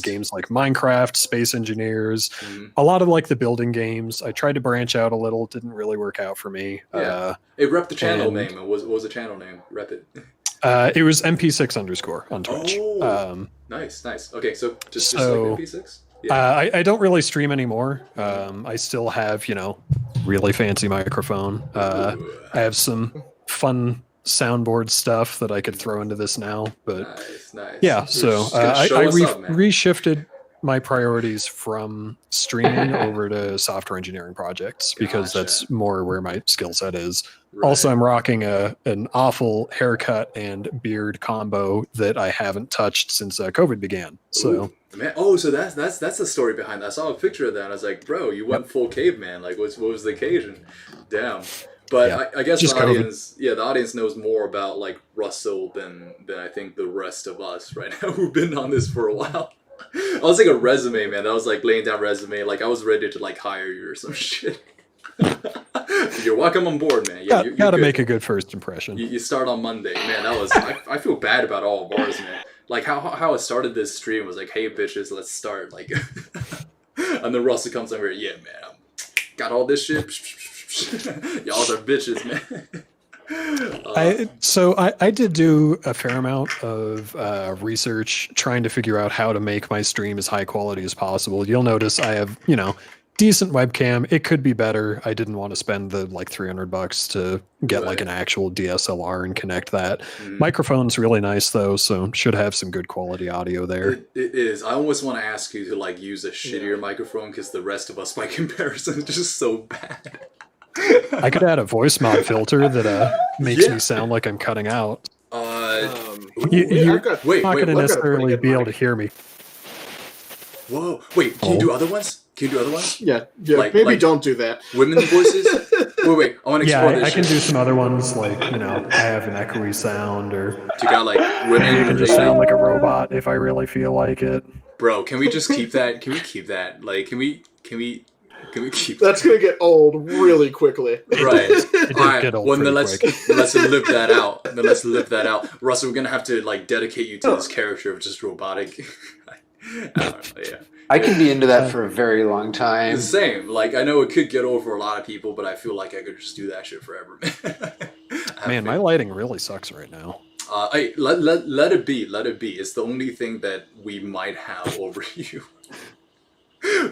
games like Minecraft, Space Engineers, a lot of like the building games. I tried to branch out a little. Didn't really work out for me. Yeah. Rep the channel name. What was the channel name? Rep it. It was MP6_ on Twitch. Oh, nice. Okay, so just like MP6? Yeah. I don't really stream anymore. I still have, really fancy microphone. I have some fun soundboard stuff that I could throw into this now. But nice. Yeah, so I reshifted my priorities from streaming over to software engineering projects because that's more where my skill set is. Right. Also, I'm rocking an awful haircut and beard combo that I haven't touched since COVID began. So, man, so that's the story behind that. I saw a picture of that and I was like, bro, you went full caveman. Like, what was the occasion? Damn. But I guess the audience knows more about like Russell than I think the rest of us right now who've been on this for a while. I was like a resume, man. I was like laying down resume, like I was ready to like hire you or some shit. You're welcome on board, man. Yeah, you gotta make a good first impression. You start on Monday, man. That was I feel bad about all of ours, man. Like how I started this stream was like, hey bitches, let's start. Like, and then Russell comes over here, yeah, man, got all this shit. Y'all are bitches, man. I did do a fair amount of research trying to figure out how to make my stream as high quality as possible. You'll notice I have, decent webcam. It could be better. I didn't want to spend the like $300 to get like an actual DSLR and connect that. Microphone's really nice though, so should have some good quality audio there. It is. I always want to ask you to like use a shittier microphone because the rest of us, by comparison, is just so bad. I could add a voice mod filter that makes me sound like I'm cutting out. You're not going to necessarily be able to hear me. Whoa! Wait, can you do other ones? Can you do other ones? Yeah. Maybe don't do that. Women's voices? Wait. I want to explore this. I can do some other ones, like, I have an echoey sound, or you got like women. You can just sound like a robot if I really feel like it. Bro, can we just keep that? Can we keep that? Like, can we keep? That's gonna get old really quickly. Right. All right. Well, then let's live that out. Russell, we're gonna have to like dedicate you to this character of just robotic. I can be into that for a very long time. The same. Like, I know it could get old for a lot of people, but I feel like I could just do that shit forever. Man, my lighting really sucks right now. Hey, let it be. Let it be. It's the only thing that we might have over you.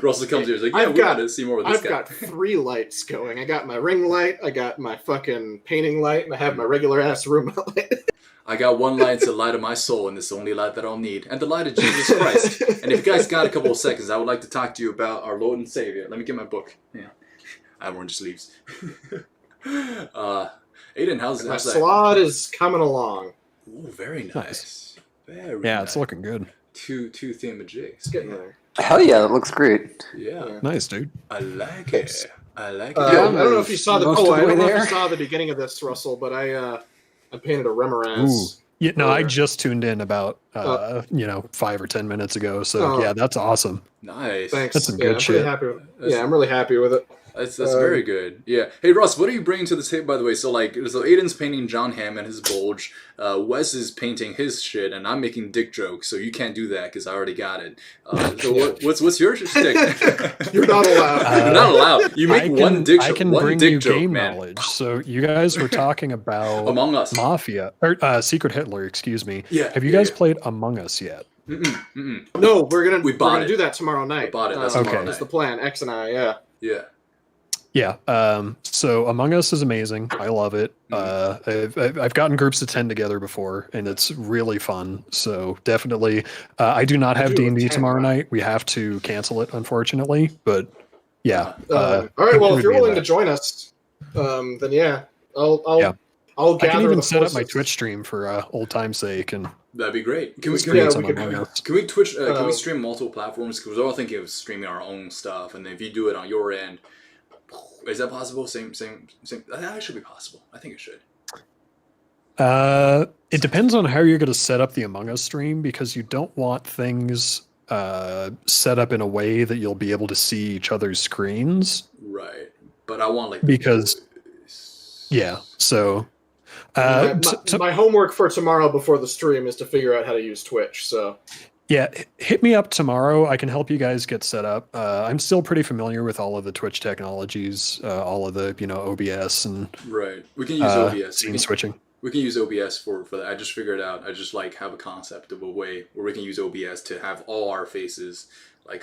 Russell comes here. He's like, we gotta see more of this guy. I've got 3 lights going. I got my ring light, I got my fucking painting light, and I have my regular ass room light. I got one light, it's the light of my soul, and it's the only light that I'll need. And the light of Jesus Christ. And if you guys got a couple of seconds, I would like to talk to you about our Lord and Savior. Let me get my book. Yeah. Everyone just leaves. Aidan, how's my that? slot is coming along. Ooh, very nice. Very nice. It's looking good. Two themajigs. It's getting there. Hell yeah, that looks great. Yeah. Nice, dude. I like it. I like it. I don't know if you saw I don't know if you saw the beginning of this, Russell, but I painted a Remoraz. Yeah, no, I just tuned in about 5 or 10 minutes ago. So yeah, that's awesome. Nice. Thanks. That's some good shit. I'm really happy with it. That's very good. Yeah. Hey Russ, what are you bringing to the table, by the way? So Aidan's painting John Hamm and his bulge. Wes is painting his shit, and I'm making dick jokes. So you can't do that because I already got it. So what's your shtick? You're not allowed. You're not allowed. You make one dick joke. I can bring you game knowledge. So you guys were talking about Among Us, Mafia, or Secret Hitler. Excuse me. Yeah. Have you guys played Among Us yet? No, we're gonna do that tomorrow night. We bought it. That's okay. That's the plan. X and I. Yeah. Yeah. Yeah. So Among Us is amazing. I love it. I've gotten groups of 10 together before, and it's really fun. So definitely, I do not have D&D tomorrow night. We have to cancel it, unfortunately. But yeah. All right. Well, if you're willing to join us, then yeah, I'll gather. I can even set up my Twitch stream for old time's sake, and that'd be great. Can we Twitch? Can we stream multiple platforms? Because we're all thinking of streaming our own stuff, and then if you do it on your end. Is that possible? Same. That should be possible. I think it should. It depends on how you're going to set up the Among Us stream, because you don't want things set up in a way that you'll be able to see each other's screens. Right. But I want So. My homework for tomorrow before the stream is to figure out how to use Twitch. So. Yeah, hit me up tomorrow. I can help you guys get set up. I'm still pretty familiar with all of the Twitch technologies, all of the OBS and right. We can use OBS. Scene switching. We can use OBS for that. I just figured out. I just have a concept of a way where we can use OBS to have all our faces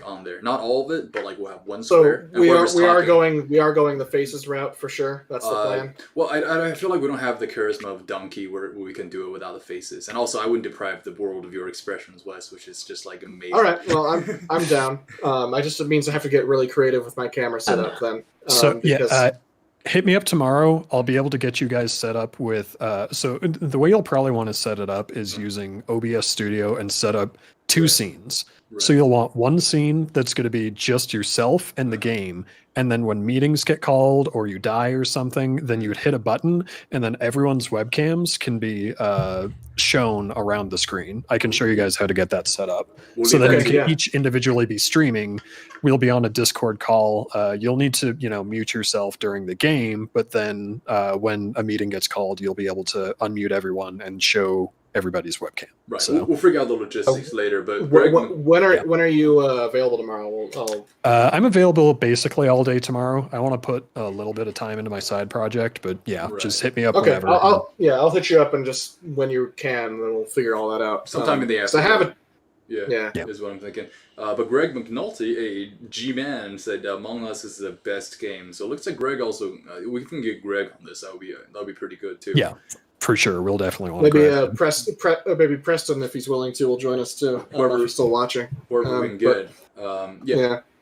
on there. Not all of it, but we'll have one square. So we are going the faces route for sure. That's the plan. Well, I feel like we don't have the charisma of Donkey where we can do it without the faces, and also I wouldn't deprive the world of your expressions, Wes, which is just amazing. All right, well I'm down. It means I have to get really creative with my camera setup then. Hit me up tomorrow. I'll be able to get you guys set up with. So the way you'll probably want to set it up is using OBS Studio and set up 2 scenes. Right. So you'll want one scene that's going to be just yourself and the game. And then when meetings get called or you die or something, then you'd hit a button and then everyone's webcams can be shown around the screen. I can show you guys how to get that set up. So that you can each individually be streaming. We'll be on a Discord call. You'll need to, mute yourself during the game. But then when a meeting gets called, you'll be able to unmute everyone and show everybody's webcam. Right. So we'll figure out the logistics later. But when are you available tomorrow? I'm available basically all day tomorrow. I want to put a little bit of time into my side project, but just hit me up whenever. I'll hit you up and just when you can, then we'll figure all that out. Sometime in the afternoon. Yeah, is what I'm thinking. But Greg McNulty, a G-Man, said Among Us is the best game. So it looks like Greg also. We can get Greg on this. That'll be pretty good too. Yeah, for sure. We'll definitely want to maybe Preston, if he's willing to, will join us too. Whoever he's still watching. Whoever we can get.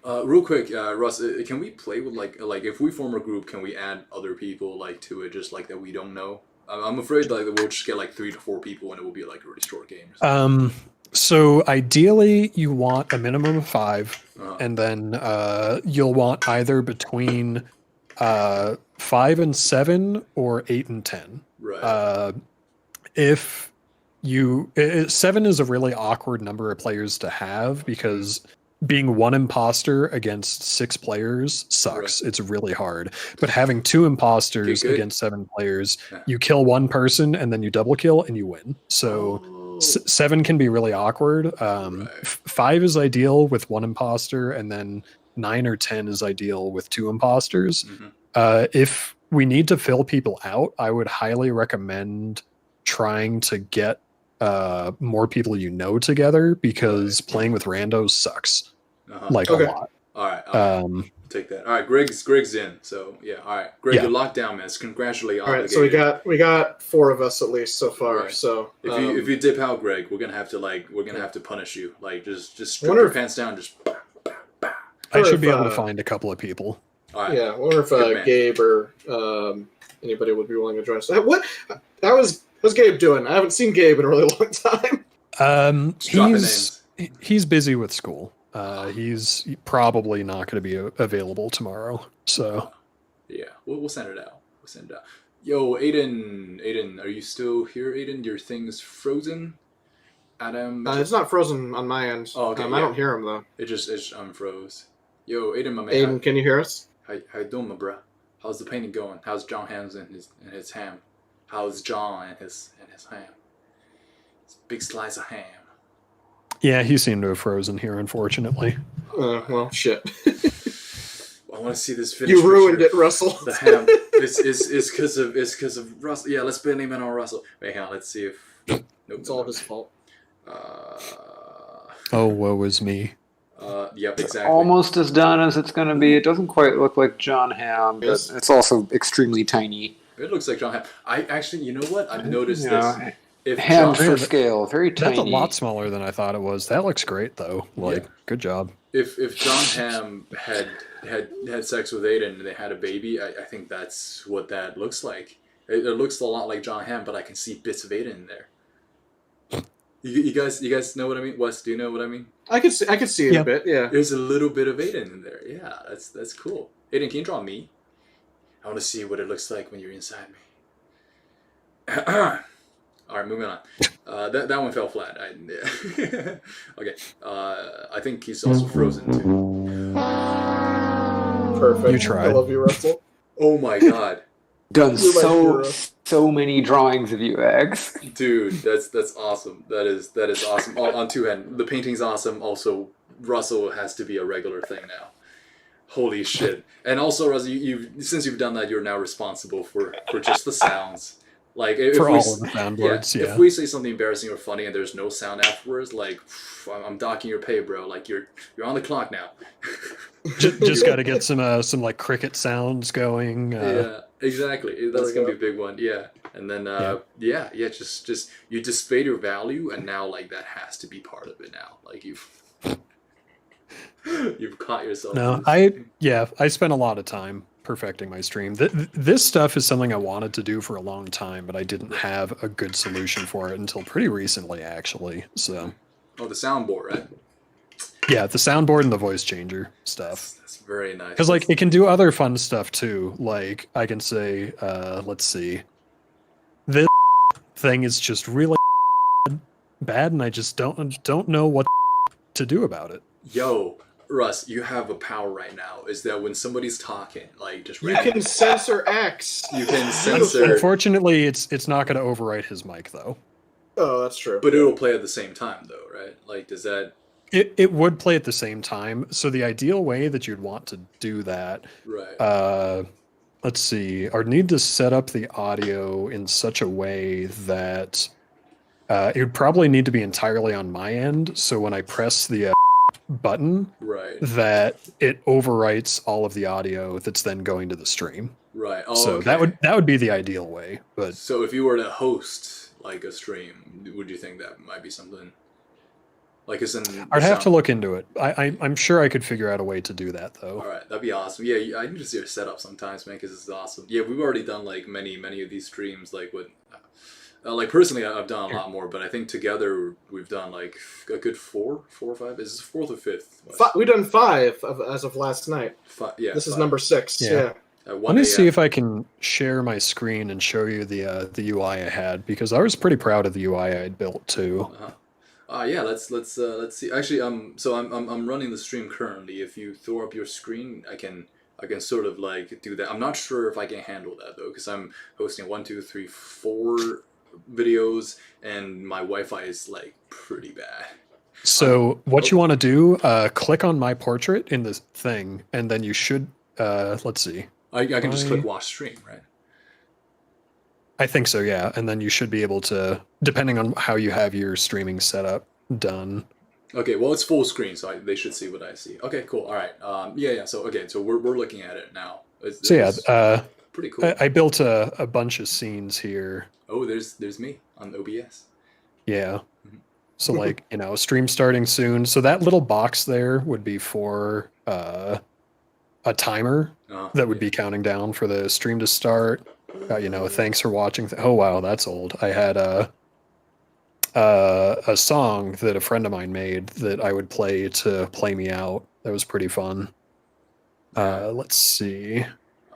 Real quick, Russ, can we play with like if we form a group, can we add other people like to it, just like that we don't know? I'm afraid like we'll just get like 3 to 4 people and it will be like a really short game. So ideally, you want a minimum of 5, and then you'll want either between 5 and 7 or 8 and 10. Right. If you 7 is a really awkward number of players to have because being one imposter against 6 players sucks. Right. It's really hard. But having 2 imposters against 7 players, you kill one person and then you double kill and you win. So 7 can be really awkward. 5 is ideal with 1 imposter, and then 9 or 10 is ideal with 2 imposters. If we need to fill people out, I would highly recommend trying to get more people you know together, because playing with randos sucks a lot. All right. Take that. All right, Greg's in. So yeah. All right, Greg, you're locked down, man. Congratulations. All right, so we got 4 of us at least so far. Right. So if you dip out, Greg, we're gonna have to punish you. Like just strip your pants down. Just. I should be able to find a couple of people. All right. Yeah, I wonder if Gabe or anybody would be willing to join us. How's Gabe doing? I haven't seen Gabe in a really long time. He's busy with school. He's probably not going to be available tomorrow. So yeah, we'll send it out. Yo, Aidan, are you still here? Aidan, your thing's frozen. Adam, it's not frozen on my end. Oh, okay, I don't hear him though. It's unfroze. Yo, Aidan, my man. Aidan, can you hear us? How you doing, my bro? How's the painting going? How's John Hams and his ham? How's John and his ham? It's a big slice of ham. Yeah, he seemed to have frozen here, unfortunately. Well, shit. I want to see this finish. You ruined it, Russell. The ham. It's because of Russell. Yeah, let's blame it on Russell. Wait, hang on. Let's see if. Nope, it's all his fault. Oh, woe is me. Yep, exactly. Almost as done as it's going to be. It doesn't quite look like John Hamm, but it's also extremely tiny. It looks like John Hamm. I actually, you know what? I've noticed this. If Ham for scale, very tiny. That's a lot smaller than I thought it was. That looks great, though. Good job. If John Hamm had sex with Aidan and they had a baby, I think that's what that looks like. It looks a lot like John Hamm, but I can see bits of Aidan in there. You guys know what I mean? Wes, do you know what I mean? I could see it a bit. Yeah. There's a little bit of Aidan in there. Yeah, that's cool. Aidan, can you draw me? I want to see what it looks like when you're inside me. All right, moving on. That one fell flat. Okay. I think he's also frozen too. Perfect. You tried. I love you, Russell. Oh my god. Done so many drawings of you, Eggs. Dude, that's awesome. That is awesome. On 2 ends. The painting's awesome. Also, Russell has to be a regular thing now. Holy shit. And also, Russell, since you've done that, you're now responsible for just the sounds. Like if for all of the soundboards, yeah. If we say something embarrassing or funny and there's no sound afterwards, like I'm docking your pay, bro. Like you're on the clock now. just got to get some like cricket sounds going. Yeah, exactly. That's gonna be a big one. Yeah, and then just you displayed your value, and now like that has to be part of it now. Like you've caught yourself. No, I spent a lot of time perfecting my stream. This stuff is something I wanted to do for a long time, but I didn't have a good solution for it until pretty recently, actually. So, the soundboard, right? Yeah, the soundboard and the voice changer stuff. That's very nice. Because like it can do other fun stuff too. Like I can say, let's see, this thing is just really bad, and I just don't know what to do about it. Yo, Russ, you have a power right now. Is that when somebody's talking, like just you can censor X. You can censor. Unfortunately, it's not going to overwrite his mic though. Oh, that's true. But it'll play at the same time, though, right? Like, does that? It would play at the same time. So the ideal way that you'd want to do that, right? Let's see. I'd need to set up the audio in such a way that it would probably need to be entirely on my end. So when I press the button, right, that it overwrites all of the audio that's then going to the stream. right. Oh, So okay. that would be the ideal way. But so if you were to host like a stream, would you think that might be something? Like, as in, I'd have to look into it. I'm sure I could figure out a way to do that, though. All right, that'd be awesome. Yeah, I need to see your setup sometimes, man, because it's awesome. Yeah, we've already done like many of these streams. Like with, like personally, I've done a lot more, but I think together we've done like a good four or five. Is this fourth or fifth? We've done 5 as of last night. Yeah, this is number 6. Yeah. Let me see if I can share my screen and show you the UI I had, because I was pretty proud of the UI I had built too. Yeah, let's see. Actually, so I'm running the stream currently. If you throw up your screen, I can sort of like do that. I'm not sure if I can handle that though, because I'm hosting 1, 2, 3, 4 videos, and my Wi-Fi is like pretty bad. So what you want to do? Click on my portrait in this thing, and then you should. Let's see. I can just click watch stream, right? I think so, yeah. And then you should be able to, depending on how you have your streaming setup done. Okay, well, it's full screen, so they should see what I see. Okay, cool. All right. Yeah. So we're looking at it now. Pretty cool. I built a bunch of scenes here. Oh, there's me on OBS. Yeah. So like, stream starting soon. So that little box there would be for a timer that would be counting down for the stream to start. Thanks for watching. Oh wow, that's old. I had a song that a friend of mine made that I would play to play me out. That was pretty fun. Let's see.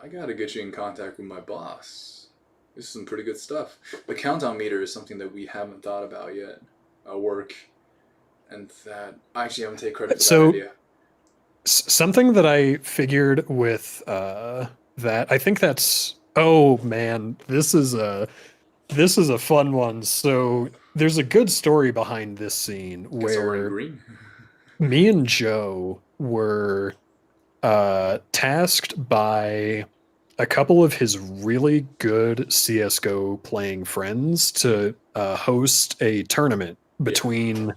I gotta get you in contact with my boss. This is some pretty good stuff. The countdown meter is something that we haven't thought about yet. Work, and that I actually haven't taken credit for that idea. Something that I figured with that, I think that's. Oh man, this is a fun one. So there's a good story behind this scene where me and Joe were tasked by a couple of his really good CSGO playing friends to host a tournament between.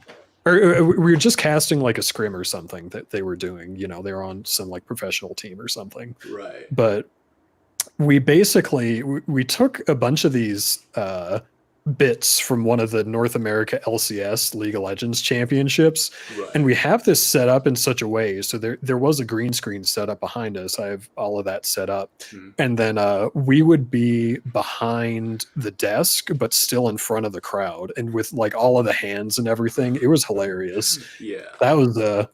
Or we were just casting like a scrim or something that they were doing. They were on some like professional team or something. Right. But we took a bunch of these bits from one of the North America LCS League of Legends championships, and we have this set up in such a way. So there was a green screen set up behind us. I have all of that set up, and then we would be behind the desk, but still in front of the crowd, and with like all of the hands and everything. It was hilarious. Yeah, that was a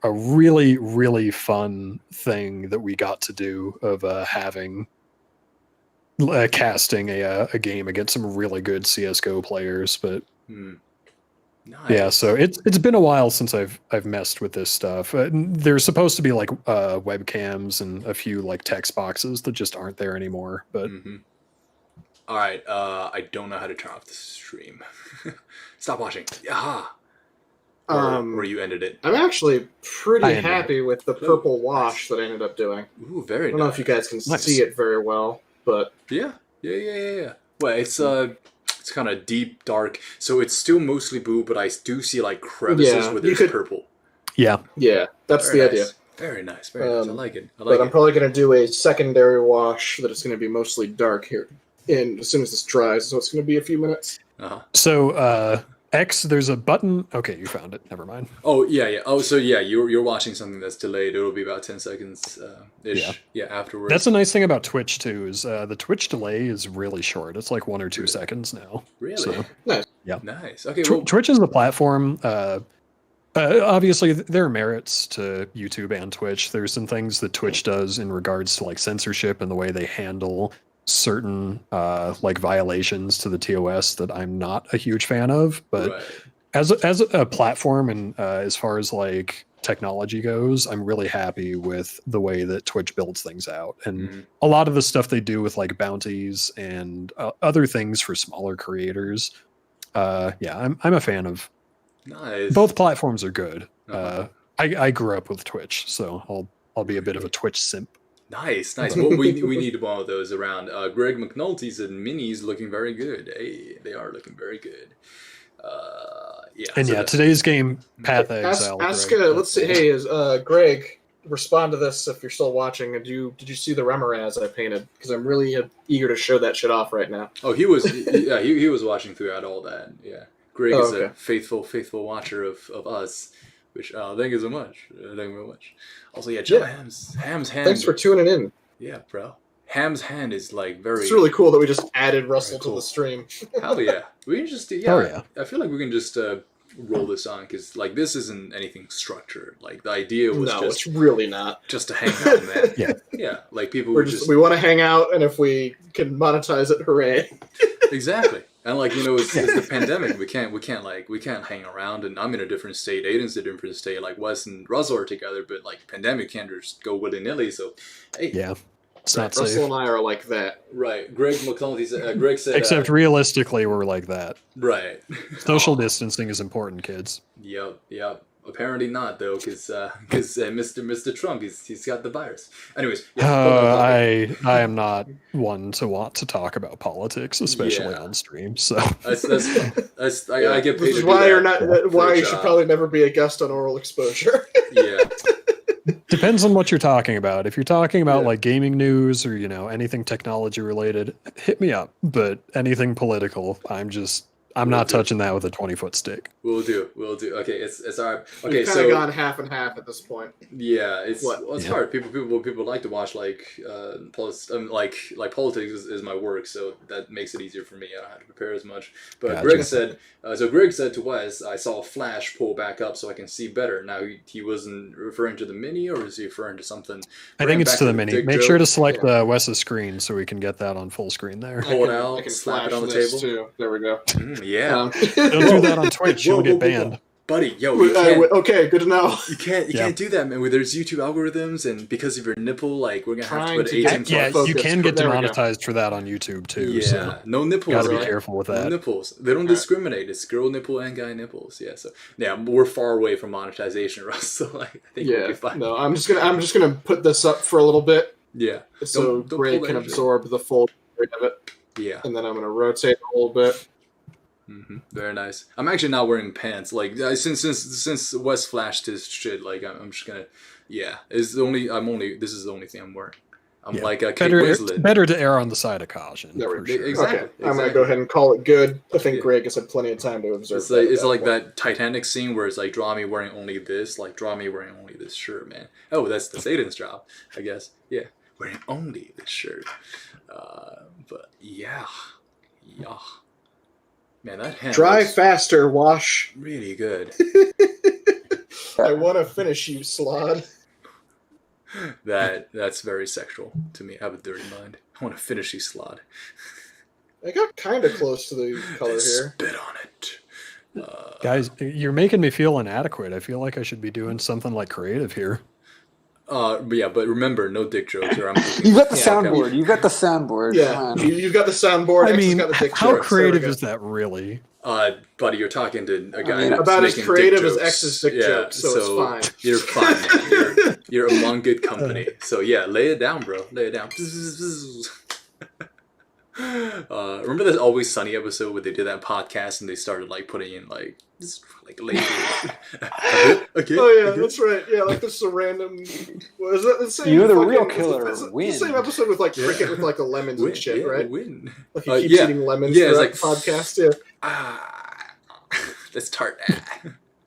really, really fun thing that we got to do of having casting a game against some really good CSGO players. But nice. Yeah, so it's been a while since I've messed with this stuff. There's supposed to be like webcams and a few like text boxes that just aren't there anymore. But all right, I don't know how to turn off the stream. Stop watching. Aha. Where you ended it. I'm actually pretty happy with the purple wash that I ended up doing. Ooh, very nice. I don't know if you guys can see it very well, but yeah. Well, it's kind of deep, dark, so it's still mostly blue, but I do see like crevices where there's purple. Yeah, that's very the idea. Very nice, very nice. I like it. I'm probably going to do a secondary wash that is going to be mostly dark here, and as soon as this dries, so it's going to be a few minutes. So X, there's a button. Okay, you found it. Never mind. Oh yeah. Oh, so yeah, you're watching something that's delayed. It'll be about 10 seconds ish. Yeah, afterwards. That's a nice thing about Twitch too. Is the Twitch delay is really short. It's like 1 or 2 seconds now. Really? So, nice. Yeah. Nice. Okay. Twitch is the platform. Obviously, there are merits to YouTube and Twitch. There's some things that Twitch does in regards to like censorship and the way they handle certain like violations to the TOS that I'm not a huge fan of, but as a platform and as far as like technology goes, I'm really happy with the way that Twitch builds things out, and a lot of the stuff they do with like bounties and other things for smaller creators. I'm a fan of. Nice. Both platforms are good. I grew up with Twitch, so I'll be a bit of a Twitch simp. Nice. Well, we need one of those around. Greg McNulty said minis looking very good. Hey, they are looking very good. And so today's game, Path Exile. Let's see. Hey, Greg, respond to this if you're still watching. Did you see the Remoraz I painted? Because I'm really eager to show that shit off right now. Oh, he was he was watching throughout all that. Yeah, Greg is a faithful watcher of us. Which thank you so much. Thank you very much. Also, Ham's hand. Thanks for tuning in. Yeah, bro. Ham's hand is like very. It's really cool that we just added Russell to the stream. Hell yeah, we can just I feel like we can just roll this on because like this isn't anything structured. Like the idea was it's really not just to hang out, man. Yeah. Like people we want to hang out, and if we can monetize it, hooray! Exactly. And like it's the pandemic. We can't hang around. And I'm in a different state. Aidan's in a different state. Like Wes and Russell are together, but like pandemic can't just go willy nilly. So hey, it's not Russell safe. and I are like that. Right. Greg McCullough said. Greg said. Except realistically, we're like that. Right. Social distancing is important, kids. Yep. Apparently not though, because Mr. Trump he's got the virus. Anyways, I am not one to want to talk about politics, especially on stream. So I get paid. This is why you're not. Why you should probably never be a guest on Oral Exposure. Yeah. Depends on what you're talking about. If you're talking about like gaming news or anything technology related, hit me up. But anything political, I'm not touching that with a 20-foot stick. We'll do. Okay, it's all right. Okay, we've kind of gone half and half at this point. Yeah, it's hard. People like to watch like politics is my work, so that makes it easier for me. I don't have to prepare as much. But gotcha. Greg said to Wes, I saw Flash pull back up so I can see better. Now he wasn't referring to the mini, or is he referring to something? I think it's to the mini. Make sure to select Wes's screen so we can get that on full screen there. Pull it out. I can slap it on the table. Too. There we go. Yeah. Don't do that on Twitch. You'll get banned. Buddy, okay, good to know. You can't do that, man. There's YouTube algorithms, and because of your nipple, like we're gonna have to put 18. You can get demonetized for that on YouTube too. Yeah, so no nipples. Gotta be careful with that. No nipples. They don't discriminate. It's girl nipple and guy nipples. Yeah, so we're far away from monetization, Russ. So like, I think we'll be fine. No, I'm just gonna put this up for a little bit. Yeah, so Greg can absorb the full of it. Yeah, and then I'm gonna rotate a little bit. Mm-hmm. Very nice. I'm actually not wearing pants. Like since Wes flashed his shit, like I'm just gonna. Yeah, this is the only thing I'm wearing. I'm like Kate Winslet. Better to err on the side of caution. Sure. Exactly. Okay. I'm gonna go ahead and call it good. I think Greg has had plenty of time to observe. It's like that Titanic scene where it's like draw me wearing only this shirt, man. Oh, that's Aidan's job, I guess. Yeah, wearing only this shirt. But yeah. Man, that hand dry faster, wash. Really good. I want to finish you, Slod. That's very sexual to me. I have a dirty mind. I want to finish you, Slod. I got kind of close to the color here. Spit on it. Guys, you're making me feel inadequate. I feel like I should be doing something like creative here. But remember, no dick jokes or I'm You got the soundboard. Okay. You got the soundboard. Yeah, you got the soundboard. I mean, got the dick how jokes. creative is that really? Buddy, you're talking to a guy about as creative as X's dick jokes, so it's fine. You're fine. You're among good company. So yeah, lay it down, bro. Lay it down. Remember that Always Sunny episode where they did that podcast and they started like putting in like lazy. Okay. Oh yeah, that's right. Yeah, like this is a random. What is that? The same. You're the real killer. The same episode with like cricket with like the lemons and shit, right? Win. Like he keeps eating lemons. Yeah, it's like podcast. Yeah. That's tart.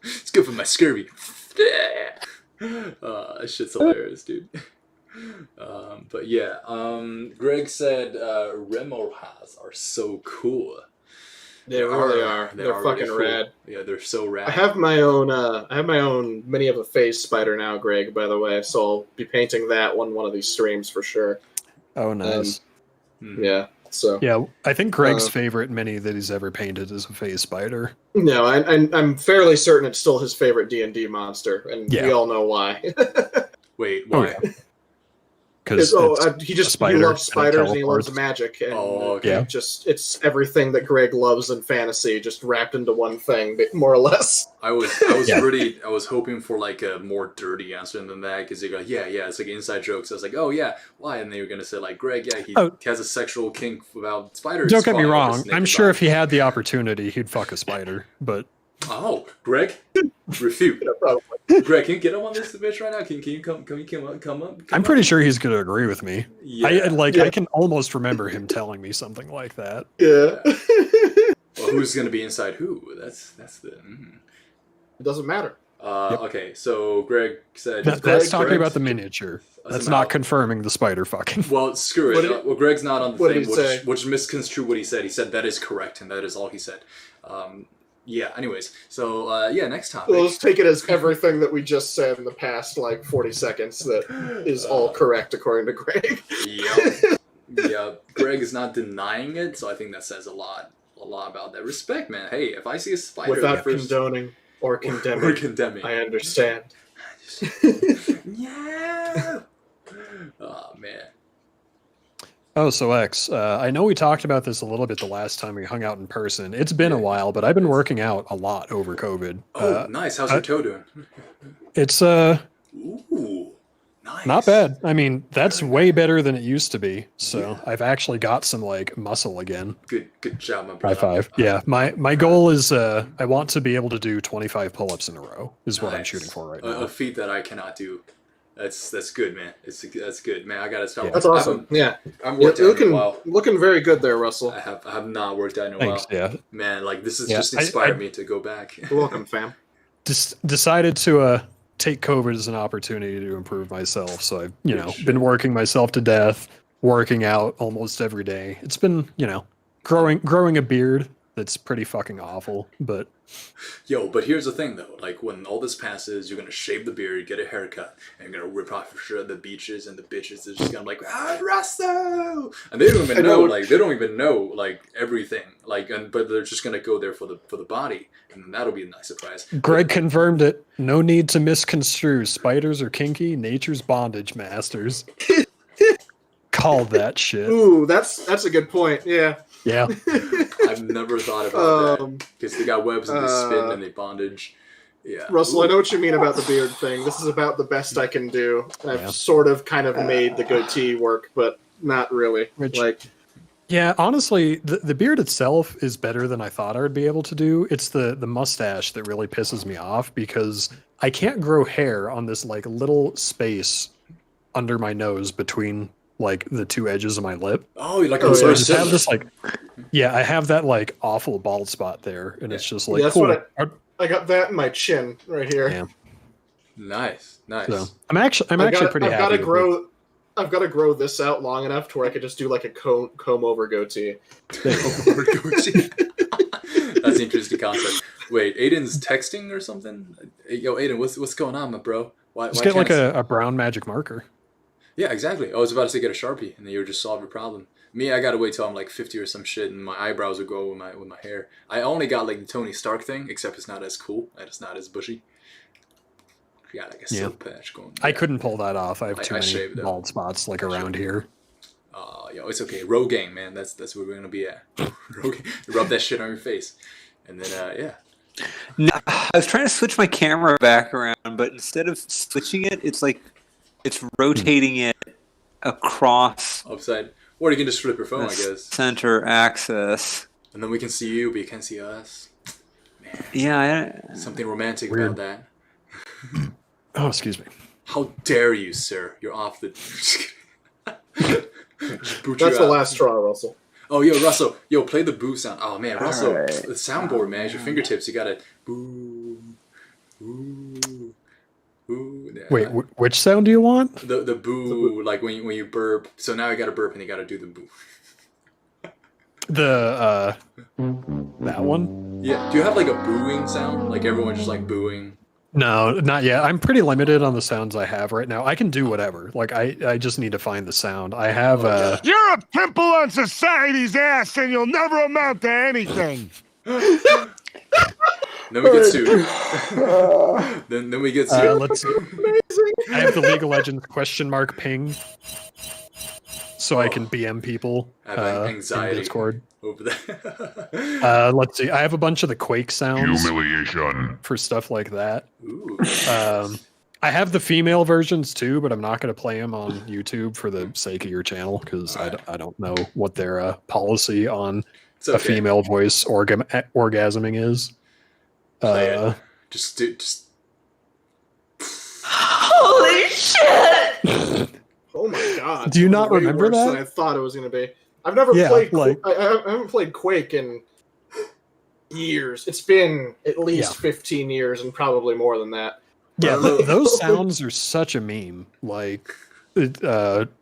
It's good for my scurvy. That shit's hilarious, dude. But yeah, Greg said Remoraz are so cool. They really are. They're fucking really rad. Yeah, they're so rad. I have my own mini of a phase spider now, Greg, by the way, so I'll be painting that one of these streams for sure. Oh, nice. Yeah. So yeah, I think Greg's favorite mini that he's ever painted is a phase spider. No, I'm fairly certain it's still his favorite D&D monster, and we all know why. Wait, why? because he loves spiders and he loves magic, and it's everything that Greg loves in fantasy, just wrapped into one thing, more or less. I was hoping for like a more dirty answer than that, because you go, it's like inside jokes. I was like, oh yeah, why? And they were gonna say like, Greg, he has a sexual kink about spiders. Don't get me wrong. I'm sure if he had the opportunity, he'd fuck a spider, but. Oh, Greg, refute. Greg, can you get him on this bitch right now? Can you come up? I'm pretty sure he's gonna agree with me. Yeah. I can almost remember him telling me something like that. Yeah. Well, who's gonna be inside who? That's the. It doesn't matter. Okay, so Greg said that's talking about the miniature. That's not confirming the spider fucking. Well, screw it. Well, Greg's not on the thing, which misconstrued what he said. He said that is correct, and that is all he said. Yeah, anyways, so, next topic. We'll just take it as everything that we just said in the past, 40 seconds that is all correct, according to Greg. Yeah, Greg is not denying it, so I think that says a lot about that. Respect, man. Hey, if I see a spider... Without condoning or condemning. I understand. Yeah! Oh, man. Oh, so X, I know we talked about this a little bit the last time we hung out in person. It's been a while, but I've been working out a lot over COVID. Oh, nice. How's your toe doing? It's, Ooh, nice. Not bad. I mean, that's way better than it used to be. So I've actually got some, muscle again. Good job, my brother. High five. Yeah, my goal is, I want to be able to do 25 pull-ups in a row, is what I'm shooting for right now. A feat that I cannot do. That's good, man. That's good, man. I gotta start. That's awesome. I'm looking very good there, Russell. I have not worked out in a while. Yeah, man. This has just inspired me to go back. You're welcome, fam. Decided to take COVID as an opportunity to improve myself. So I've been working myself to death, working out almost every day. It's been growing a beard that's pretty fucking awful, but. But here's the thing though, when all this passes, you're gonna shave the beard, get a haircut, and you're gonna rip off for sure the beaches and the bitches. They're just gonna be like, Russell, and they don't even know, they don't even know everything, but they're just gonna go there for the body, and then that'll be a nice surprise. Greg confirmed it. No need to misconstrue. Spiders are kinky, nature's bondage masters. Call that shit. Ooh, that's a good point. Yeah. Yeah. I've never thought about that. Because they got webs and they spin and they bondage. Yeah. Russell, I know what you mean about the beard thing. This is about the best I can do. I've sort of kind of made the goatee work, but not really. Yeah, honestly, the beard itself is better than I thought I would be able to do. It's the mustache that really pisses me off, because I can't grow hair on this little space under my nose between the two edges of my lip. Oh, you're so I just have this I have that awful bald spot there, and it's just that's cool. What I got that in my chin right here. Yeah. Nice. So I'm actually pretty happy. I've got to grow this out long enough to where I could just do a comb over goatee. That's an interesting concept. Wait, Aiden's texting or something? Yo, Aiden, what's going on, my bro? Why get a brown magic marker. Yeah, exactly. I was about to say get a Sharpie, and then you would just solve your problem. Me, I gotta wait till I'm 50 or some shit, and my eyebrows will go with my hair. I only got the Tony Stark thing, except it's not as cool, and it's not as bushy. I got a silk patch going. I couldn't pull that off. I have too many bald spots around here. It's okay. Rogaine, man. That's where we're gonna be at. Rub that shit on your face, and then No, I was trying to switch my camera back around, but instead of switching it, it's rotating it across upside, or you can just flip your phone, I guess. Center axis, and then we can see you, but you can't see us. Man, yeah, something romantic about that. Oh, excuse me. How dare you, sir? You're off the. That's the last straw, Russell. Oh, yo, Russell, play the boo sound. Oh man, Russell, the soundboard, man. It's your fingertips. You gotta boo, boo. Ooh, yeah. Wait, which sound do you want? The boo, when you burp. So now you got to burp and you got to do the boo. That one? Yeah. Do you have a booing sound? Everyone just booing? No, not yet. I'm pretty limited on the sounds I have right now. I can do whatever. I just need to find the sound. I have You're a pimple on society's ass, and you'll never amount to anything. Then we get sued. then we get sued. Let's see. I have the League of Legends ping, so I can BM people. I have anxiety in Discord over that. Let's see. I have a bunch of the Quake sounds. Humiliation. For stuff like that. Ooh. I have the female versions too, but I'm not going to play them on YouTube for the sake of your channel because I don't know what their policy on a female voice orgasming is. Just. Holy shit! Oh my god! Do you not remember that? Than I thought it was going to be. I've never played. I haven't played Quake in years. It's been at least 15 years, and probably more than that. Yeah, those sounds are such a meme. Like,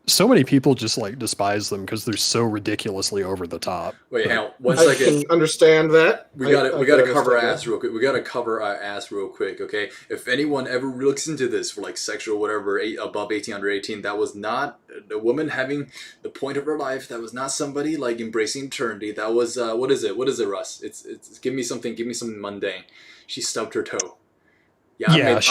so many people just like despise them because they're so ridiculously over the top. Wait, hang on, 1 second. I can understand that. We gotta cover our ass real quick. We gotta cover our ass real quick, okay? If anyone ever looks into this for like sexual whatever, above 18, under 18, that was not a woman having the point of her life. That was not somebody like embracing eternity. That was what is it, Russ? It's give me something mundane. She stubbed her toe. I made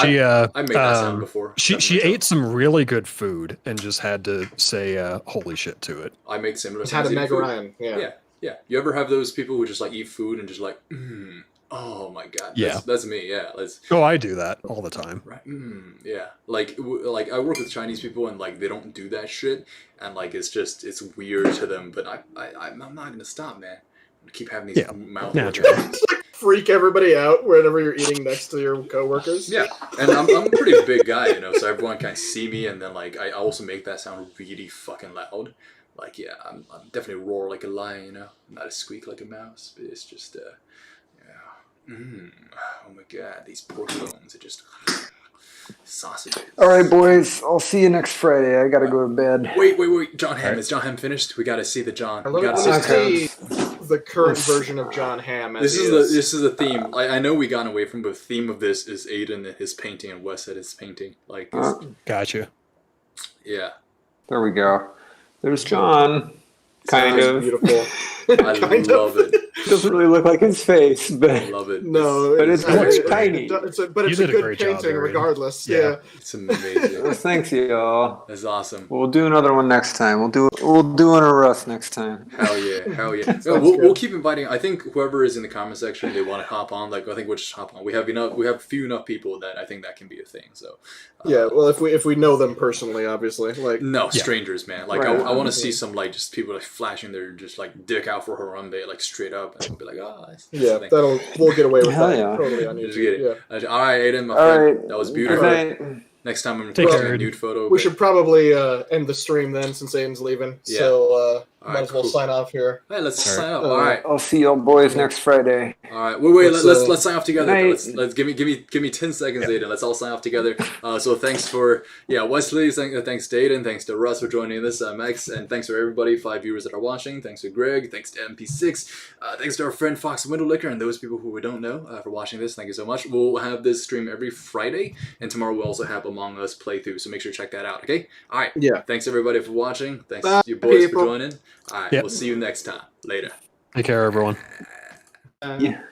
that sound before. She ate some really good food and just had to say holy shit to it. I make similar sounds. Had a Meg Ryan. Yeah. You ever have those people who just like eat food and just like, oh my god. That's me. Yeah. I do that all the time. Right. Yeah. Like I work with Chinese people and like they don't do that shit and like it's weird to them. But I'm not gonna stop, man. I'm gonna keep having these mouth orgasms. Freak everybody out whenever you're eating next to your coworkers. Yeah, and I'm a pretty big guy, so everyone can see me, and then like I also make that sound really fucking loud. Like I'm definitely roar like a lion, not a squeak like a mouse, but it's just oh my god, these pork bones are just sausages. All right, boys, I'll see you next Friday. I gotta go to bed. Wait, John Hamm. Is John Hamm finished? We gotta see the John. We gotta see the current version of John Hamm. This is the theme. I know we got away from, but the theme of this is Aidan and his painting and Wes at his painting. Like, gotcha. Yeah. There we go. There's John. Kind of beautiful. I love it. It doesn't really look like his face, but I love it. No, but it's tiny. It's a good painting, regardless. Yeah, it's amazing. Well, thanks, y'all. That's awesome. We'll do another one next time. We'll do an Russ next time. Hell yeah. We'll keep inviting. I think whoever is in the comment section, they want to hop on. Like I think we'll just hop on. We have few enough people that I think that can be a thing. So. Yeah, well, if we know them personally, obviously, like strangers, man. Like I want to see some like just people like flashing their just like dick out for Harambe, like straight up, and I'll be like, that's we'll get away with that yeah. totally on YouTube. Yeah. All right, Aidan, my friend, that was beautiful. Next time I'm taking a nude photo. We should probably end the stream then, since Aidan's leaving. Yeah. So might as well sign off here. Hey, let's sign off. All right. I'll see y'all boys next Friday. All right. Wait. Let's sign off together. Let's give me 10 seconds, Aidan. Let's all sign off together. So thanks for Wesley. Thanks to Aidan. Thanks to Russ for joining this. Max, and thanks for everybody, 5 viewers that are watching. Thanks to Greg. Thanks to MP6. Thanks to our friend Fox Windowlicker and those people who we don't know for watching this. Thank you so much. We'll have this stream every Friday, and tomorrow we'll also have Among Us playthrough. So make sure to check that out. Okay. All right. Yeah. Thanks everybody for watching. Thanks to you boys for joining. All right. We'll see you next time. Later. Take care, everyone. Yeah.